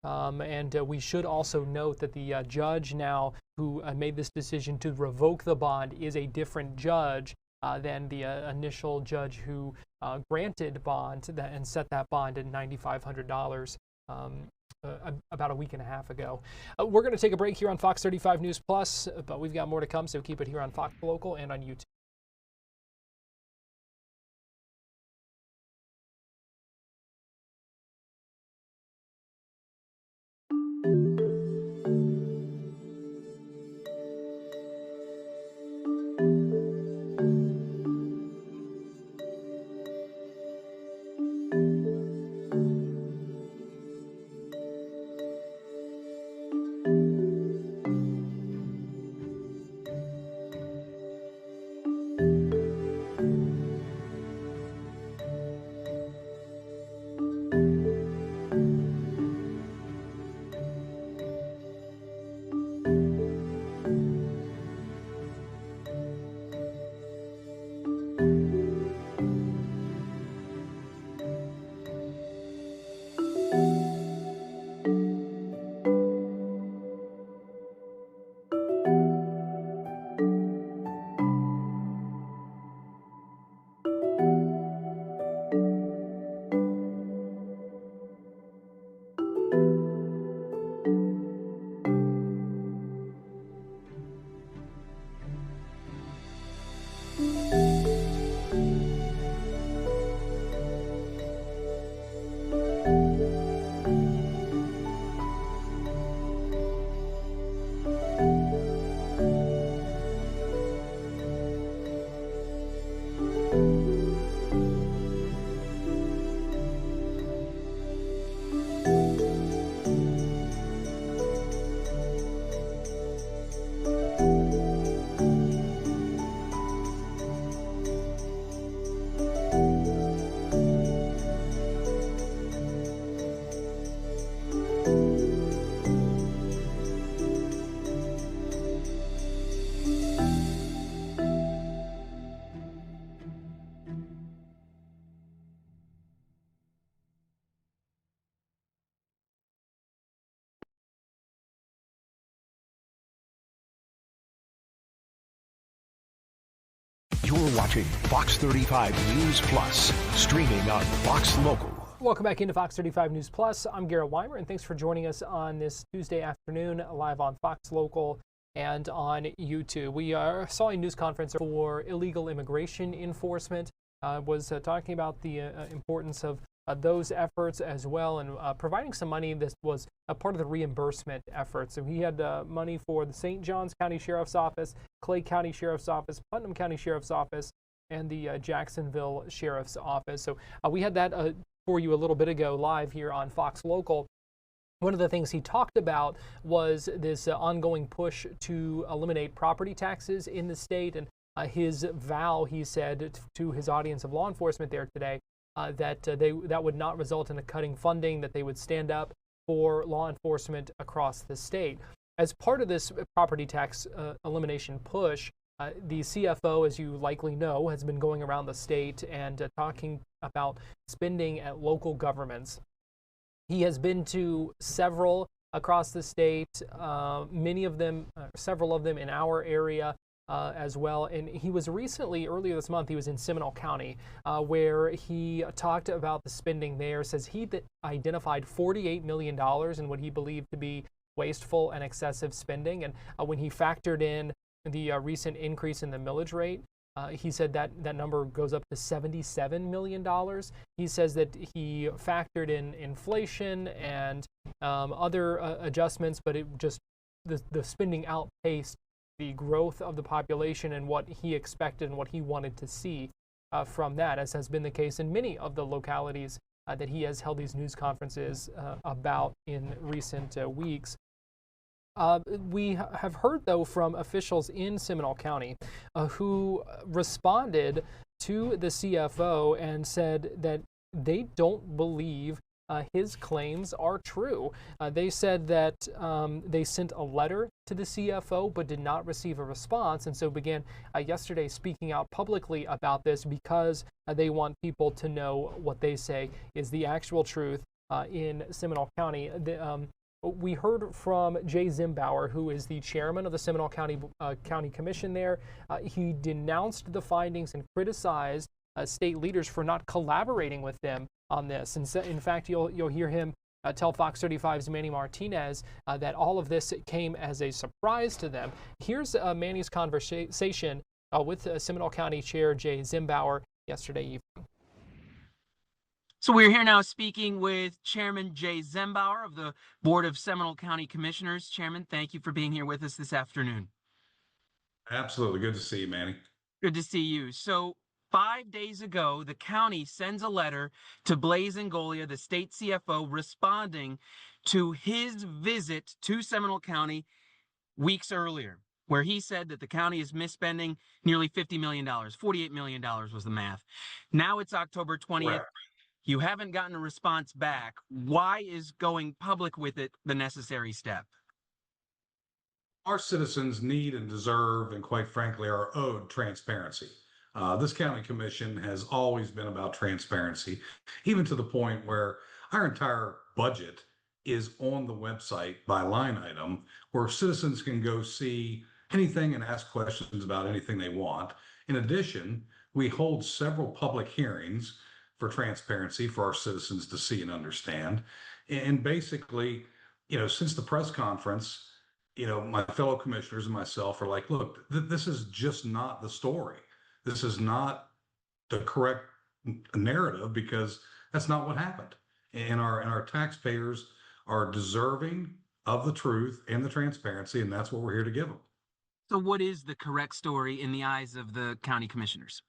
And we should also note that the judge now who made this decision to revoke the bond is a different judge than the initial judge who granted bond and set that bond at $9,500 about a week and a half ago. We're going to take a break here on Fox 35 News Plus, but we've got more to come, so keep it here on Fox Local and on YouTube. You're watching Fox 35 News Plus, streaming on Fox Local. Welcome back into Fox 35 News Plus. I'm Garrett Wymer, and thanks for joining us on this Tuesday afternoon, live on Fox Local and on YouTube. We saw a news conference for illegal immigration enforcement. Was talking about the importance of those efforts as well, and providing some money. This was a part of the reimbursement effort. So he had money for the St. Johns County Sheriff's Office, Clay County Sheriff's Office, Putnam County Sheriff's Office, and the Jacksonville Sheriff's Office. So we had that for you a little bit ago live here on Fox Local. One of the things he talked about was this ongoing push to eliminate property taxes in the state, and his vow, he said to his audience of law enforcement there today, that would not result in a cutting funding, that they would stand up for law enforcement across the state. As part of this property tax elimination push, the CFO, as you likely know, has been going around the state and talking about spending at local governments. He has been to several across the state, many of them, several of them in our area as well. And he was recently, earlier this month, he was in Seminole County, where he talked about the spending there. Says he identified $48 million in what he believed to be wasteful and excessive spending. And when he factored in the recent increase in the millage rate, he said that number goes up to $77 million. He says that he factored in inflation and other adjustments, but it just the spending outpaced the growth of the population and what he expected and what he wanted to see from that, as has been the case in many of the localities that he has held these news conferences about in recent weeks. We have heard, though, from officials in Seminole County who responded to the CFO and said that they don't believe his claims are true. They said that they sent a letter to the CFO but did not receive a response, and so began yesterday speaking out publicly about this because they want people to know what they say is the actual truth in Seminole County. We heard from Jay Zimbauer, who is the chairman of the Seminole County Commission there. He denounced the findings and criticized state leaders for not collaborating with them on this. And so, in fact, you'll hear him tell Fox 35's Manny Martinez that all of this came as a surprise to them. Here's Manny's conversation with Seminole County Chair Jay Zimbauer yesterday evening. So we're here now speaking with Chairman Jay Zimbauer of the Board of Seminole County Commissioners. Chairman, thank you for being here with us this afternoon. Absolutely. Good to see you, Manny. Good to see you. So 5 days ago, the county sends a letter to Blaise Ngolia, the state CFO, responding to his visit to Seminole County weeks earlier, where he said that the county is misspending nearly $50 million. $48 million was the math. Now it's October 20th. Correct. You haven't gotten a response back. Why is going public with it the necessary step? Our citizens need and deserve, and quite frankly, are owed transparency. This county commission has always been about transparency, even to the point where our entire budget is on the website by line item, where citizens can go see anything and ask questions about anything they want. In addition, we hold several public hearings for transparency for our citizens to see and understand. And basically, since the press conference, my fellow commissioners and myself are like, look, this is just not the story. This is not the correct narrative, because that's not what happened. And our taxpayers are deserving of the truth and the transparency, and that's what we're here to give them. So what is the correct story in the eyes of the county commissioners?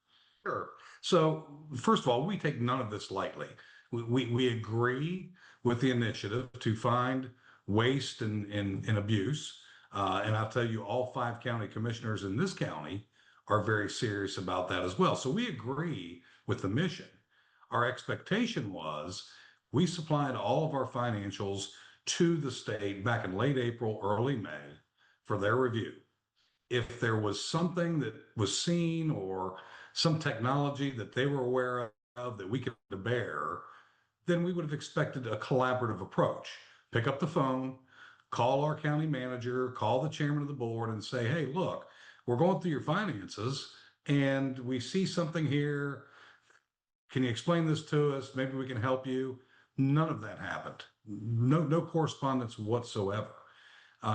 Sure. So first of all, we take none of this lightly. We agree with the initiative to find waste and abuse. And I'll tell you, all 5 county commissioners in this county are very serious about that as well. So we agree with the mission. Our expectation was we supplied all of our financials to the state back in late April, early May for their review. If there was something that was seen or some technology that they were aware of that we could bear, then we would have expected a collaborative approach. Pick up the phone, call our county manager, call the chairman of the board and say, hey, look, we're going through your finances and we see something here. Can you explain this to us? Maybe we can help you. None of that happened. No correspondence whatsoever.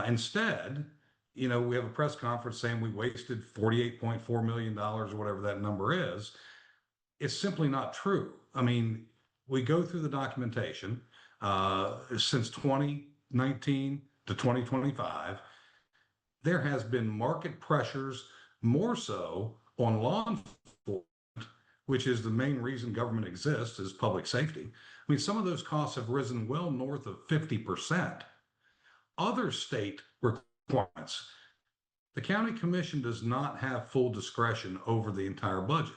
Instead, we have a press conference saying we wasted $48.4 million or whatever that number is. It's simply not true. I mean, we go through the documentation since 2019 to 2025. There has been market pressures, more so on law enforcement, which is the main reason government exists, is public safety. I mean, some of those costs have risen well north of 50%. Other state requirements. The county commission does not have full discretion over the entire budget.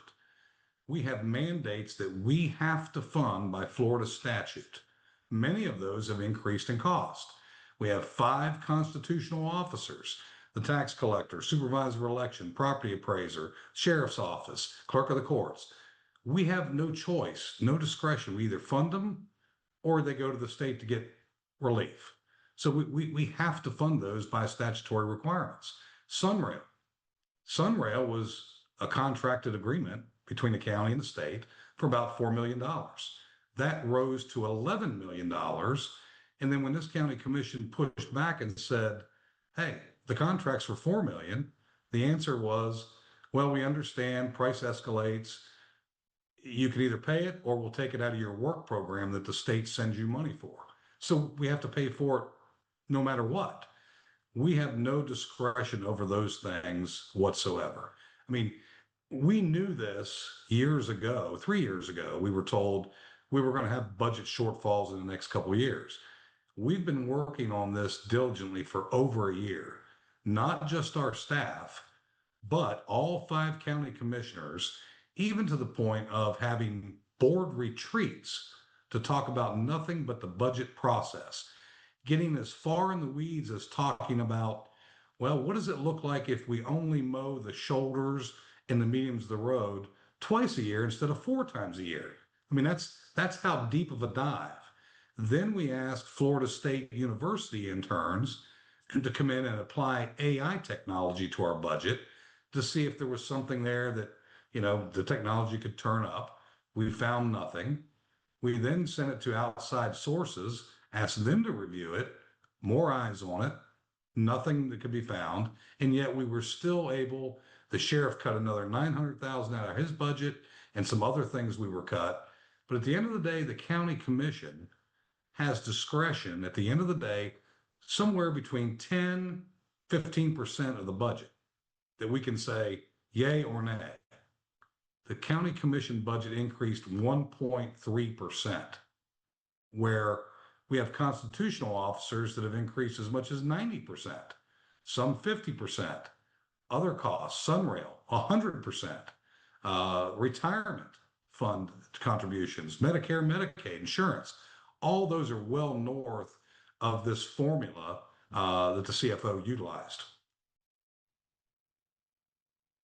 We have mandates that we have to fund by Florida statute. Many of those have increased in cost. We have 5 constitutional officers: the tax collector, supervisor of election, property appraiser, sheriff's office, clerk of the courts. We have no choice, no discretion. We either fund them or they go to the state to get relief. So we have to fund those by statutory requirements. Sunrail was a contracted agreement between the county and the state for about $4 million. That rose to $11 million. And then when this county commission pushed back and said, hey, the contract's for $4 million, the answer was, well, we understand price escalates. You can either pay it or we'll take it out of your work program that the state sends you money for. So we have to pay for it no matter what. We have no discretion over those things whatsoever. I mean, we knew this years ago, 3 years ago. We were told we were going to have budget shortfalls in the next couple of years. We've been working on this diligently for over a year, not just our staff, but all 5 county commissioners, even to the point of having board retreats to talk about nothing but the budget process, getting as far in the weeds as talking about, well, what does it look like if we only mow the shoulders and the mediums of the road twice a year instead of 4 times a year? I mean, that's how deep of a dive. Then we asked Florida State University interns to come in and apply AI technology to our budget to see if there was something there that, the technology could turn up. We found nothing. We then sent it to outside sources, asked them to review it, more eyes on it, nothing that could be found. And yet we were still able, the sheriff cut another $900,000 out of his budget and some other things we were cut. But at the end of the day, the county commission has discretion at the end of the day, somewhere between 10-15% of the budget that we can say yay or nay. The county commission budget increased 1.3%, where we have constitutional officers that have increased as much as 90%, some 50%, other costs, Sunrail, 100%, retirement fund contributions, Medicare, Medicaid, insurance. All those are well north of this formula that the CFO utilized.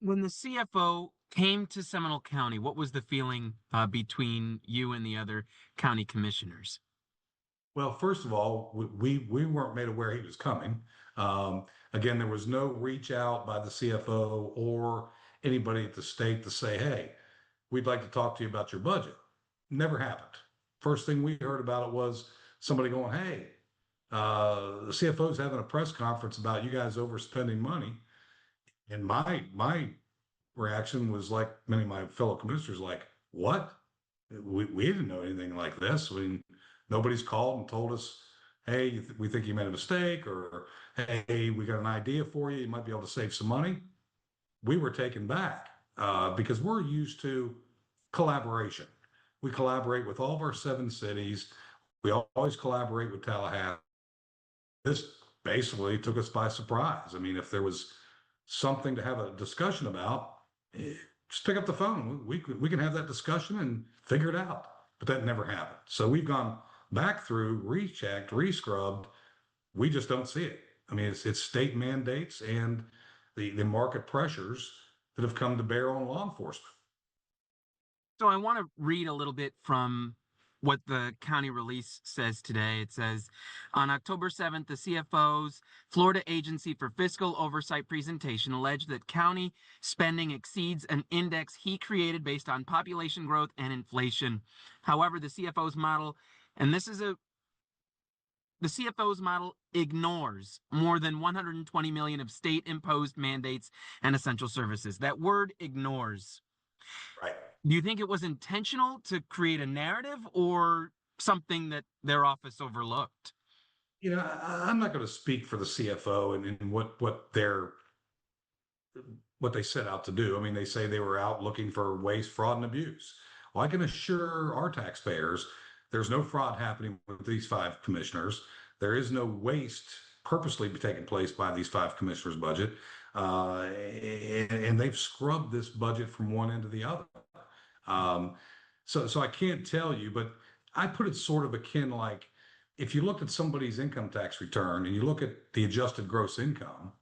When the CFO came to Seminole County, what was the feeling between you and the other county commissioners? Well, first of all, we weren't made aware he was coming. Again, there was no reach out by the CFO or anybody at the state to say, hey, we'd like to talk to you about your budget. Never happened. First thing we heard about it was somebody going, hey, the CFO's having a press conference about you guys overspending money. And my reaction was like many of my fellow commissioners, like, what? We didn't know anything like this. I mean, nobody's called and told us, hey, we think you made a mistake, or hey, we got an idea for you. You might be able to save some money. We were taken back because we're used to collaboration. We collaborate with all of our 7 cities. We always collaborate with Tallahassee. This basically took us by surprise. I mean, if there was something to have a discussion about, just pick up the phone. We can have that discussion and figure it out. But that never happened. So we've gone back through, rechecked, rescrubbed. We just don't see it. I mean, it's state mandates and the market pressures that have come to bear on law enforcement. So I want to read a little bit from what the county release says today. It says, on October 7th, the CFO's Florida Agency for Fiscal Oversight presentation alleged that county spending exceeds an index he created based on population growth and inflation. However, the CFO's model, and the CFO's model ignores more than $120 million of state-imposed mandates and essential services. That word ignores. Right. Do you think it was intentional to create a narrative or something that their office overlooked? I'm not going to speak for the CFO and what they set out to do. I mean, they say they were out looking for waste, fraud, and abuse. Well, I can assure our taxpayers there's no fraud happening with these 5 commissioners. There is no waste purposely taking place by these 5 commissioners' budget. And they've scrubbed this budget from one end to the other. So I can't tell you, but I put it sort of akin like if you looked at somebody's income tax return and you look at the adjusted gross income,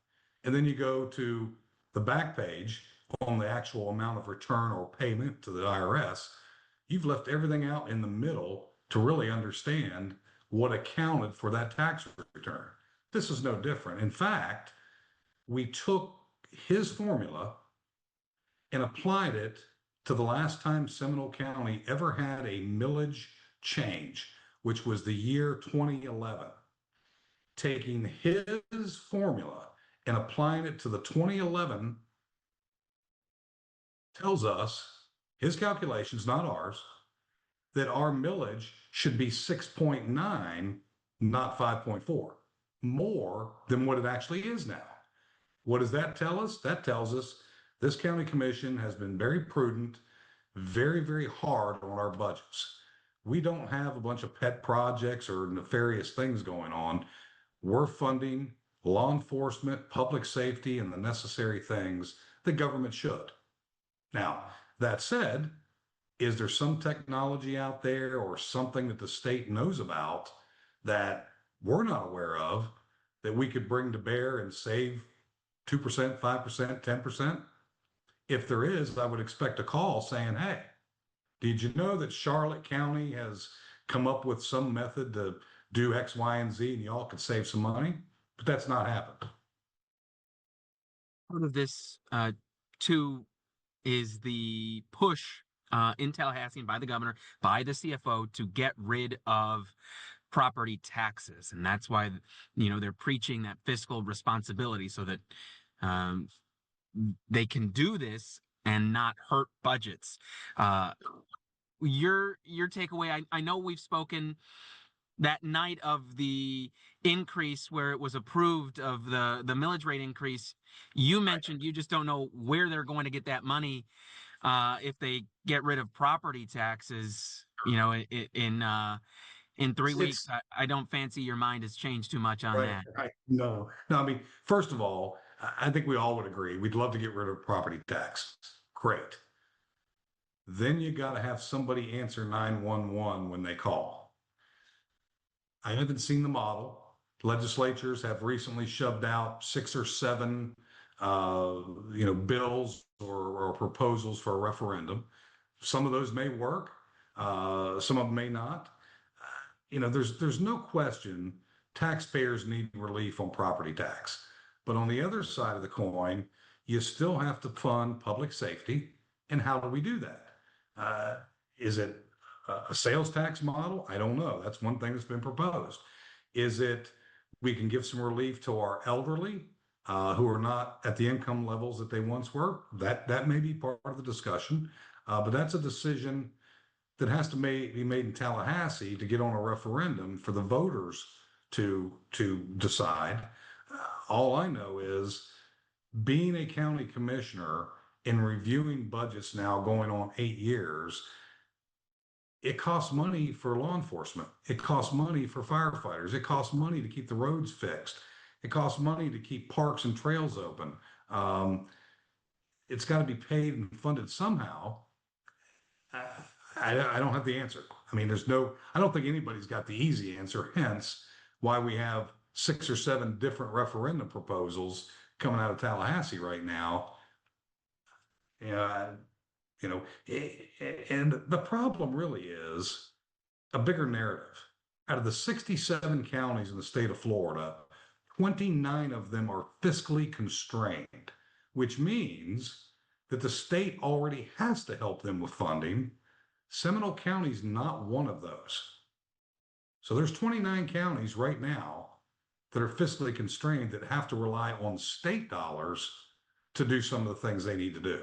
and then you go to the back page on the actual amount of return or payment to the IRS, you've left everything out in the middle to really understand what accounted for that tax return. This is no different. In fact, we took his formula and applied it to the last time Seminole County ever had a millage change, which was the year 2011. Taking his formula and applying it to the 2011 tells us, his calculations, not ours, that our millage should be 6.9, not 5.4, more than what it actually is now. What does that tell us? That tells us this county commission has been very prudent, very, very hard on our budgets. We don't have a bunch of pet projects or nefarious things going on. We're funding law enforcement, public safety, and the necessary things the government should. Now, that said, Is there some technology out there or something that the state knows about that we're not aware of that we could bring to bear and save 2%, 5%, 10%? If there is, I would expect a call saying, hey, did you know that Charlotte County has come up with some method to do X, Y, and Z, and y'all could save some money? But that's not happened. Part of this, too, is the push in Tallahassee and by the governor, by the CFO, to get rid of property taxes. And that's why, they're preaching that fiscal responsibility so that they can do this and not hurt budgets. Your takeaway, I know we've spoken that night of the increase where it was approved of the millage rate increase. You mentioned you just don't know where they're going to get that money if they get rid of property taxes, in 3 weeks. I don't fancy your mind has changed too much on that. Right. No, I mean, first of all, I think we all would agree. We'd love to get rid of property tax. Great. Then you got to have somebody answer 911 when they call. I haven't seen the model. Legislatures have recently shoved out 6 or 7, bills or proposals for a referendum. Some of those may work. Some of them may not. There's no question taxpayers need relief on property tax. But on the other side of the coin, you still have to fund public safety. And how do we do that? Is it a sales tax model? I don't know. That's one thing that's been proposed. Is it we can give some relief to our elderly who are not at the income levels that they once were? That may be part of the discussion. But that's a decision that has to be made in Tallahassee to get on a referendum for the voters to decide. All I know is being a county commissioner and reviewing budgets now going on 8 years, it costs money for law enforcement. It costs money for firefighters. It costs money to keep the roads fixed. It costs money to keep parks and trails open. It's got to be paid and funded somehow. I don't have the answer. I mean, I don't think anybody's got the easy answer, hence why we have 6 or 7 different referendum proposals coming out of Tallahassee right now. And the problem really is a bigger narrative. Out of the 67 counties in the state of Florida, 29 of them are fiscally constrained, which means that the state already has to help them with funding. Seminole County is not one of those. So there's 29 counties right now that are fiscally constrained that have to rely on state dollars to do some of the things they need to do.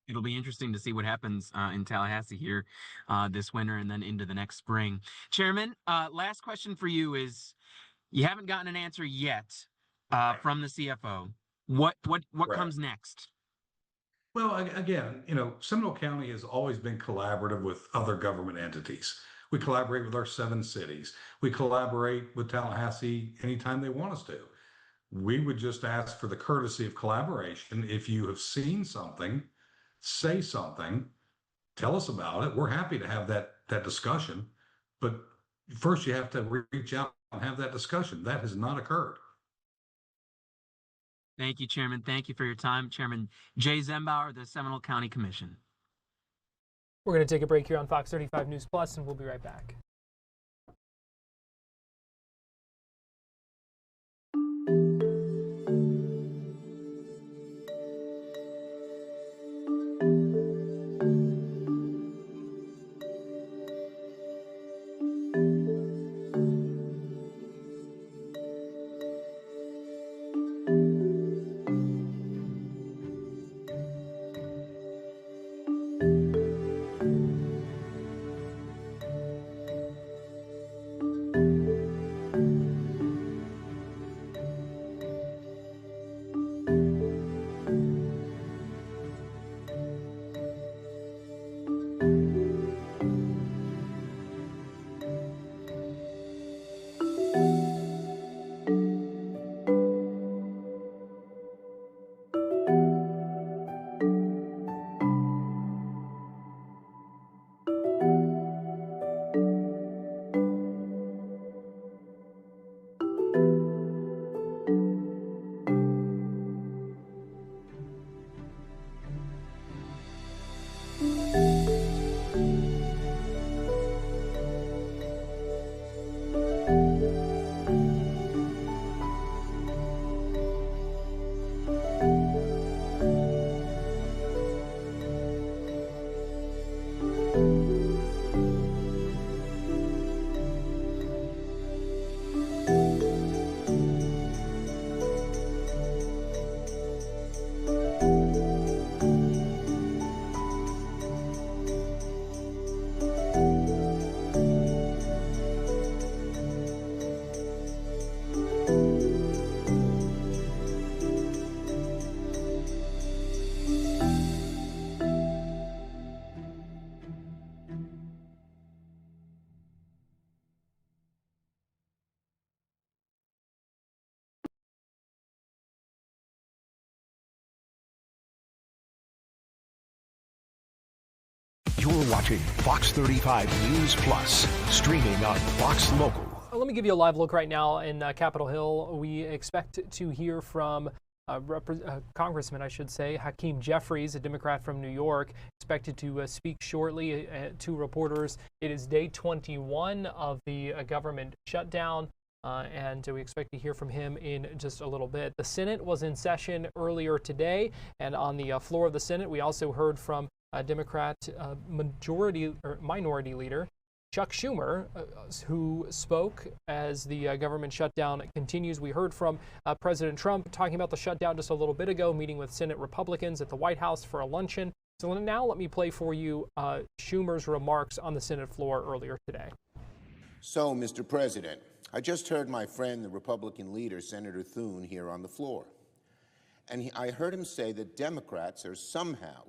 It'll be interesting to see what happens in Tallahassee here this winter and then into the next spring. Chairman, last question for you is, you haven't gotten an answer yet from the CFO. What comes next? Well, again, Seminole County has always been collaborative with other government entities. We collaborate with our 7 cities. We collaborate with Tallahassee anytime they want us to. We would just ask for the courtesy of collaboration. If you have seen something, say something, tell us about it. We're happy to have that discussion. But first, you have to reach out and have that discussion. That has not occurred. Thank you, Chairman. Thank you for your time. Chairman Jay Zembauer, the Seminole County Commission. We're going to take a break here on Fox 35 News Plus, and we'll be right back. You're watching Fox 35 News Plus, streaming on Fox Local. Let me give you a live look right now in Capitol Hill. We expect to hear from Congressman, I should say, Hakeem Jeffries, a Democrat from New York, expected to speak shortly to reporters. It is day 21 of the government shutdown, and we expect to hear from him in just a little bit. The Senate was in session earlier today, and on the floor of the Senate, we also heard from Democrat minority leader Chuck Schumer, who spoke as the government shutdown continues. We heard from President Trump talking about the shutdown just a little bit ago, meeting with Senate Republicans at the White House for a luncheon. So now let me play for you Schumer's remarks on the Senate floor earlier today. So, Mr. President, I just heard my friend, the Republican leader, Senator Thune, here on the floor. And I heard him say that Democrats are somehow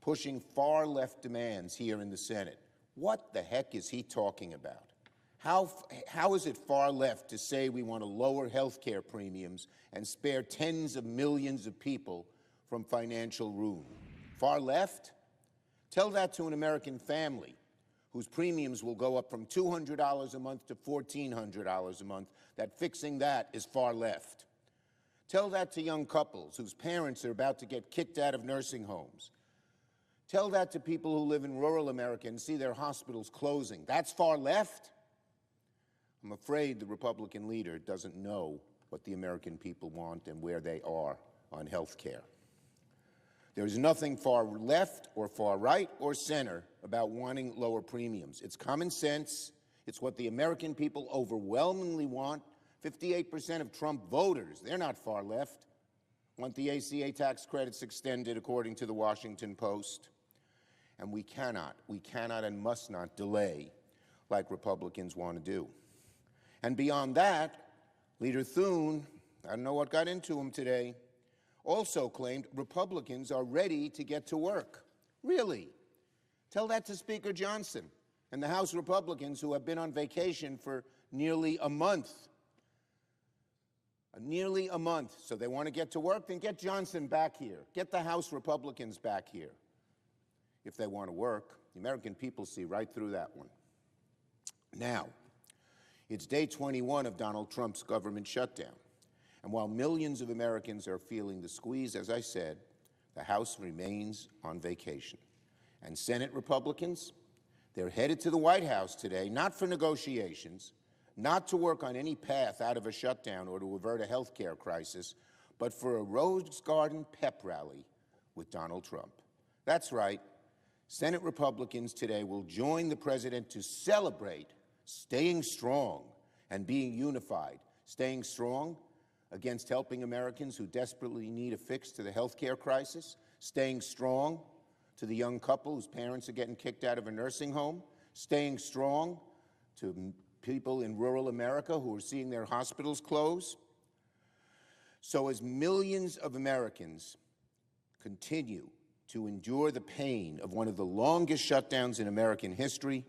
pushing far-left demands here in the Senate. What the heck is he talking about? How is it far left to say we want to lower health care premiums and spare tens of millions of people from financial ruin? Far left? Tell that to an American family whose premiums will go up from $200 a month to $1,400 a month, that fixing that is far left. Tell that to young couples whose parents are about to get kicked out of nursing homes. Tell that to people who live in rural America and see their hospitals closing. That's far left? I'm afraid the Republican leader doesn't know what the American people want and where they are on health care. There is nothing far left or far right or center about wanting lower premiums. It's common sense. It's what the American people overwhelmingly want. 58% of Trump voters, they're not far left, want the ACA tax credits extended, according to the Washington Post. And we cannot and must not delay like Republicans want to do. And beyond that, Leader Thune, I don't know what got into him today, also claimed Republicans are ready to get to work. Really? Tell that to Speaker Johnson and the House Republicans who have been on vacation for nearly a month. Nearly a month. So they want to get to work? Then get Johnson back here. Get the House Republicans back here. If they want to work, the American people see right through that one. Now, it's day 21 of Donald Trump's government shutdown. And while millions of Americans are feeling the squeeze, as I said, the House remains on vacation. And Senate Republicans, they're headed to the White House today, not for negotiations, not to work on any path out of a shutdown or to avert a health care crisis, but for a Rose Garden pep rally with Donald Trump. That's right. Senate Republicans today will join the president to celebrate staying strong and being unified, staying strong against helping Americans who desperately need a fix to the health care crisis, staying strong to the young couple whose parents are getting kicked out of a nursing home, staying strong to people in rural America who are seeing their hospitals close. So as millions of Americans continue to endure the pain of one of the longest shutdowns in American history,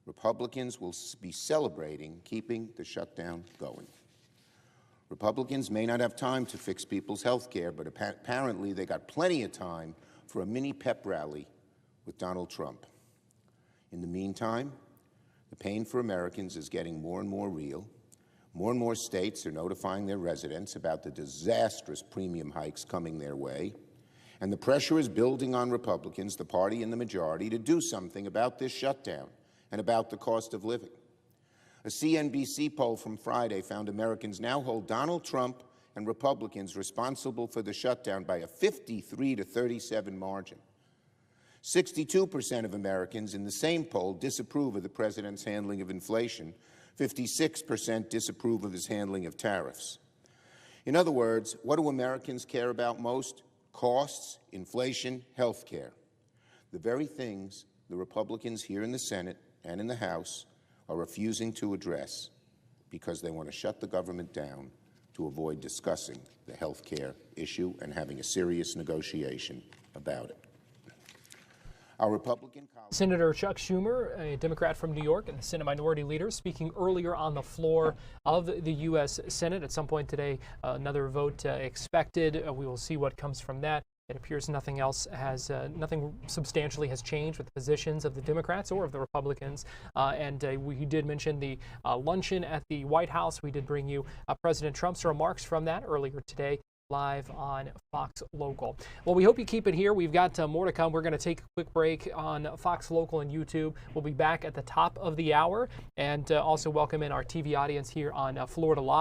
Republicans will be celebrating keeping the shutdown going. Republicans may not have time to fix people's health care, but apparently they got plenty of time for a mini pep rally with Donald Trump. In the meantime, the pain for Americans is getting more and more real. More and more states are notifying their residents about the disastrous premium hikes coming their way. And the pressure is building on Republicans, the party in the majority, to do something about this shutdown and about the cost of living. A CNBC poll from Friday found Americans now hold Donald Trump and Republicans responsible for the shutdown by a 53-37 margin. 62% of Americans in the same poll disapprove of the president's handling of inflation. 56% disapprove of his handling of tariffs. In other words, what do Americans care about most? Costs, inflation, health care. The very things the Republicans here in the Senate and in the House are refusing to address because they want to shut the government down to avoid discussing the health care issue and having a serious negotiation about it. Our Republican colleague, Senator Chuck Schumer, a Democrat from New York and the Senate Minority Leader, speaking earlier on the floor of the U.S. Senate. At some point today, another vote expected. We will see what comes from that. it appears nothing nothing substantially has changed with the positions of the Democrats or of the Republicans. And we did mention the luncheon at the White House. We did bring you President Trump's remarks from that earlier today, live on Fox Local. Well, we hope you keep it here. We've got more to come. We're going to take a quick break on Fox Local and YouTube. We'll be back at the top of the hour, and also welcome in our TV audience here on Florida Live.